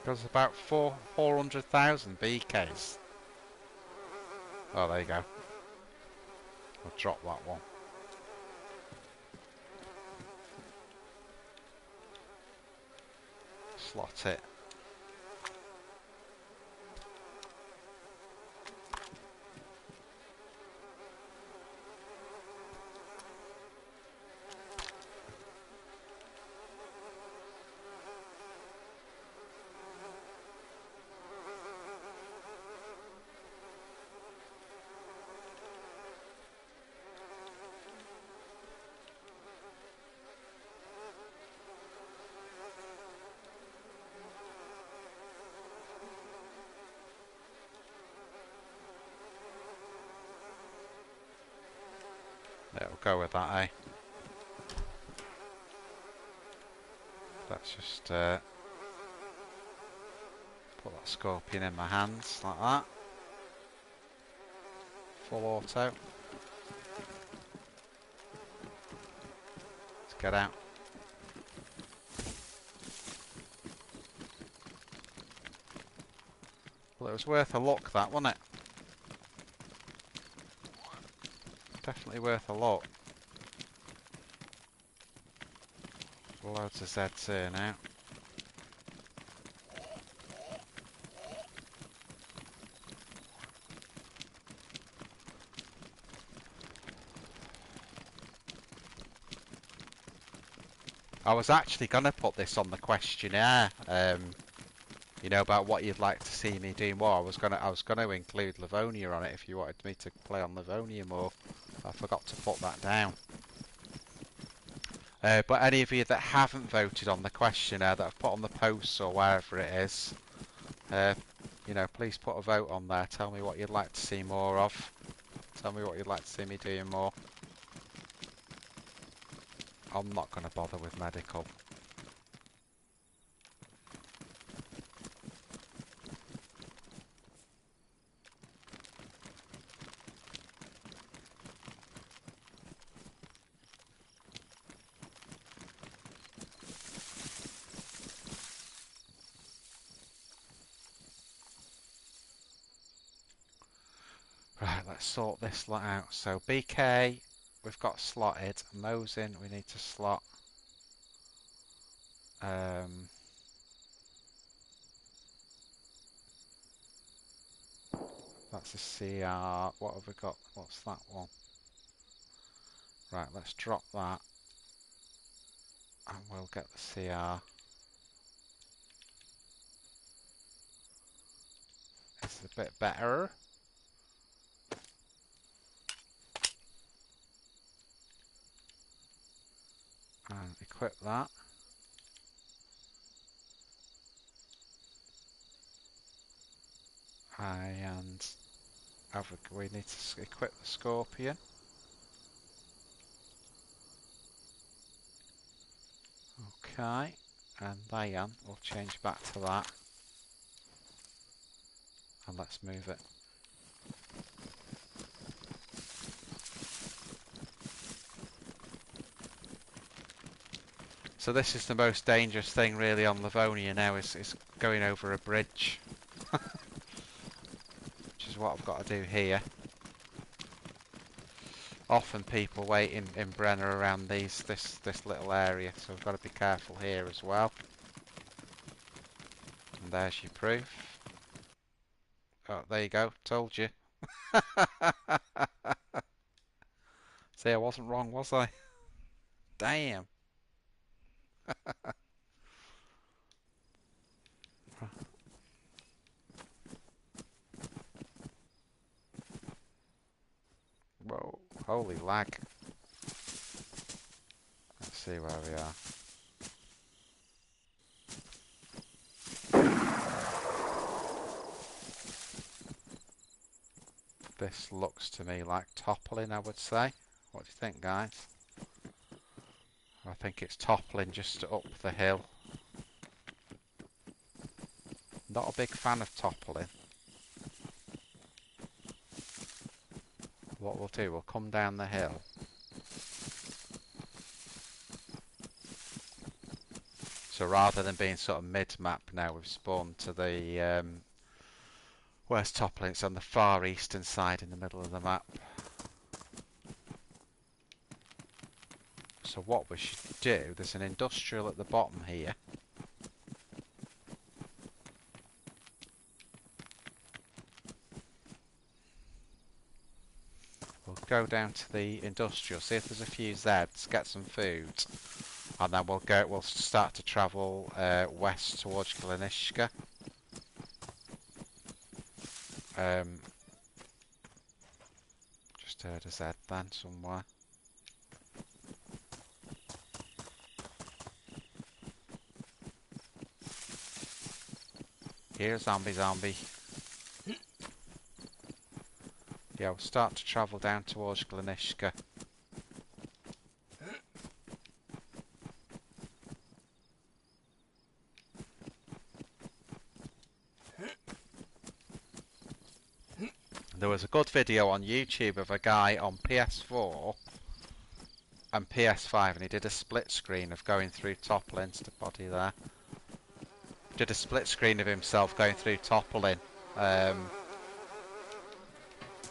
There's about 400,000 BKs. Oh, there you go. I'll drop that one. Slot it. Yeah, we'll go with that, eh? Let's just put that scorpion in my hands like that. Full auto. Let's get out. Well, it was worth a look, that, wasn't it? Definitely worth a look. Loads of Zeds here now. I was actually going to put this on the questionnaire, you know, about what you'd like to see me do more. I was gonna include Livonia on it if you wanted me to play on Livonia more. I forgot to put that down. But any of you that haven't voted on the questionnaire that I've put on the posts or wherever it is, you know, please put a vote on there. Tell me what you'd like to see more of. Tell me what you'd like to see me doing more. I'm not going to bother with medical. Right, let's sort this lot out. So BK, we've got slotted. Mosin, we need to slot. That's a CR. What have we got? What's that one? Right, let's drop that. And we'll get the CR. It's a bit better. And equip that. And we need to equip the Scorpion. Okay, and then we'll change back to that. And let's move it. So this is the most dangerous thing really on Livonia now, is going over a bridge. Which is what I've got to do here. Often people wait in Brenner around this little area, so we've got to be careful here as well. And there's your proof. Oh, there you go, told you. See, I wasn't wrong, was I? Damn. Whoa, holy lag. Let's see where we are. This looks to me like toppling, I would say. What do you think, guys? I think it's toppling just up the hill. Not a big fan of toppling. What we'll do, we'll come down the hill. So rather than being sort of mid-map now, we've spawned to the... where's toppling? It's on the far eastern side in the middle of the map. So what we should do, there's an industrial at the bottom here. We'll go down to the industrial, see if there's a few Zeds, get some food, and then we'll start to travel west towards Glenishka. Just heard a Z then somewhere. Here, zombie. Yeah, we'll start to travel down towards Glenishka. There was a good video on YouTube of a guy on PS4 and PS5, and he did a split screen of going through toppling to body there. Did a split screen of himself going through toppling. You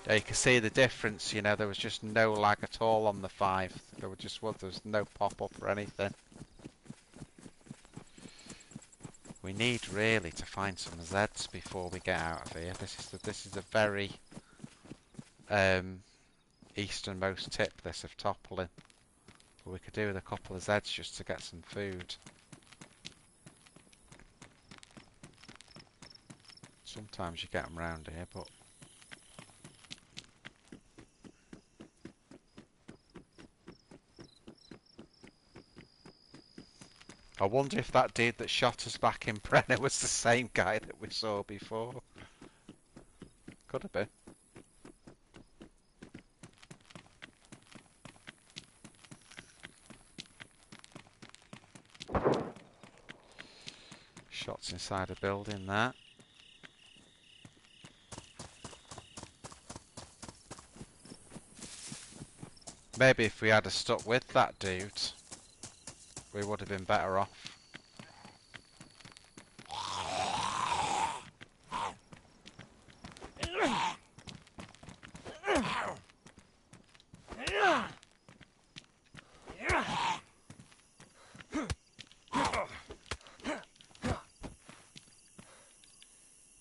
can see the difference, you know, there was just no lag at all on the 5. There was no pop-up or anything. We need really to find some Zeds before we get out of here. This is a very easternmost tip, this of toppling. But we could do with a couple of Zeds just to get some food. Sometimes you get them round here, but I wonder if that dude that shot us back in Brenner was the same guy that we saw before. Could have been. Shots inside a building there. Maybe if we had stuck with that dude, we would have been better off.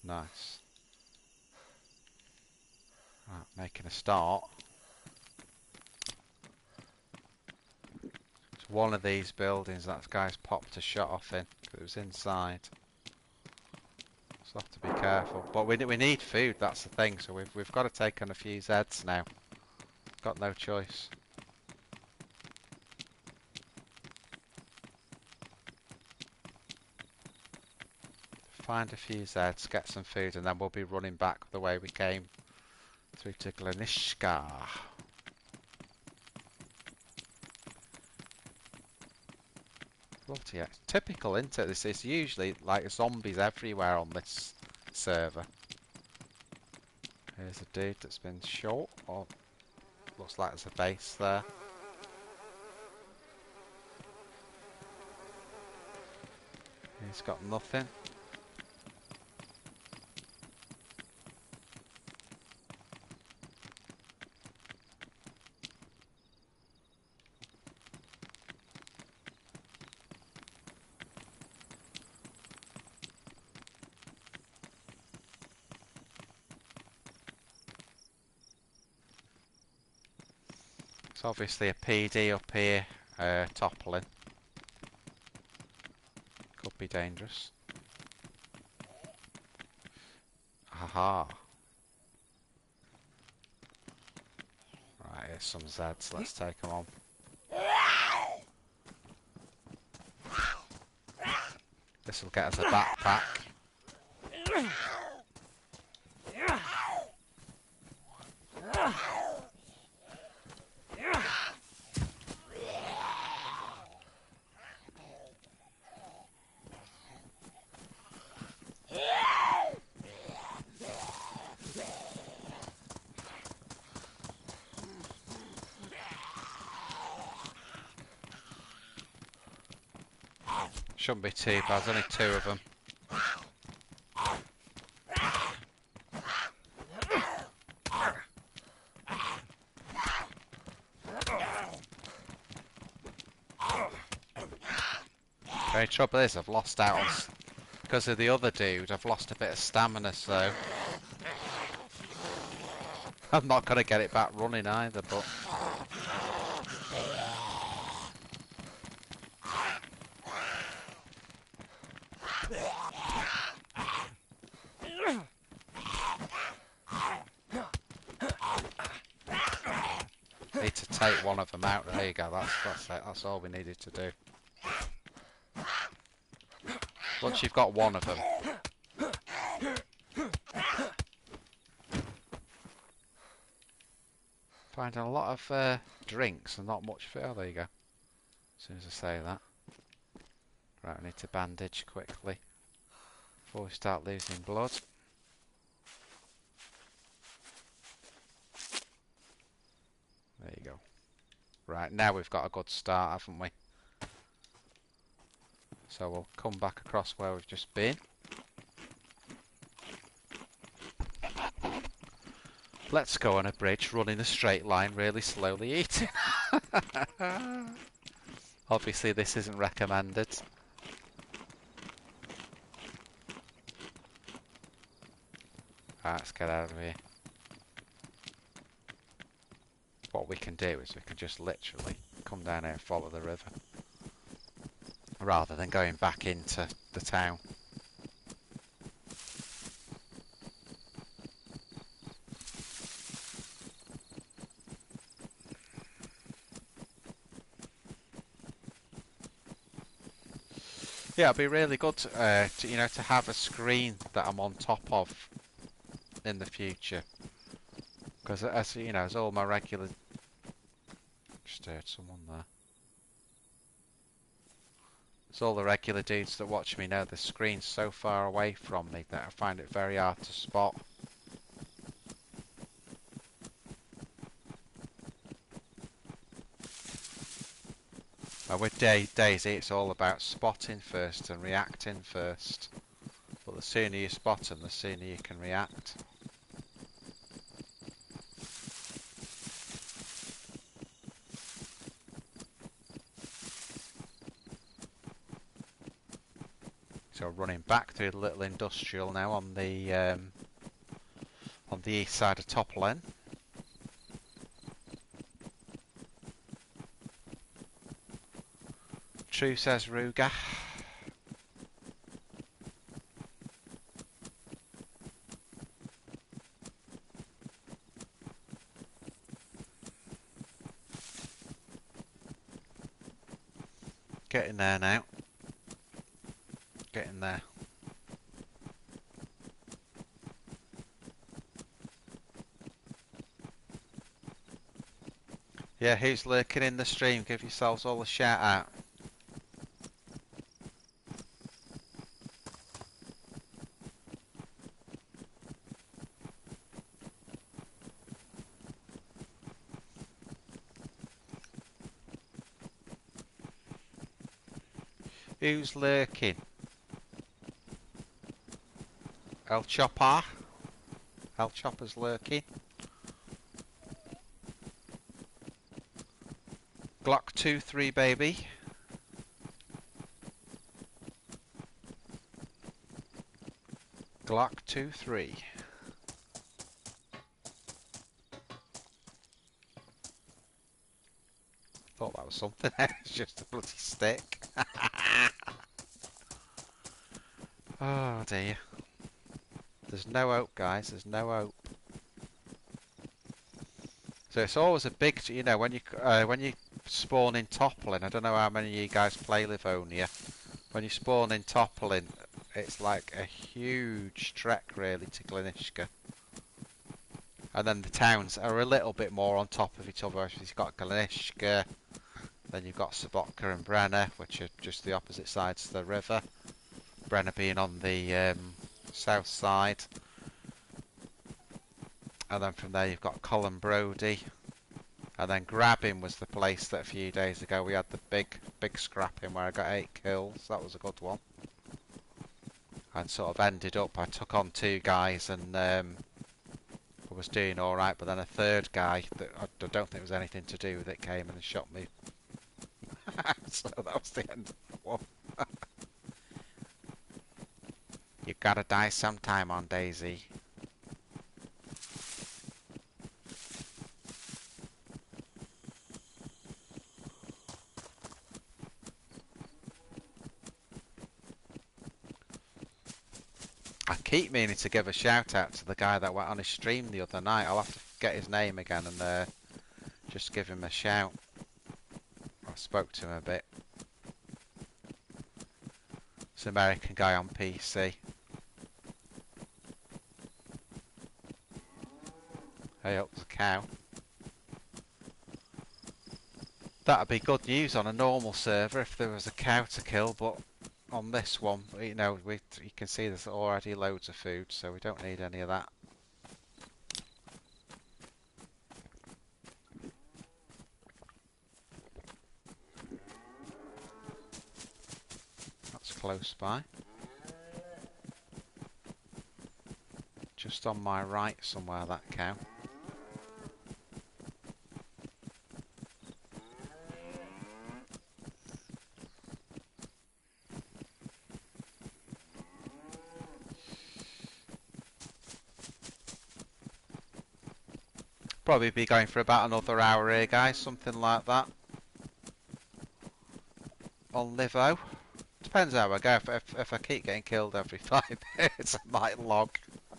Nice. Right, making a start. It's one of these buildings that guy's popped a shot off in, because it was inside. So have to be careful. But we need food, that's the thing, so we've got to take on a few Zeds now. Got no choice. Find a few Zeds, get some food, and then we'll be running back the way we came through to Glenishka. Bloody heck. Typical, isn't it? This is usually like zombies everywhere on this server. Here's a dude that's been shot, or looks like there's a base there. He's got nothing. It's obviously a PD up here, toppling. Could be dangerous. Haha. Right, here's some Zeds. Let's take them on. This will get us a backpack. Shouldn't be too bad, there's only 2 of them. The only trouble is I've lost out on, because of the other dude, I've lost a bit of stamina, so I'm not going to get it back running either, but need to take one of them out. There you go, that's it, that's all we needed to do. Once you've got one of them. Finding a lot of drinks and not much food. Oh, there you go. As soon as I say that. Right, I need to bandage quickly before we start losing blood. There you go. Right, now we've got a good start, haven't we? So we'll come back across where we've just been. Let's go on a bridge, running a straight line, really slowly eating. Obviously this isn't recommended. Right, let's get out of here. What we can do is we can just literally come down here and follow the river, rather than going back into the town. Yeah, it'd be really good, to have a screen that I'm on top of in the future, because as all my regular, just heard someone there. As all the regular dudes that watch me know, the screen's so far away from me that I find it very hard to spot. With DayZ, it's all about spotting first and reacting first. But the sooner you spot them, the sooner you can react. So running back through the little industrial now on the east side of Toplin. True, says Ruger. Getting there now. Getting there. Yeah, who's lurking in the stream? Give yourselves all a shout out. Who's lurking? El Chopper? El Chopper's lurking. Glock 2-3 baby. Glock 2-3. Thought that was something. It's just a bloody stick. Oh dear. There's no hope, guys. There's no hope. So it's always a big, when you spawn in Toplin. I don't know how many of you guys play Livonia. When you spawn in Toplin, it's like a huge trek really to Glenishka. And then the towns are a little bit more on top of each other. You've got Glenishka, then you've got Sobotka and Brenner, which are just the opposite sides of the river. Brenner being on the south side. And then from there you've got Colin Brody. And then Grabbing was the place that a few days ago we had the big scrapping where I got 8 kills. That was a good one. And sort of ended up, I took on 2 guys and I was doing alright, but then a third guy that I don't think was anything to do with it came and shot me. So that was the end of the one. You gotta die sometime on DayZ. I keep meaning to give a shout out to the guy that went on his stream the other night. I'll have to get his name again and just give him a shout. I spoke to him a bit. It's an American guy on PC. Hey, up the cow. That'd be good news on a normal server if there was a cow to kill, but on this one, you can see there's already loads of food, so we don't need any of that. close by. Just on my right somewhere, that cow. Probably be going for about another hour here, guys, something like that. On Livo. Depends how I go. If I keep getting killed every 5 minutes, I might log,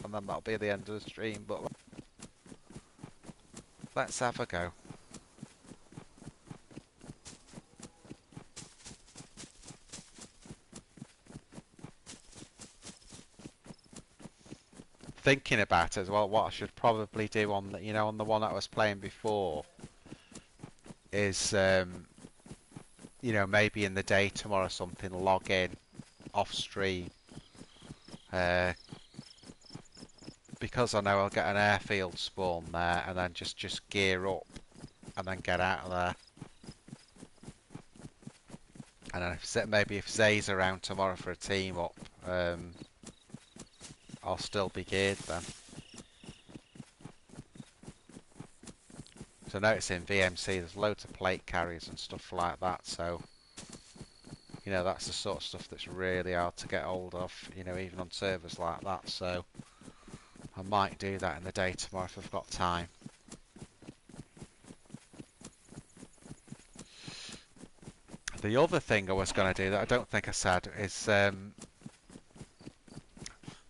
and then that'll be the end of the stream. But let's have a go. Thinking about it as well, what I should probably do on the, on the one that I was playing before is, maybe in the day tomorrow or something, log in off stream. Because I know I'll get an airfield spawn there, and then just gear up and then get out of there. And then maybe if Zay's around tomorrow for a team up, I'll still be geared then. So I notice in VMC there's loads of plate carriers and stuff like that, so that's the sort of stuff that's really hard to get hold of, even on servers like that. So I might do that in the day tomorrow if I've got time. The other thing I was going to do that I don't think I said is, so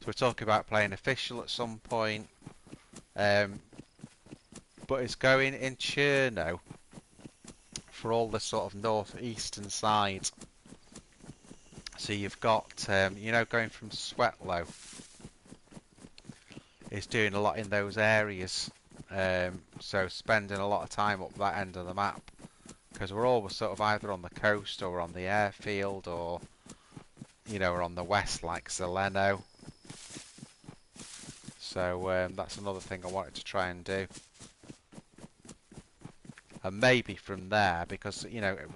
we're talking about playing official at some point, but it's going in Chernarus for all the sort of northeastern side. So you've got, going from Sweatlow is doing a lot in those areas, so spending a lot of time up that end of the map, because we're always sort of either on the coast or on the airfield, or we're on the west like Zeleno. So that's another thing I wanted to try and do, and maybe from there, because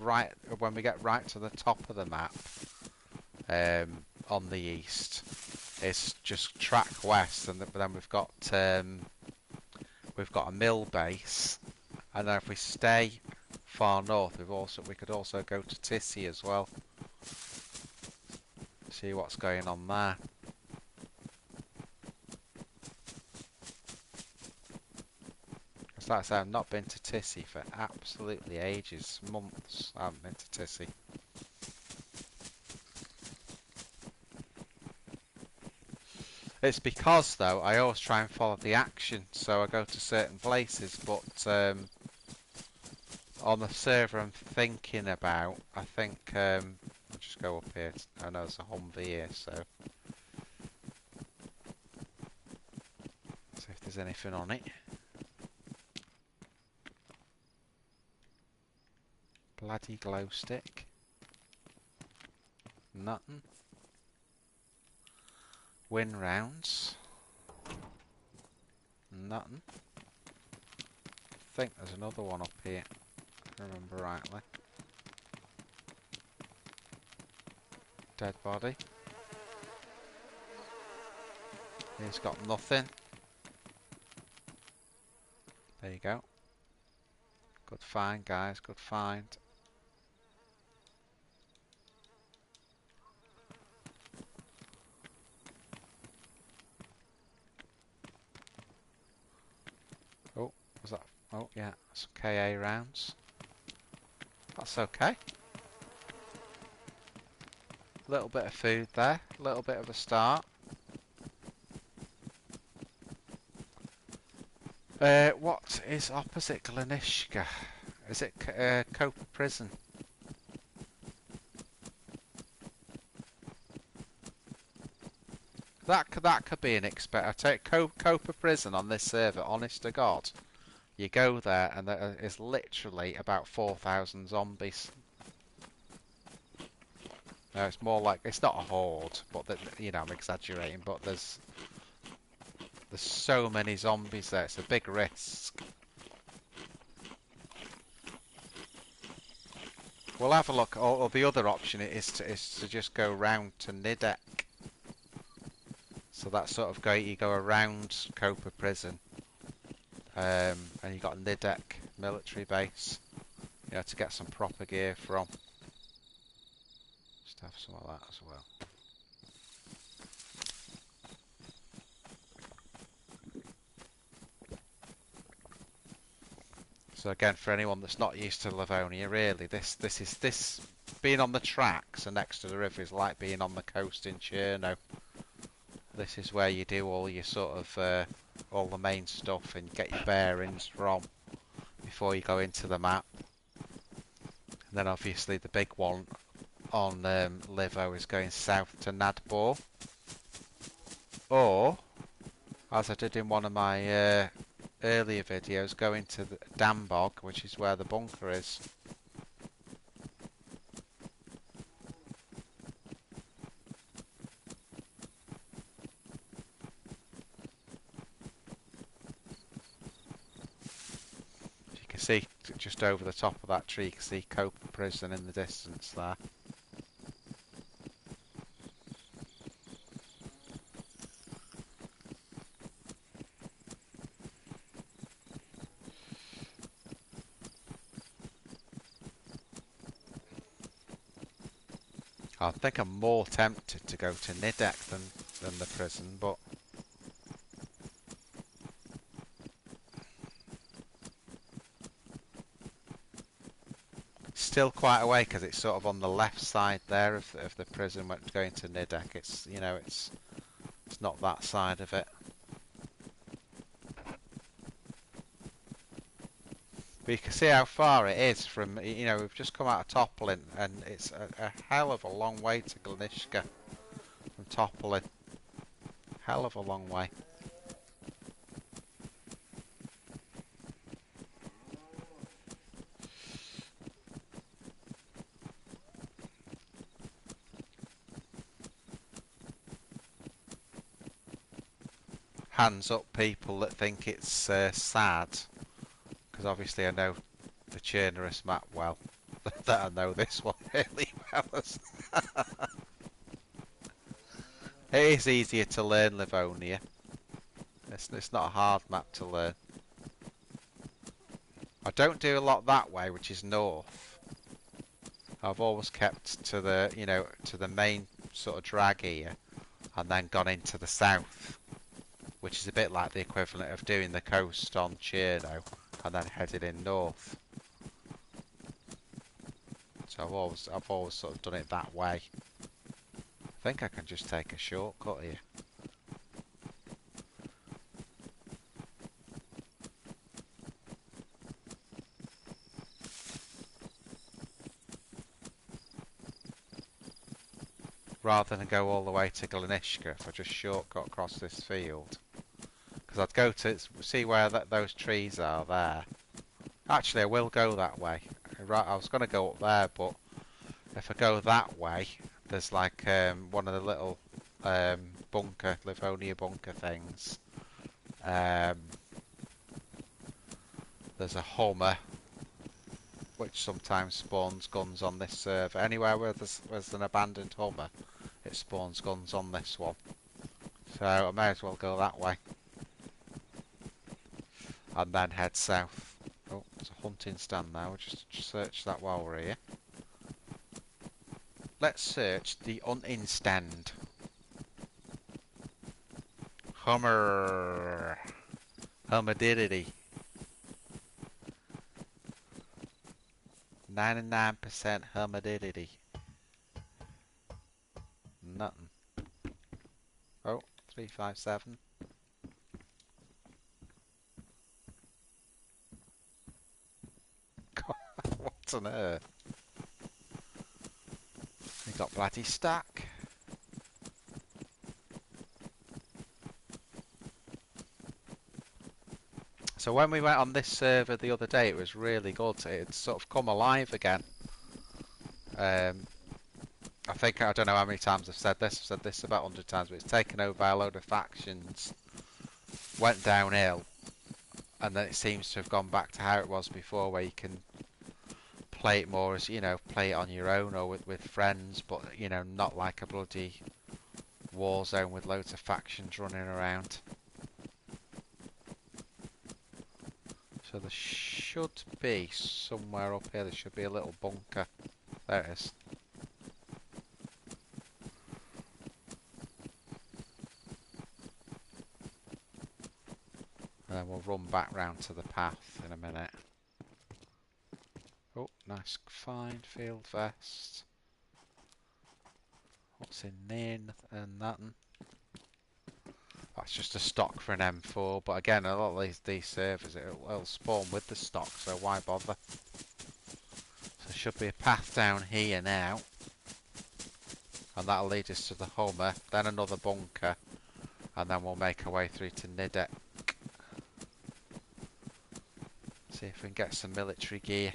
right when we get right to the top of the map, on the east, it's just track west, and then we've got a mill base, and then if we stay far north, we could also go to Tissy as well. See what's going on there. Because like I say, I've not been to Tissy for absolutely ages, months. I haven't been to Tissy. It's because, though, I always try and follow the action, so I go to certain places, but on the server I'm thinking about, I think, I'll just go up here. I know there's a Humvee here, so see if there's anything on it. Bloody glow stick. Nothing. Win rounds. Nothing. I think there's another one up here, if I remember rightly. Dead body. He's got nothing. There you go. Good find, guys, good find. Oh, was that? Oh, yeah, some KA rounds. That's okay. Little bit of food there, little bit of a start. What is opposite Glenishka? Is it Copa Prison? That could be an I take Copa Prison on this server, honest to God. You go there and there is literally about 4,000 zombies. No, it's more like, it's not a horde, but I'm exaggerating, but there's so many zombies there, it's a big risk. We'll have a look. Or the other option is to just go round to Nidek. So that's sort of you go around Copa Prison, and you got Nidek military base, you know, to get some proper gear from. Just have some of that as well. So again, for anyone that's not used to Livonia, really, this being on the tracks and next to the river is like being on the coast in Cherno. This is where you do all your sort of all the main stuff and get your bearings from before you go into the map. And then obviously the big one on Livo is going south to Nadbor, or as I did in one of my earlier videos, going to the Dambog, which is where the bunker is. You can see just over the top of that tree, you can see Copa Prison in the distance there. I think I'm more tempted to go to Nidek than the prison, but still quite away because it's sort of on the left side there of the prison when going to Nidek. It's, you know, it's not that side of it. But you can see how far it is from, you know, we've just come out of Toppling and it's a hell of a long way to Glenishka from Toppling. Hell of a long way. Hands up people that think it's sad. Because obviously I know the Chernarus map well. That I know this one really well. It is easier to learn Livonia. It's not a hard map to learn. I don't do a lot that way, which is north. I've always kept to the, you know, to the main sort of drag here, and then gone into the south, which is a bit like the equivalent of doing the coast on Cherno and then headed in north. So I've always sort of done it that way. I think I can just take a shortcut here. Rather than go all the way to Glenishka, if I just shortcut across this field. Because I'd go to see where those trees are there. Actually, I will go that way. I was going to go up there, but if I go that way, there's like one of the little Livonia bunker things. There's a Hummer, which sometimes spawns guns on this server. Anywhere where there's an abandoned Hummer, it spawns guns on this one. So I may as well go that way. And then head south. Oh, there's a hunting stand now. We'll just search that while we're here. Let's search the hunting stand. Hummer. Humidity. 99% humidity. Nothing. Oh, 357. What on earth? We got bloody stack. So when we went on this server the other day, it was really good. It's sort of come alive again. I think, I don't know how many times I've said this about 100 times, but it's taken over by a load of factions, went downhill, and then it seems to have gone back to how it was before, where you can play it more as, you know, play it on your own or with friends, but, you know, not like a bloody war zone with loads of factions running around. So there should be somewhere up here, there should be a little bunker. There it is. And then we'll run back round to the path in a minute. Oh, nice fine field vest. What's in there? And nothing. That's just a stock for an M4, but again, a lot of these servers, it'll spawn with the stock, so why bother? So there should be a path down here now, and that'll lead us to the Hummer, then another bunker, and then we'll make our way through to Nidek. See if we can get some military gear.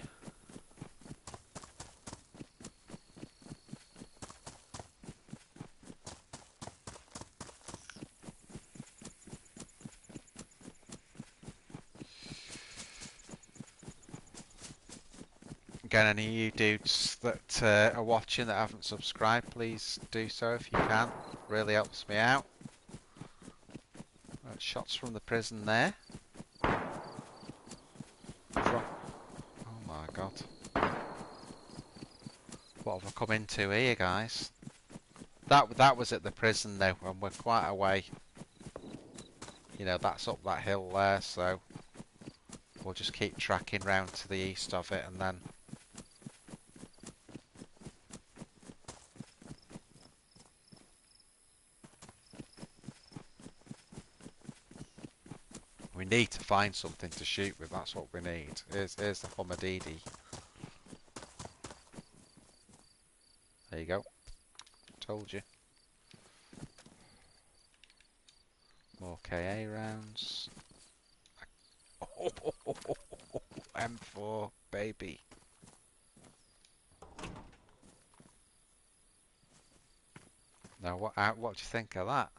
Again, any of you dudes that are watching that haven't subscribed, please do so if you can. Really helps me out. Right, shots from the prison there. Oh my god. What have I come into here, guys? That was at the prison though, and we're quite away. You know, that's up that hill there, so we'll just keep tracking round to the east of it, and then we need to find something to shoot with. That's what we need. Here's the Hummadidi. There you go. Told you. More KA rounds. Oh, M4, baby. Now, what do you think of that?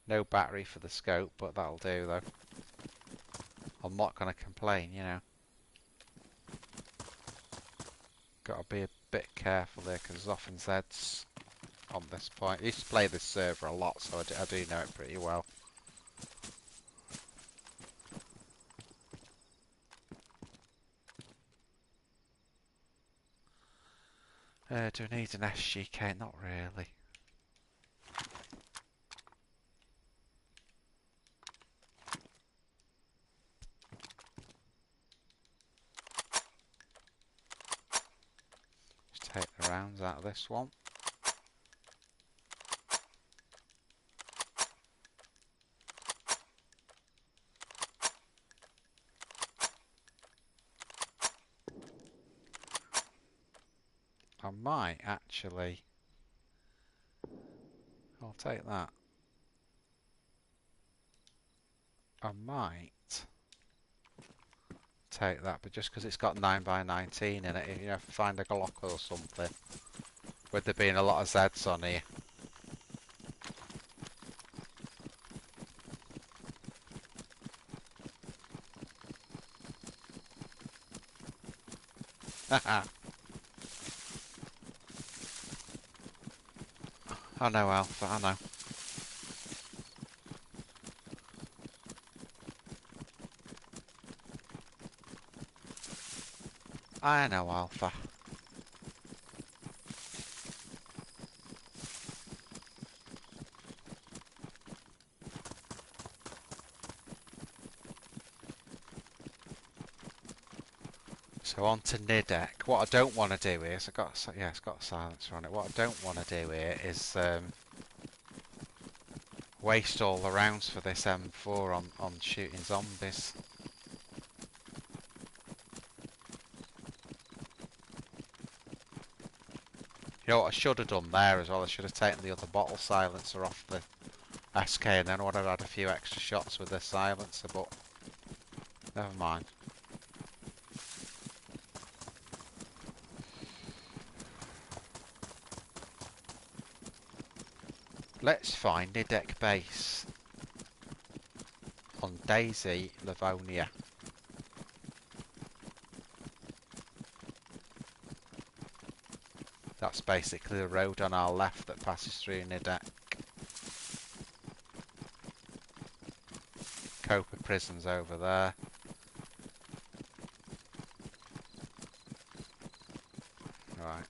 No battery for the scope, but that'll do though. I'm not going to complain, you know. Got to be a bit careful there because there's often Zeds on this point. I used to play this server a lot, so I do know it pretty well. Do I need an SGK? Not really. Just take the rounds out of this one. I might actually. I'll take that. I might take that, but just because it's got 9x19 in it, you know, if I find a Glock or something, with there being a lot of Zeds on here. I know, Alpha, I know. I know, Alpha. So on to Nidek. What I don't want to do is, it's got a silencer on it. What I don't want to do here is waste all the rounds for this M4 on shooting zombies. You know what I should have done there as well? I should have taken the other bottle silencer off the SK, and then I would have had a few extra shots with the silencer, but never mind. Let's find Nidec base on DayZ, Livonia. That's basically the road on our left that passes through Nidec. Copa Prison's over there. Right.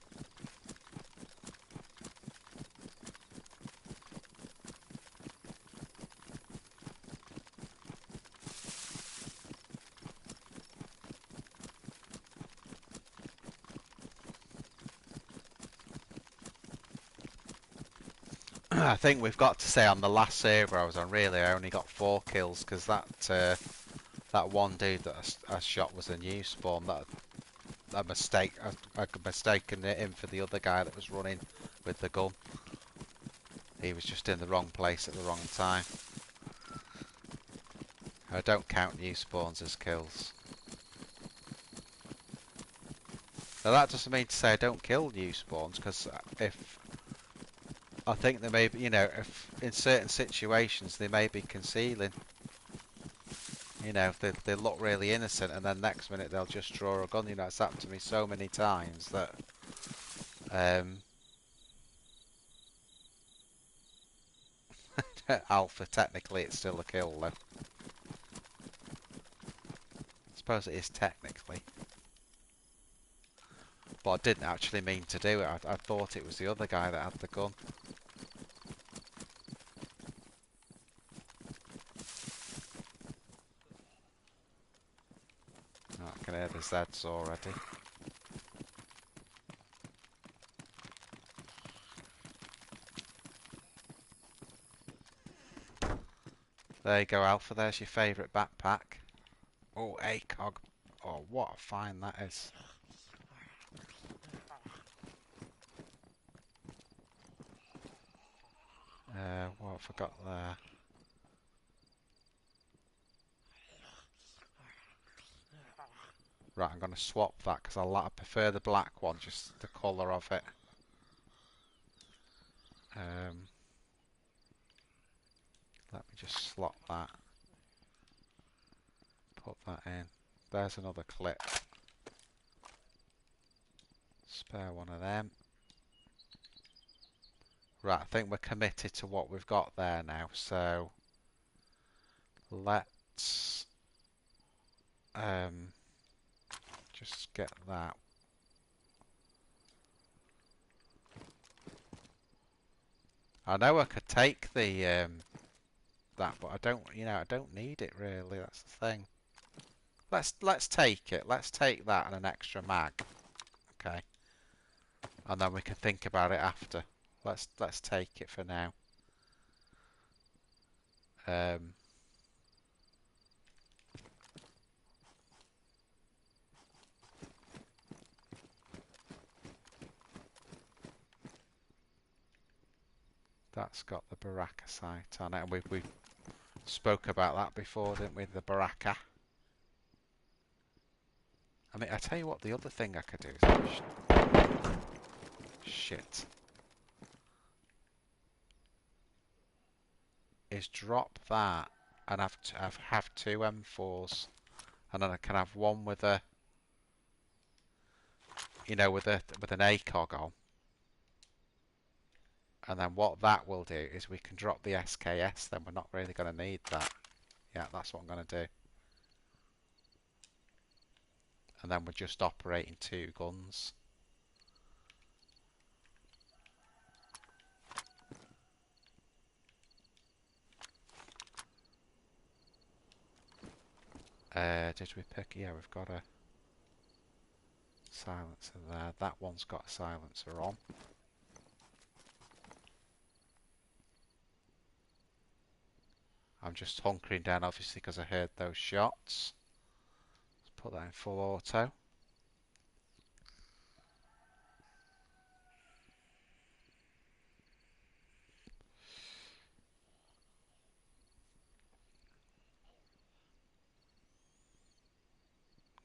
I think we've got to say on the last server I was on, really, I only got 4 kills because that one dude that I shot was a new spawn. That a mistake. I mistaken him for the other guy that was running with the gun. He was just in the wrong place at the wrong time. I don't count new spawns as kills. Now that doesn't mean to say I don't kill new spawns, because if I think they may be, you know, if in certain situations they may be concealing. You know, they look really innocent, and then next minute they'll just draw a gun. You know, it's happened to me so many times that alpha, technically it's still a kill though. I suppose it is technically. But I didn't actually mean to do it. I thought it was the other guy that had the gun. Oh, I can hear the Zeds already. There you go, Alpha. There's your favourite backpack. Oh, ACOG. Oh, what a find that is. What have I got there? Right, I'm going to swap that because I prefer the black one, just the colour of it. Let me just slot that. Put that in. There's another clip. Spare one of them. Right, I think we're committed to what we've got there now, so let's just get that. I know I could take the that, but I don't, you know, I don't need it really. That's the thing. Let's take it. Let's take that and an extra mag. Okay. And then we can think about it after. Let's take it for now. That's got the Baraka sight on it, and we spoke about that before, didn't we? The Baraka. I mean, I tell you what, the other thing I could do is shit. Is drop that and have 2 M4s, and then I can have one with a, you know, with an ACOG on. And then what that will do is we can drop the SKS, then we're not really going to need that. Yeah, that's what I'm going to do. And then we're just operating 2 guns. Did we pick? Yeah, we've got a silencer there. That one's got a silencer on. I'm just hunkering down, obviously, because I heard those shots. Let's put that in full auto.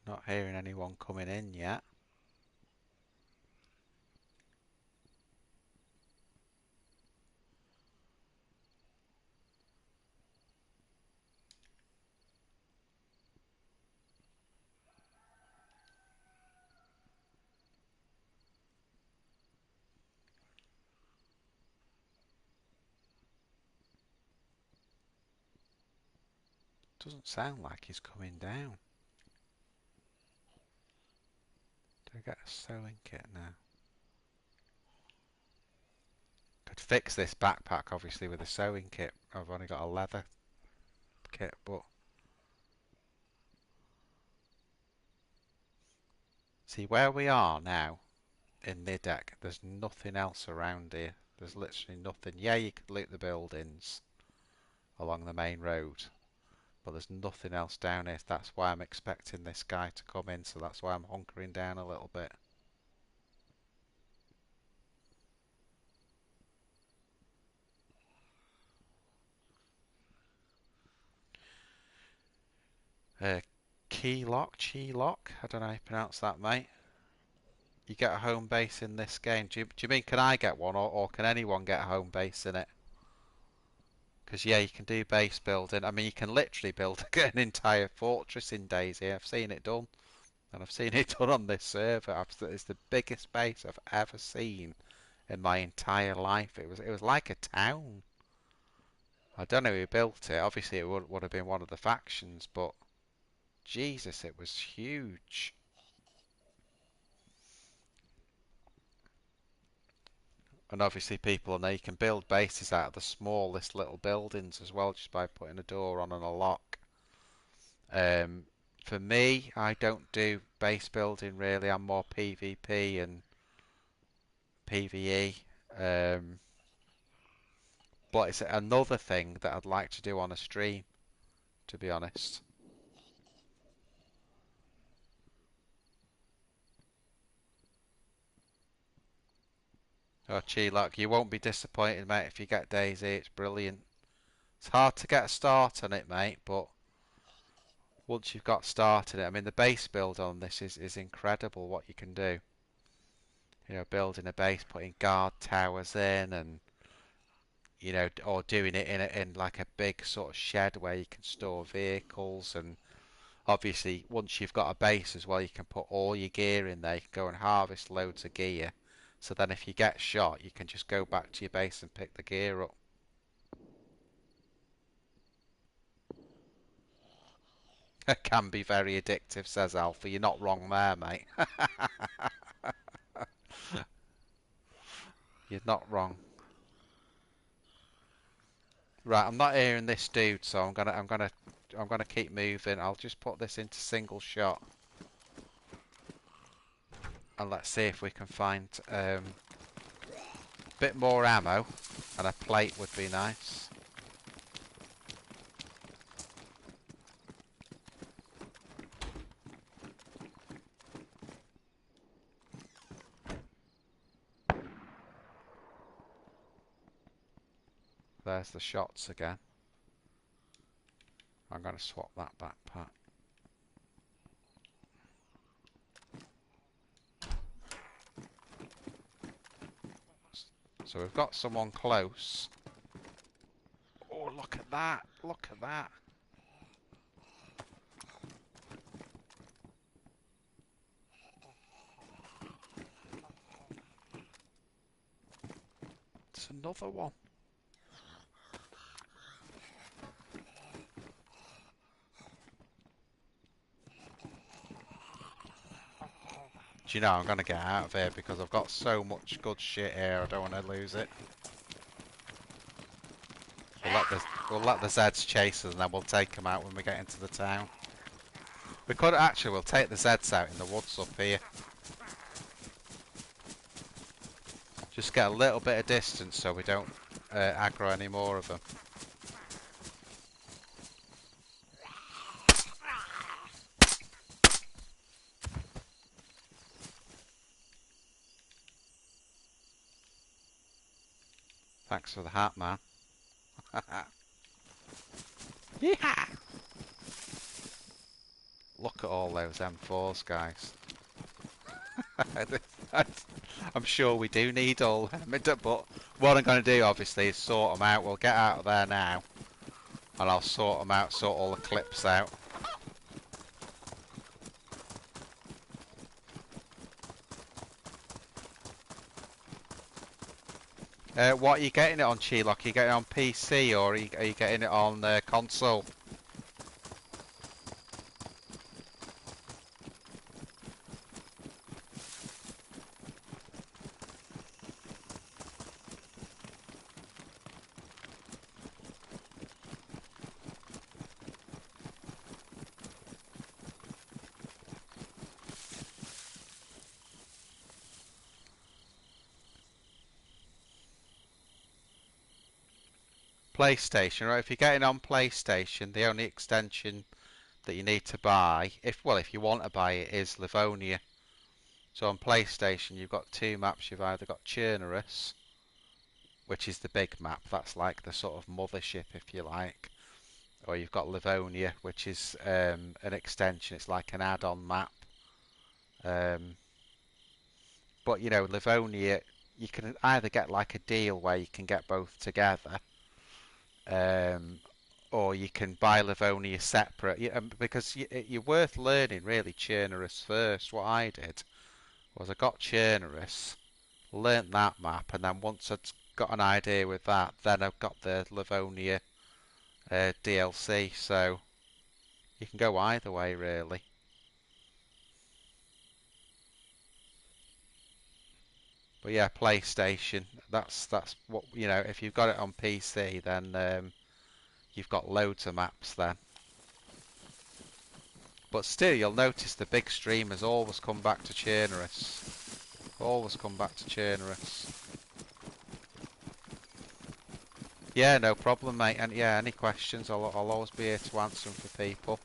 Not hearing anyone coming in yet. Doesn't sound like he's coming down. Do I get a sewing kit now? Could fix this backpack obviously with a sewing kit. I've only got a leather kit, but see where we are now in the deck, there's nothing else around here. There's literally nothing. Yeah, you could loot the buildings along the main road, but there's nothing else down here. That's why I'm expecting this guy to come in, so that's why I'm hunkering down a little bit. Key lock, I don't know how you pronounce that, mate. You get a home base in this game. Do you mean can I get one, or can anyone get a home base in it? Because yeah, you can do base building. I mean, you can literally build an entire fortress in DayZ. I've seen it done, and I've seen it done on this server. It's the biggest base I've ever seen in my entire life. It was like a town. I don't know who built it. Obviously, it would have been one of the factions, but Jesus, it was huge. And obviously people know you can build bases out of the smallest little buildings as well, just by putting a door on and a lock. For me, I don't do base building really. I'm more PvP and PvE. But it's another thing that I'd like to do on a stream, to be honest. Oh, Chilok, you won't be disappointed, mate, if you get DayZ. It's brilliant. It's hard to get a start on it, mate, but once you've got started, I mean, the base build on this is incredible what you can do. You know, building a base, putting guard towers in, and you know, or doing it in like a big sort of shed where you can store vehicles, and obviously once you've got a base as well, you can put all your gear in there. You can go and harvest loads of gear, so then if you get shot, you can just go back to your base and pick the gear up. It can be very addictive, says Alpha. You're not wrong there, mate. You're not wrong. Right, I'm not hearing this dude, so I'm gonna keep moving. I'll just put this into single shot, and let's see if we can find a bit more ammo, and a plate would be nice. There's the shots again. I'm going to swap that backpack. So we've got someone close. Oh, look at that. Look at that. It's another one. Do you know, I'm going to get out of here because I've got so much good shit here, I don't want to lose it. We'll let the Zeds chase us and then we'll take them out when we get into the town. We could actually, we'll take the Zeds out in the woods up here. Just get a little bit of distance so we don't aggro any more of them. Thanks for the hat, man. Yeah! Look at all those M4s, guys. I'm sure we do need all them, but what I'm going to do, obviously, is sort them out. We'll get out of there now, and I'll sort them out, sort all the clips out. What are you getting it on, Chilok? Are you getting it on PC or are you getting it on console? PlayStation, right? If you're getting on PlayStation, the only extension that you need to buy, if you want to buy it, is Livonia. So on PlayStation, you've got two maps. You've either got Chernarus, which is the big map. That's like the sort of mothership, if you like. Or you've got Livonia, which is an extension. It's like an add-on map. Um, but you know, Livonia, you can either get like a deal where you can get both together, um, or you can buy Livonia separate. Because you're worth learning really Chernarus first. What I did was I got Chernarus, learnt that map, and then once I'd got an idea with that, then I've got the Livonia DLC. So you can go either way really. But yeah, PlayStation. That's what you know. If you've got it on PC, then you've got loads of maps then. But still, you'll notice the big streamers always come back to Chernarus. Always come back to Chernarus. Yeah, no problem, mate. And yeah, any questions, I'll always be here to answer them for people.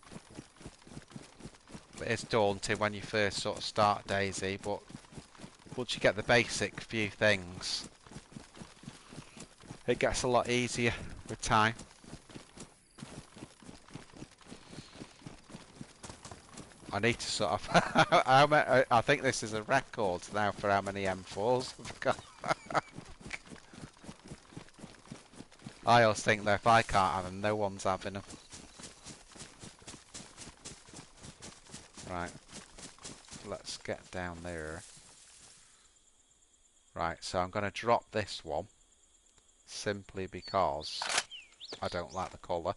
But it's daunting when you first sort of start DayZ, but once you get the basic few things, it gets a lot easier with time. I need to sort of... I think this is a record now for how many M4s I've got. I always think that if I can't have them, no one's having them. Right. Let's get down there. Right, so I'm going to drop this one. Simply because I don't like the colour.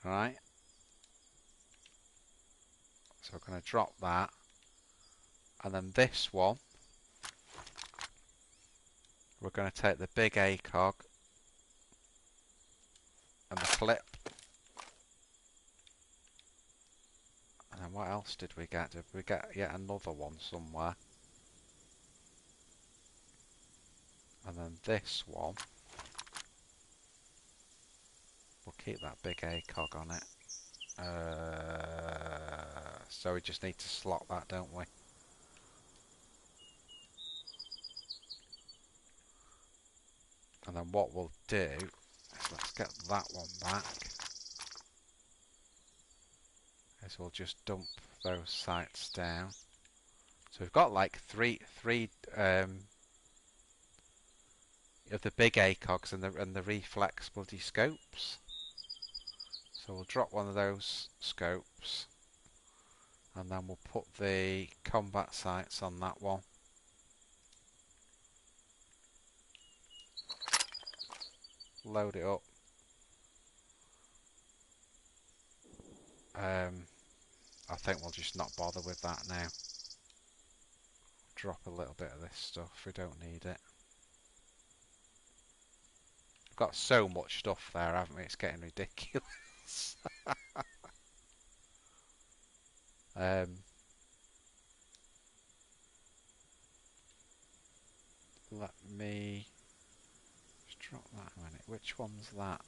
Right. So we're going to drop that. And then this one, we're going to take the big ACOG and the clip. And then what else did we get? Did we get yet another one somewhere? And then this one, we'll keep that big ACOG on it. So we just need to slot that, don't we? And then what we'll do is let's get that one back. Is we'll just dump those sights down. So we've got like three of the big ACOGs and the reflex bloody scopes. So we'll drop one of those scopes, and then we'll put the combat sights on that one. Load it up. I think we'll just not bother with that now. Drop a little bit of this stuff, we don't need it. We've got so much stuff there, haven't we? It's getting ridiculous. Let me just drop that a minute. Which one's that?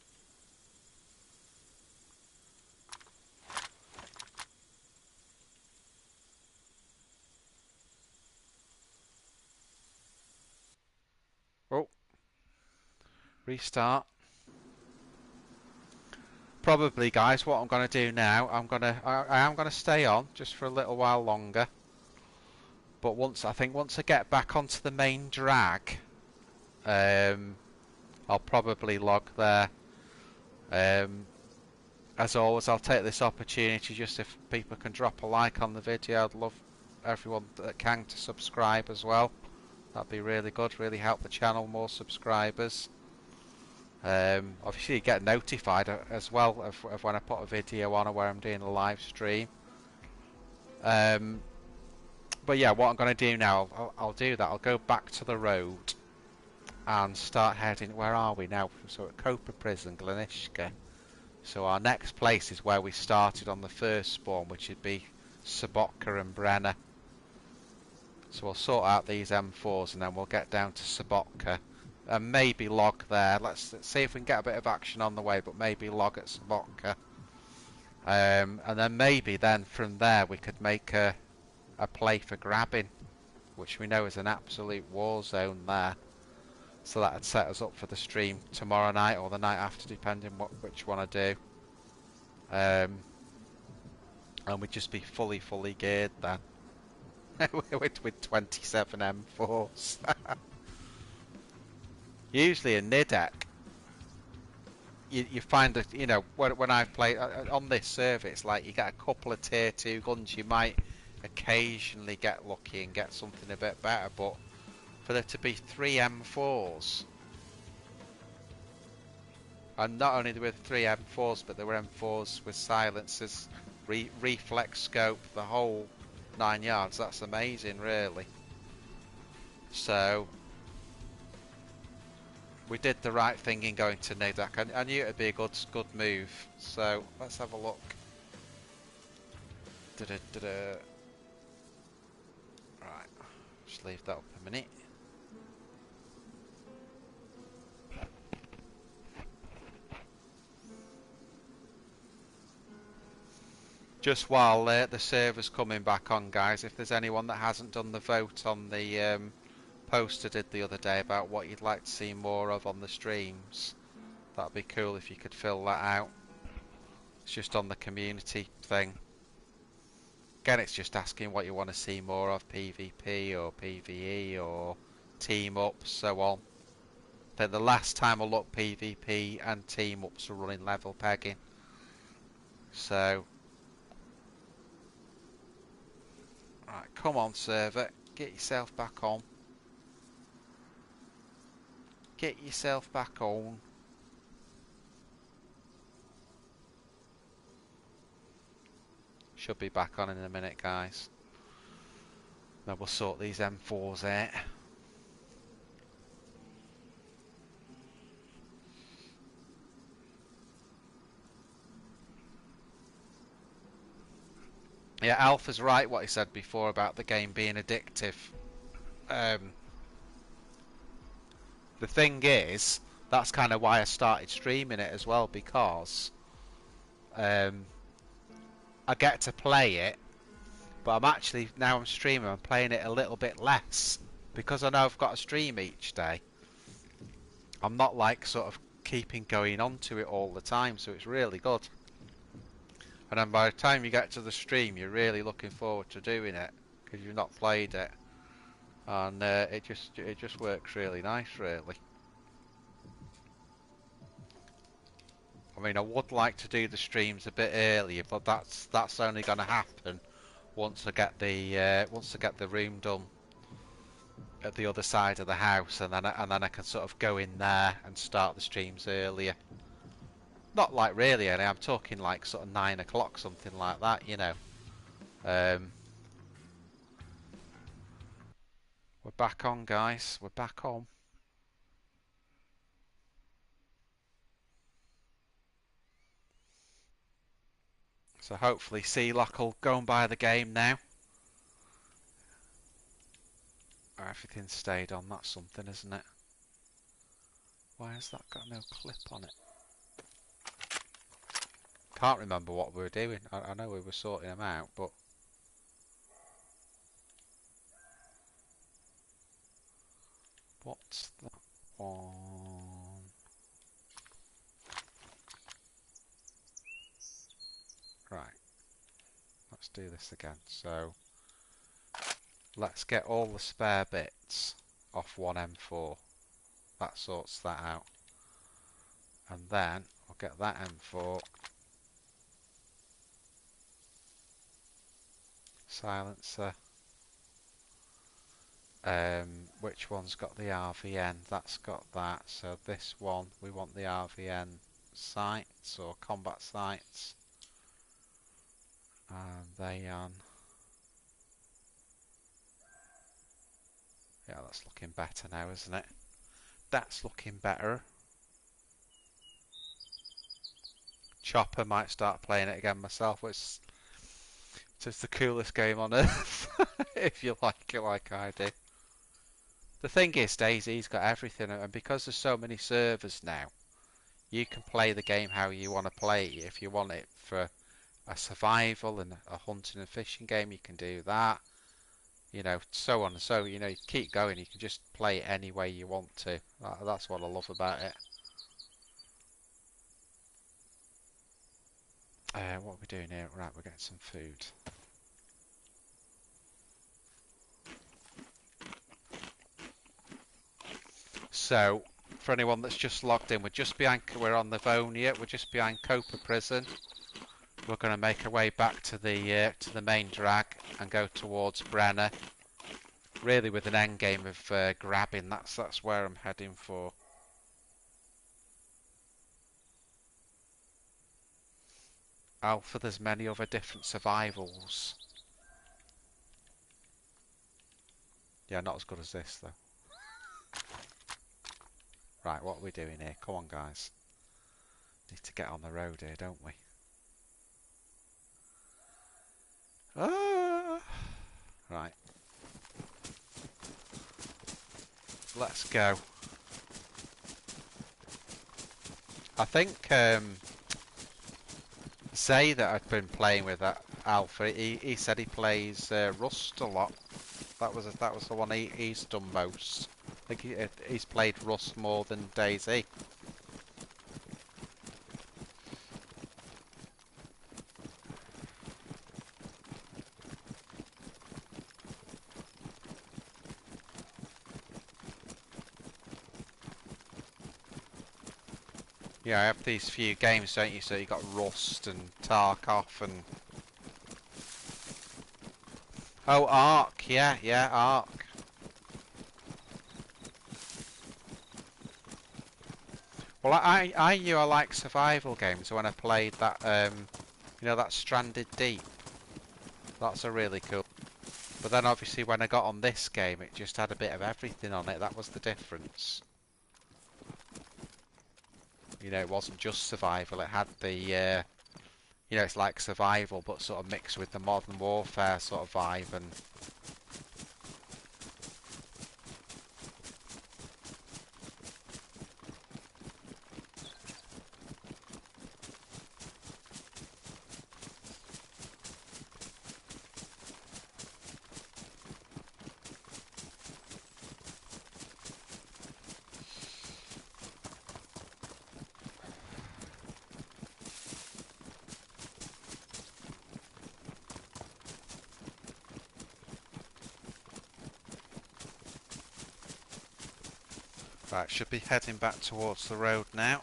Oh, restart. Probably, guys, what I'm going to do now, I am going to stay on just for a little while longer. But once I get back onto the main drag, I'll probably log there. As always, I'll take this opportunity just if people can drop a like on the video. I'd love everyone that can to subscribe as well. That'd be really good, really help the channel, more subscribers. Obviously you get notified as well of when I put a video on or where I'm doing a live stream. But yeah, what I'm going to do now, I'll do that. I'll go back to the road and start heading. Where are we now? So at Copa Prison, Glenishka. So our next place is where we started on the first spawn, which would be Sobotka and Brenner. So we'll sort out these M4s and then we'll get down to Sobotka and maybe log there. Let's see if we can get a bit of action on the way, but maybe log at Savotka. And then maybe then from there we could make a play for grabbing, which we know is an absolute war zone there. So that'd set us up for the stream tomorrow night or the night after, depending which one I do. And we'd just be fully geared then. with 27 M4s. Usually in Nidec, you find that, you know, when I play on this server, it's like you get a couple of tier 2 guns. You might occasionally get lucky and get something a bit better, but for there to be 3 M4s, and not only were there 3 M4s, but there were M4s with silencers, reflex scope, the whole 9 yards. That's amazing, really. So we did the right thing in going to Nidec. I knew it'd be a good move. So let's have a look. Right, just leave that up a minute. Just while the server's coming back on, guys, if there's anyone that hasn't done the vote on the post I did the other day about what you'd like to see more of on the streams, that'd be cool if you could fill that out. It's just on the community thing. Again, it's just asking what you want to see more of, PvP or PvE or team ups, so on. I think the last time I looked, PvP and team ups were running level pegging. So, right, come on server, get yourself back on. Get yourself back on. Should be back on in a minute, guys. Then we'll sort these M4s out. Yeah, Alpha's right what he said before about the game being addictive. The thing is, that's kind of why I started streaming it as well, because I get to play it, but I'm actually, now I'm streaming, I'm playing it a little bit less, because I know I've got a stream each day. I'm not like sort of keeping going on to it all the time, so it's really good. And then by the time you get to the stream, you're really looking forward to doing it, because you've not played it. And it just works really nice, really. I mean, I would like to do the streams a bit earlier, but that's only going to happen once I get the room done at the other side of the house, and then I can sort of go in there and start the streams earlier. Not like really early. I'm talking like sort of 9 o'clock, something like that, you know. We're back on, guys. We're back on. So hopefully C-Lock will go and buy the game now. Oh, everything's stayed on. That's something, isn't it? Why has that got no clip on it? Can't remember what we were doing. I know we were sorting them out, but... What's that one? Right. Let's do this again. So, let's get all the spare bits off one M4. That sorts that out. And then, I'll get that M4. Silencer. Which one's got the RVN? That's got that. So this one, we want the RVN sights or combat sights. And they on. Yeah, that's looking better now, isn't it? That's looking better. Chopper might start playing it again myself. It's the coolest game on earth, if you like it like I do. The thing is, DayZ's got everything, and because there's so many servers now, you can play the game how you want to play it. If you want it for a survival and a hunting and fishing game, you can do that. You know, so on and so. You know, you keep going. You can just play it any way you want to. That's what I love about it. What are we doing here? Right, we're getting some food. So, for anyone that's just logged in, we're on Livonia. We're just behind Copa Prison. We're going to make our way back to the main drag and go towards Brenner. Really, with an end game of grabbing. That's where I'm heading for. Alpha, there's many other different survivals. Yeah, not as good as this though. Right, what are we doing here? Come on, guys. Need to get on the road here, don't we? Ah! Right. Let's go. I think Zay that I've been playing with at Alpha, he said he plays Rust a lot. That was the one he's done most. I think he's played Rust more than DayZ. Yeah, I have these few games, don't you? So you got Rust and Tarkov and oh, Ark. Yeah, Ark. Well, I knew I liked survival games when I played that you know, that Stranded Deep. That's a really cool. But then obviously when I got on this game, it just had a bit of everything on it. That was the difference. You know, it wasn't just survival. It had the you know, it's like survival, but sort of mixed with the modern warfare sort of vibe. And right, should be heading back towards the road now.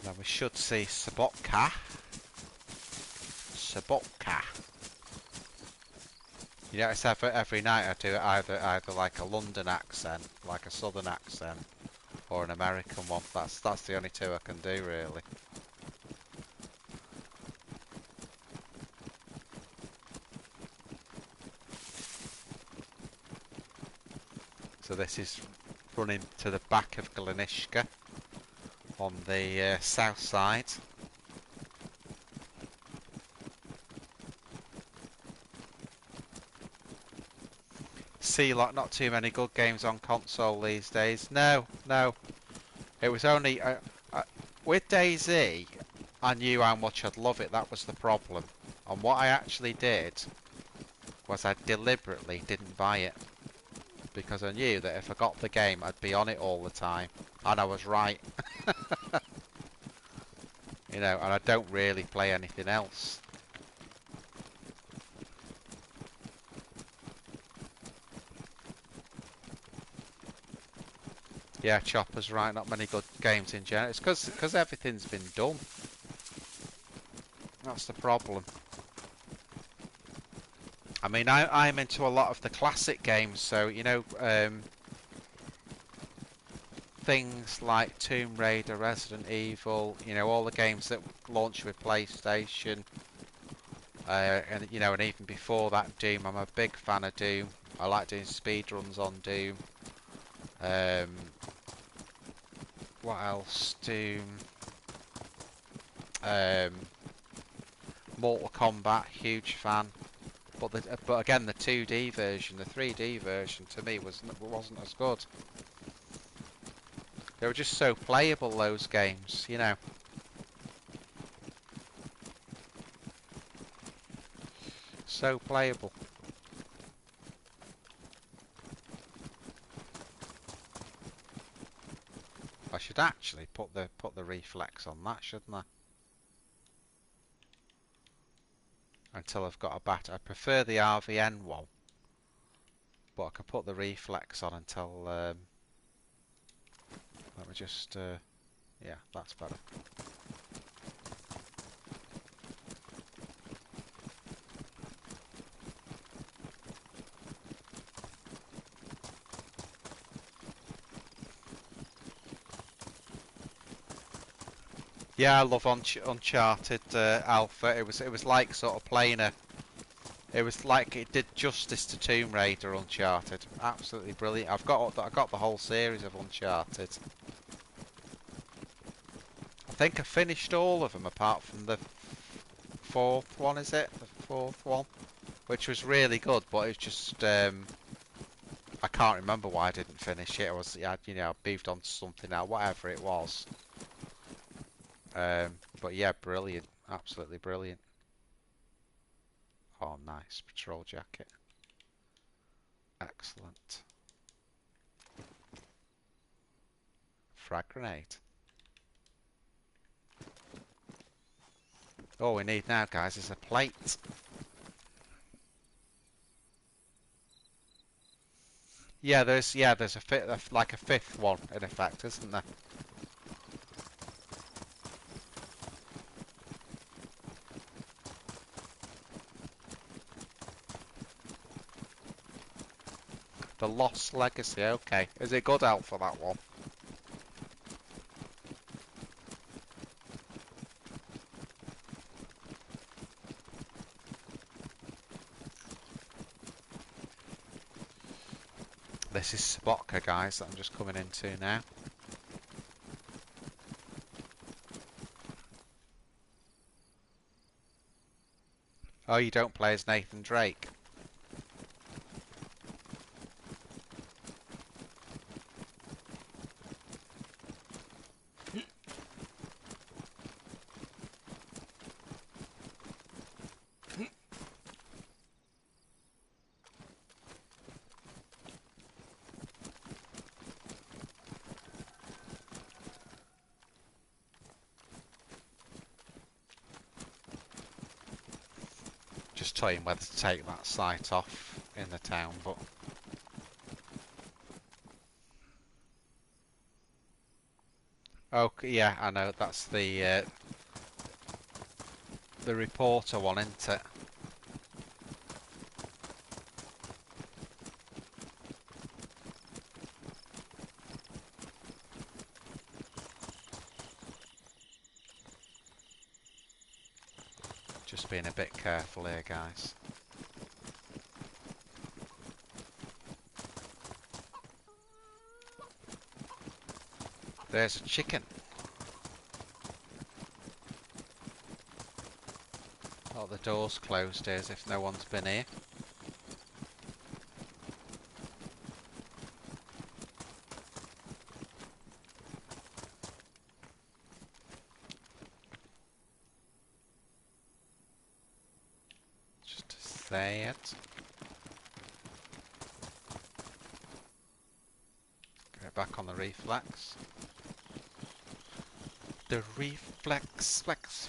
Now we should see Sabotka. Sabotka. You notice every night I do it either like a London accent, like a southern accent, or an American one. That's the only two I can do really. So this is running to the back of Glenishka on the south side. See, like, not too many good games on console these days. No. It was only with DayZ, I knew how much I'd love it. That was the problem. And what I actually did was I deliberately didn't buy it because I knew that if I got the game, I'd be on it all the time, and I was right. You know, and I don't really play anything else. Yeah, Chopper's right. Not many good games in general. It's because everything's been done. That's the problem. I mean, I'm into a lot of the classic games, so you know, things like Tomb Raider, Resident Evil. You know, all the games that launch with PlayStation. And you know, and even before that, Doom. I'm a big fan of Doom. I like doing speedruns on Doom. What else? Doom. Mortal Kombat, huge fan. But again, the 2D version, the 3D version, to me wasn't as good. They were just so playable, those games, you know. So playable. I should actually put the reflex on that, shouldn't I? Until I've got a bat. I prefer the RVN one, but I can put the reflex on until. Let me just. Yeah, that's better. Yeah, I love Uncharted Alpha. It was like sort of playing a. It was like it did justice to Tomb Raider Uncharted. Absolutely brilliant. I got the whole series of Uncharted. I think I finished all of them apart from the fourth one. Is it the fourth one? Which was really good, but it's just I can't remember why I didn't finish it. You know, I moved on to something else, whatever it was. But yeah, brilliant, absolutely brilliant. Oh, nice patrol jacket. Excellent. Frag grenade. All we need now, guys, is a plate. Yeah, there's like a fifth one in effect, isn't there? The Lost Legacy. Okay, is it good out for that one? This is Sabotka, guys, that I'm just coming into now. Oh, you don't play as Nathan Drake? Just toying whether to take that site off in the town, but... Oh, yeah, I know, that's the reporter one, isn't it? Just being a bit careful here, guys. There's a chicken. Oh, the door's closed as if no one's been here. Just to say it. Get back on the reflex. The reflex, flex.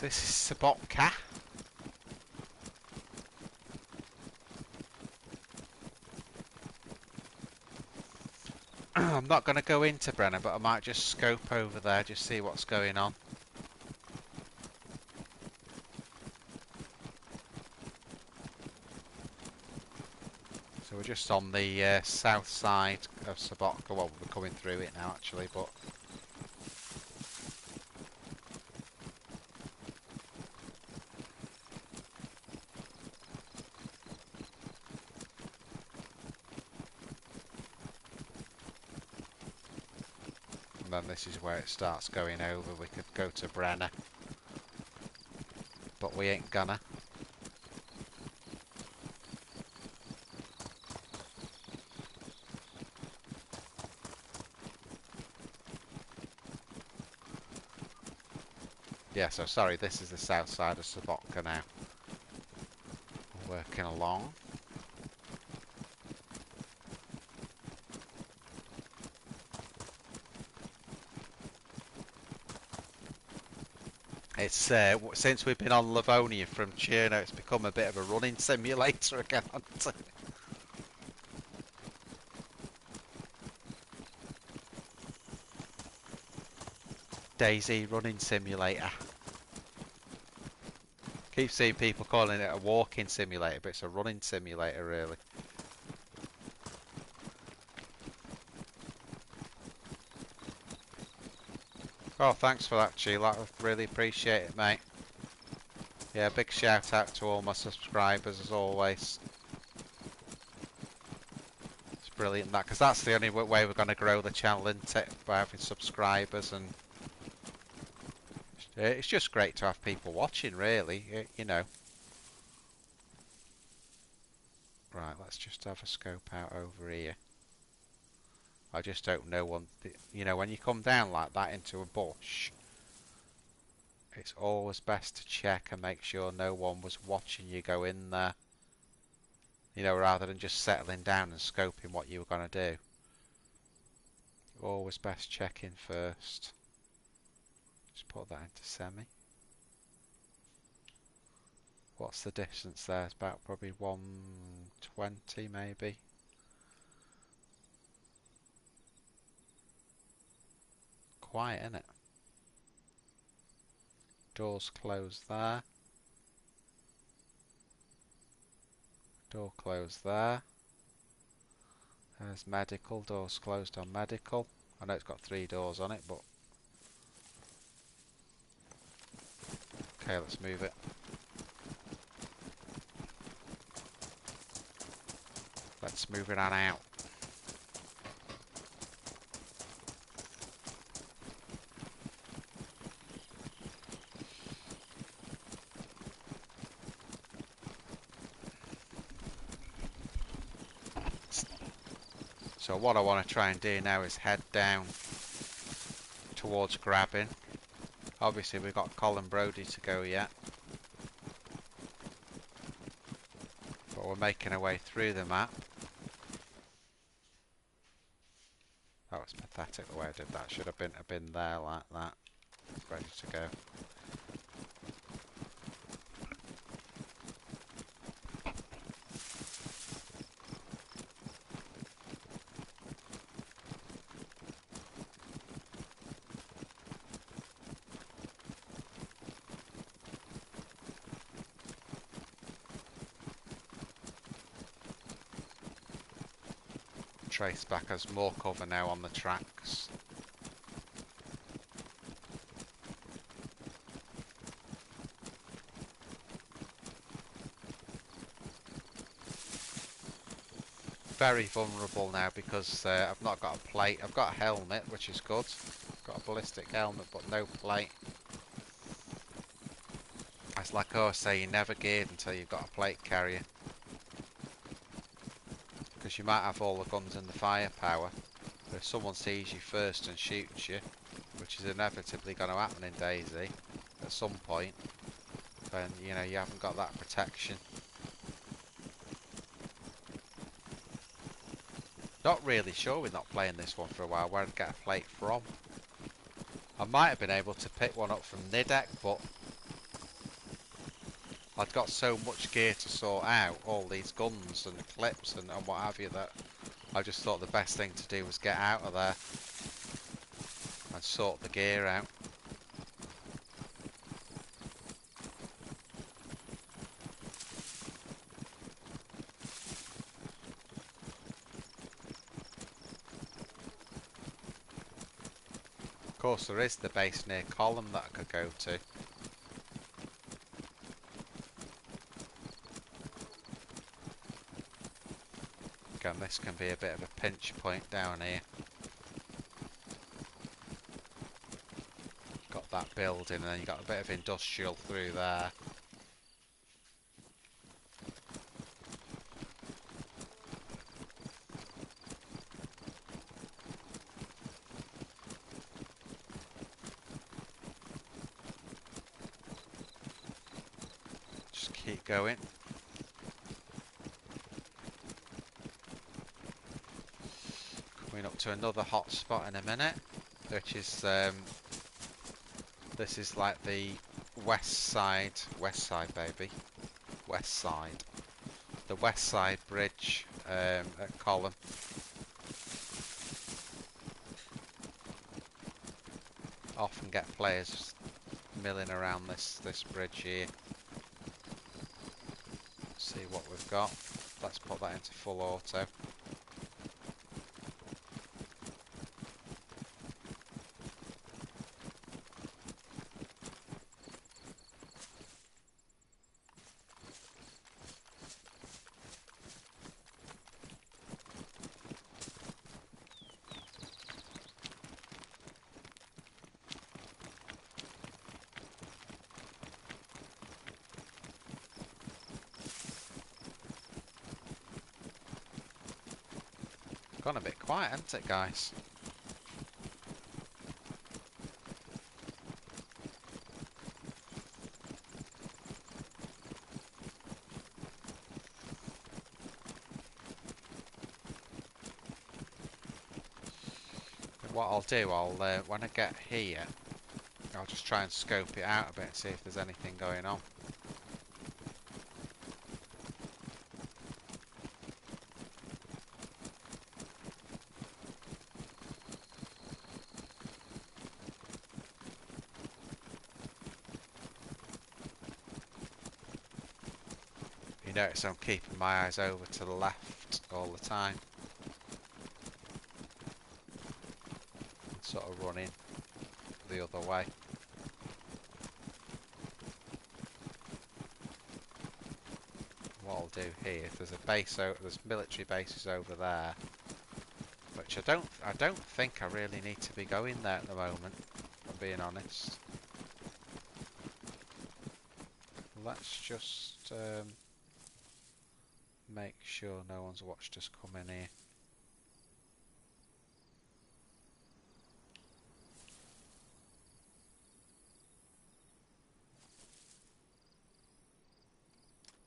This is Sabotka. I'm not going to go into Brennan, but I might just scope over there, just see what's going on. So we're just on the south side of Sabotka. Well, we're coming through it now, actually, but... then this is where it starts going over. We could go to Brenner, but we ain't gonna. Yeah, so sorry, this is the south side of Sobotka now. We're working along. It's since we've been on Livonia from Chernarus, it's become a bit of a running simulator again, hasn't it? DayZ running simulator. Keep seeing people calling it a walking simulator, but it's a running simulator, really. Oh, thanks for that, Sheila. I really appreciate it, mate. Yeah, big shout out to all my subscribers as always. It's brilliant that, because that's the only way we're going to grow the channel, isn't it? By having subscribers, and it's just great to have people watching, really. You know. Right, let's just have a scope out over here. I just don't know one. You know, when you come down like that into a bush, it's always best to check and make sure no one was watching you go in there. You know, rather than just settling down and scoping what you were going to do. Always best checking first. Just put that into semi. What's the distance there? It's about probably 120 maybe. Quiet, isn't it? Doors closed there. Door closed there. There's medical. Doors closed on medical. I know it's got 3 doors on it, but... Okay, let's move it. Let's move it on out. So what I want to try and do now is head down towards grabbing. Obviously we've got Colin Brody to go yet. But we're making our way through the map. That was pathetic the way I did that. Should have been there like that. Ready to go. Trace back as more cover now on the tracks. Very vulnerable now because I've not got a plate. I've got a helmet, which is good. Got a ballistic helmet, but no plate. It's like I always say, you're never geared until you've got a plate carrier. Because you might have all the guns and the firepower, but if someone sees you first and shoots you, which is inevitably going to happen in DayZ at some point, then you know you haven't got that protection. Not really sure, we're not playing this one for a while, where I'd get a plate from. I might have been able to pick one up from Nidec, but I'd got so much gear to sort out, all these guns and clips and what have you, that I just thought the best thing to do was get out of there and sort the gear out. Of course there is the base near Column that I could go to. Again, this can be a bit of a pinch point down here. that building, and then you got a bit of industrial through there. Just keep going. Coming up to another hot spot in a minute, which is this is like the west side baby, west side, the west side bridge at Column. Often get players milling around this bridge here. See what we've got. Let's put that into full auto. Gone a bit quiet, hasn't it, guys? What I'll do, when I get here, I'll just try and scope it out a bit, see if there's anything going on. You notice I'm keeping my eyes over to the left all the time. Sort of running the other way. What I'll do here, if there's a base, there's military bases over there, which I don't think I really need to be going there at the moment, if I'm being honest. Let's just make sure no one's watched us come in here.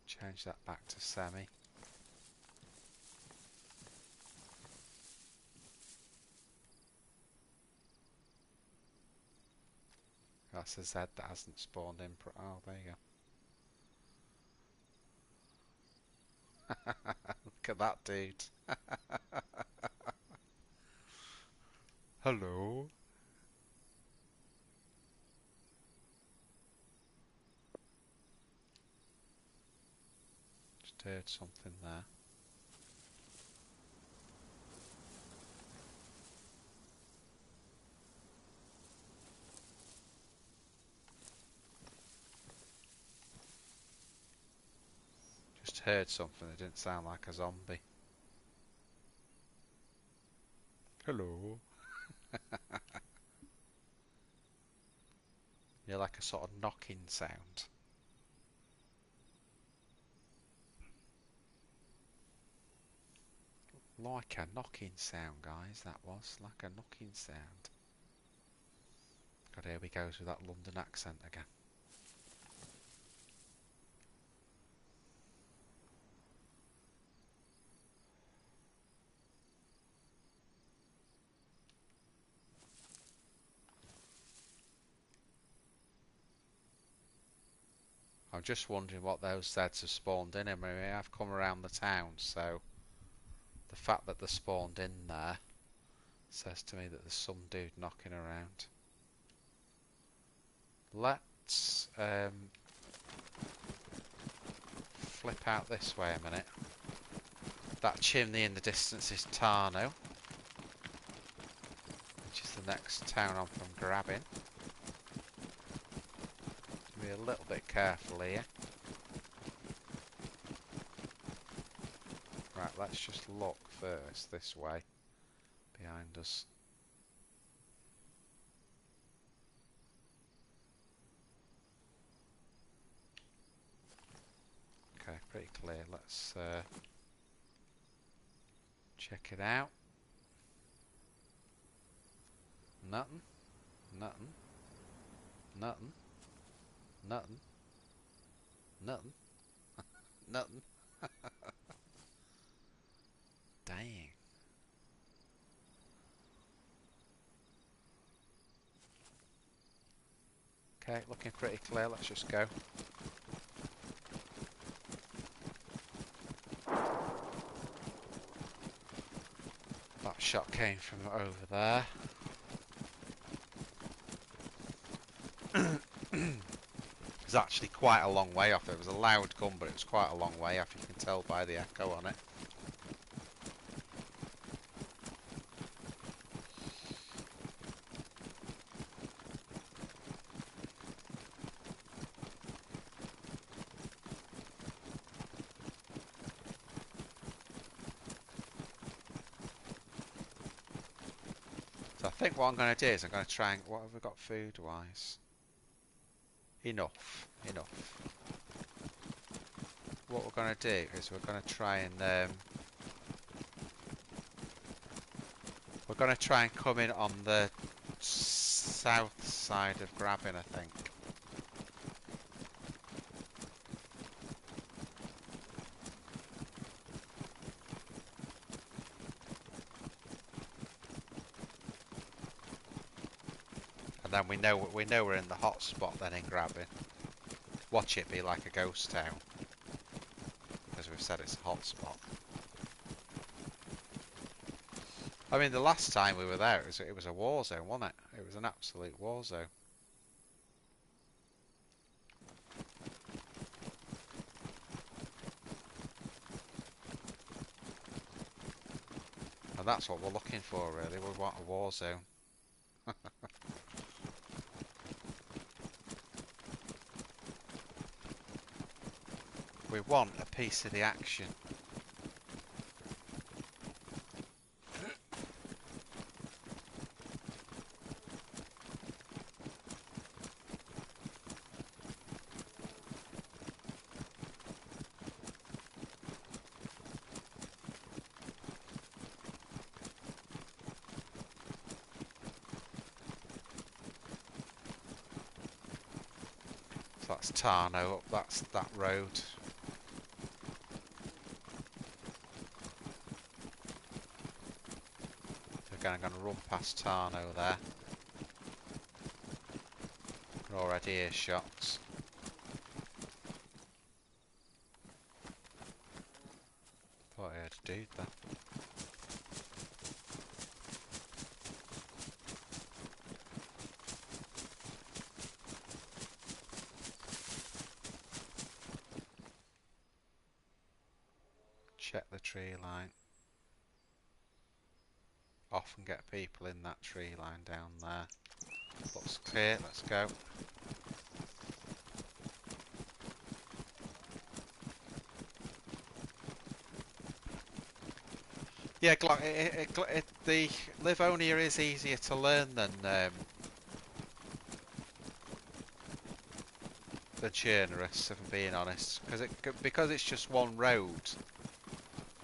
Change that back to semi. That's a Z that hasn't spawned in. Oh, there you go. Look at that dude. Hello. Just heard something there. Just heard something that didn't sound like a zombie. Hello. You're like a sort of knocking sound. Like a knocking sound, guys, that was. Like a knocking sound. God, here we go with that London accent again. I'm just wondering what those Zeds have spawned in. I mean, I've come around the town, so the fact that they're spawned in there says to me that there's some dude knocking around. Let's flip out this way a minute. That chimney in the distance is Tarno, which is the next town I'm from grabbing. Be a little bit careful here. Right, let's just look first this way behind us. pretty clear. Let's check it out. Nothing. Nothing. Nothing. Nothing. Nothing. Nothing. Dang. Okay, looking pretty clear. Let's just go. That shot came from over there. It was actually quite a long way off. It was a loud gun, but it was quite a long way off. You can tell by the echo on it. So I think what I'm going to do is I'm going to try and... What have we got food-wise? Enough. Enough. What we're going to do is we're going to try and... we're going to try and come in on the south side of Grabbing, I think. And then we know we're in the hot spot then in Grabbing. Watch it be like a ghost town. As we've said, it's a hot spot. I mean, the last time we were there, it was a war zone, wasn't it? It was an absolute war zone. And that's what we're looking for, really. We want a war zone. We want a piece of the action. So that's Tarno up that road. I'm going to run past Tarno there. Can already hear shots. Thought I heard a dude there. Check the tree line. Often get people in that tree line down there. Looks clear, let's go. Yeah, the Livonia is easier to learn than Chernarus, if I'm being honest, because it's just one road.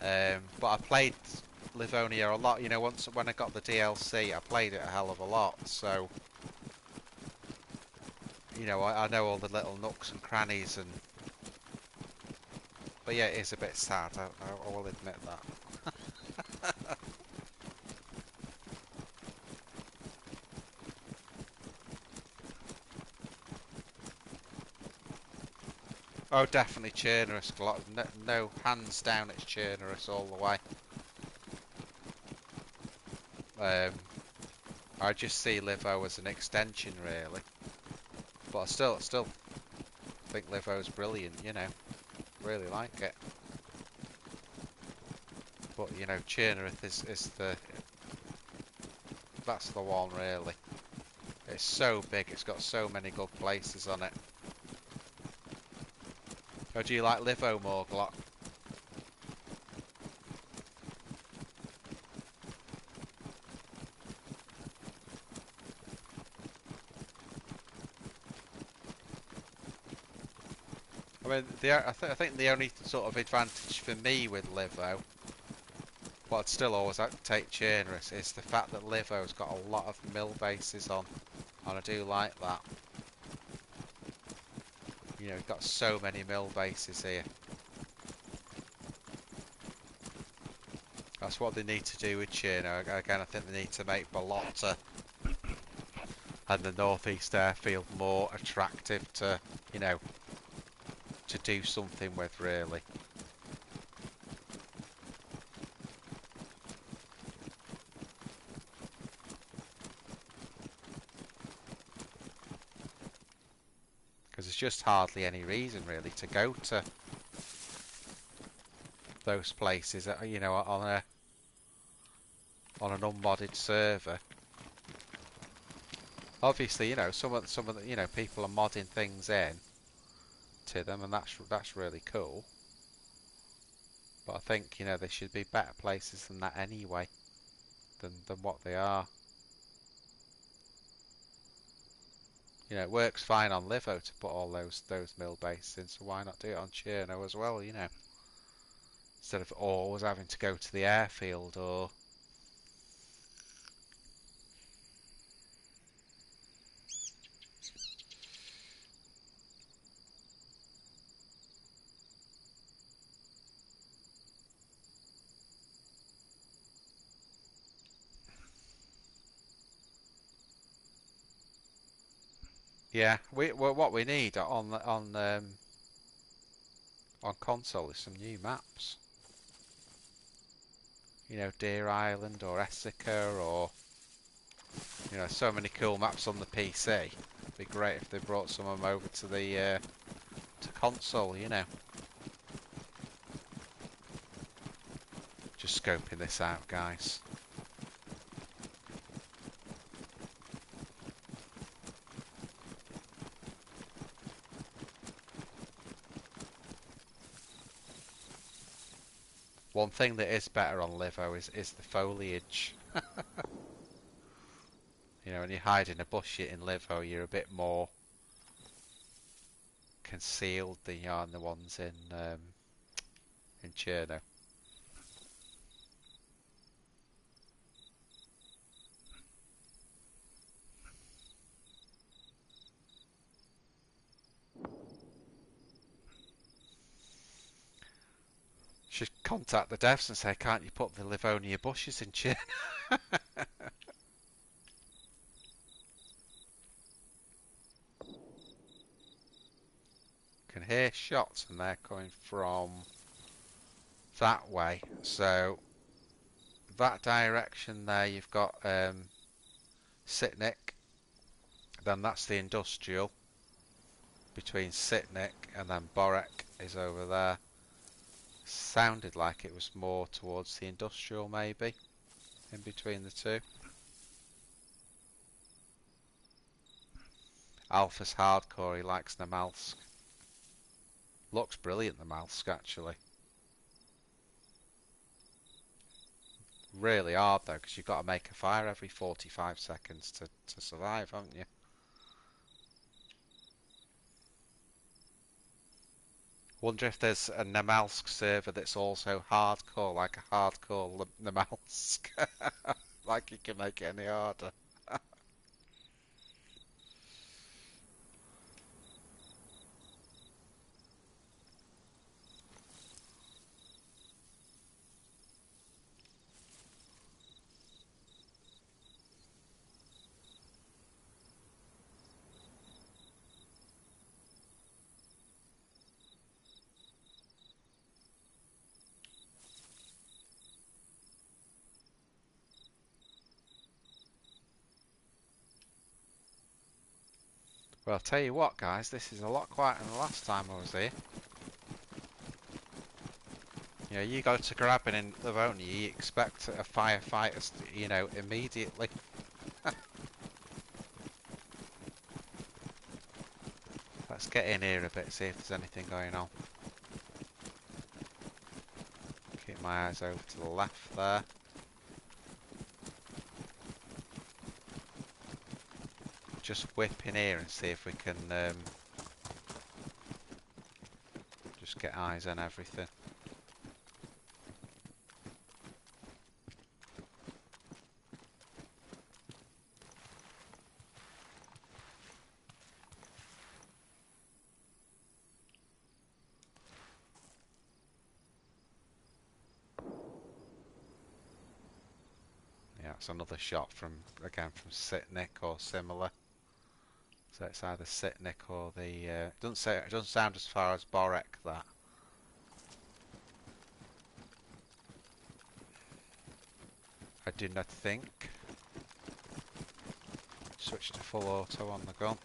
But I played Livonia a lot, you know, when I got the DLC I played it a hell of a lot, so you know, I know all the little nooks and crannies, and but yeah, it is a bit sad, I will admit that. Oh, definitely Chernarus, no, hands down it's Chernarus all the way. I just see Livo as an extension, really. But I still think Livo's brilliant, you know. Really like it. But, you know, Chernarus is that's the one, really. It's so big, it's got so many good places on it. Or do you like Livo more, Glock? I mean, I think the only sort of advantage for me with Livo, but I'd still always have to take Chernarus, is the fact that Livo's got a lot of mill bases on, and I do like that. You know, you've got so many mill bases here. That's what they need to do with Cherno. Again, I think they need to make Ballotta and the Northeast Airfield more attractive to, you know, to do something with, really. Because there's just hardly any reason, really, to go to those places, you know, on an unmodded server. Obviously, you know, some of the, you know, people are modding things in to them, and that's really cool. But I think, you know, there should be better places than that anyway, than what they are. You know, it works fine on Livo to put all those mill bases in, so why not do it on Cherno as well, you know? Instead of always having to go to the airfield or... Yeah, what we need on console is some new maps. You know, Deer Island or Essica, or, you know, so many cool maps on the PC. It'd be great if they brought some of them over to the to console, you know. Just scoping this out, guys. One thing that is better on Livo is the foliage. You know, when you hide in a bush in Livo, you're a bit more concealed than you are in the ones in Cherno. Should contact the devs and say, can't you put the Livonia bushes in Cherno? Can hear shots and they're coming from that way. So that direction there, you've got Sitnik. Then that's the industrial. Between Sitnik and then Borek is over there. Sounded like it was more towards the industrial, maybe, in between the two. Alpha's hardcore, he likes Namalsk. Looks brilliant, Namalsk, actually. Really hard, though, because you've got to make a fire every 45 seconds to survive, haven't you? Wonder if there's a Namalsk server that's also hardcore, like a hardcore Namalsk. Like you can make it any harder. Well, I'll tell you what, guys, this is a lot quieter than the last time I was here. You know, you go to grabbing in Livonia, you expect a firefighter, you know, immediately. Let's get in here a bit, see if there's anything going on. Keep my eyes over to the left there. Just whip in here and see if we can get eyes on everything. Yeah, it's another shot from, again, from Sitnik or similar. So it's either Sitnik or the. It doesn't sound as far as Borek, that. I do not think. Switch to full auto on the gun.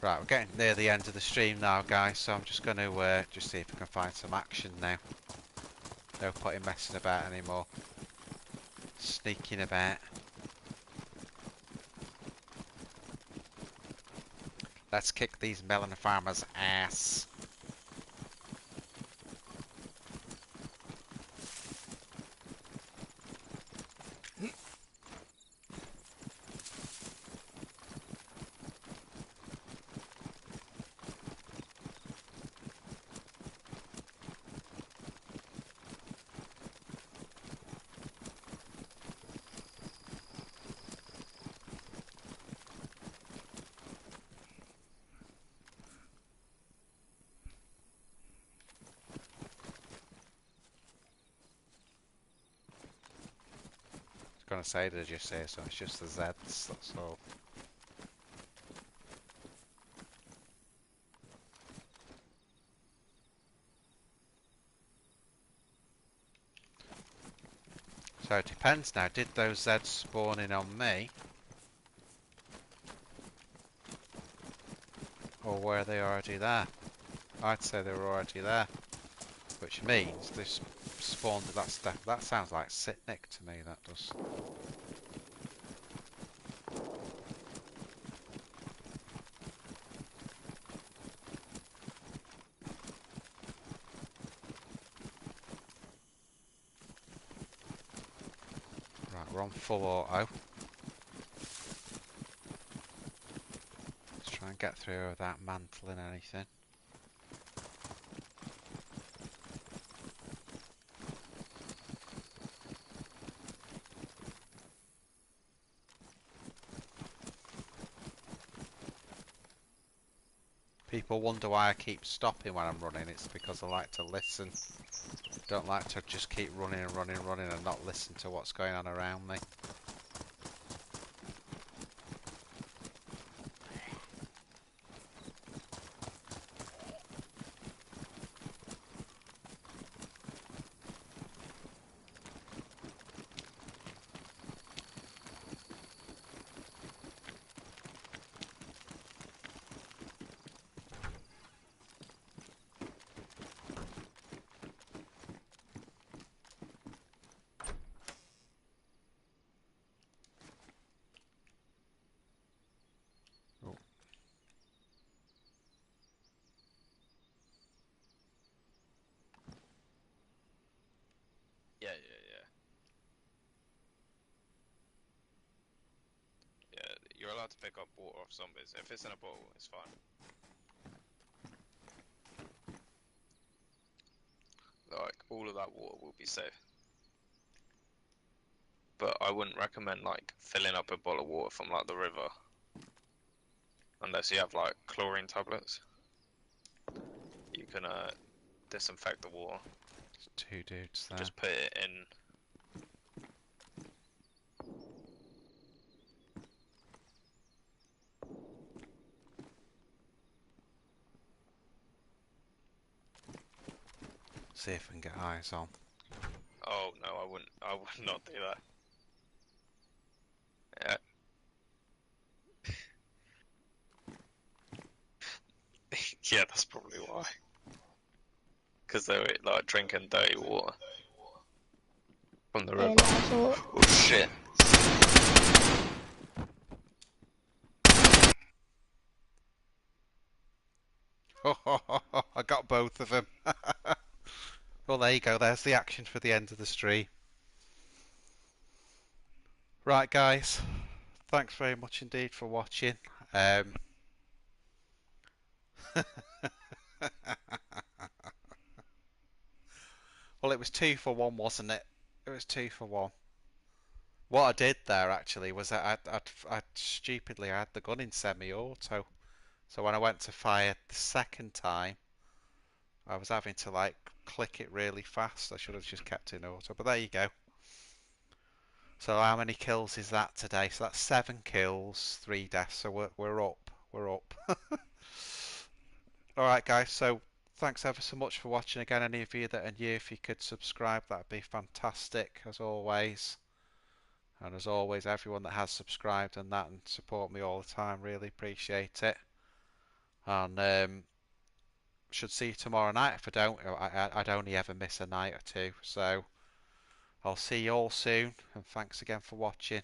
Right, we're getting near the end of the stream now, guys, so I'm just going to just see if we can find some action now. No point in messing about anymore. Sneaking about. Let's kick these melon farmers' ass. Gonna say, did you say so? It's just the Zeds, that's all. So it depends now. Did those Zeds spawn in on me? Or were they already there? I'd say they were already there. Which means they spawned at that step. That sounds like Sitnik to me, that does. Right, we're on full auto. Let's try and get through without mantling anything. People wonder why I keep stopping when I'm running. It's because I like to listen. Don't like to just keep running and running and running and not listen to what's going on around me. Yeah. Yeah, you're allowed to pick up water off zombies. If it's in a bottle, it's fine. Like, all of that water will be safe. But I wouldn't recommend, like, filling up a bottle of water from, like, the river. Unless you have, like, chlorine tablets. You can, disinfect the water. There's two dudes there. Just put it in. See if we can get eyes on. Oh no, I would not do that. Yeah. Yeah, that's probably why. Because they were like drinking dirty water from the river. Oh shit. I got both of them. Well, there you go. There's the action for the end of the stream. Right, guys. Thanks very much indeed for watching. Well, it was 2 for 1, wasn't it? It was 2 for 1. What I did there actually was I stupidly I had the gun in semi-auto. So when I went to fire the second time, I was having to like click it really fast. I should have just kept it in auto. But there you go. So how many kills is that today? So that's 7 kills, 3 deaths. So we're up. We're up. All right, guys. So thanks ever so much for watching again. Any of you that are new, if you could subscribe, that'd be fantastic as always. And as always, everyone that has subscribed and that and support me all the time, really appreciate it. And should see you tomorrow night. If I don't, I'd only ever miss a night or two. So I'll see you all soon. And thanks again for watching.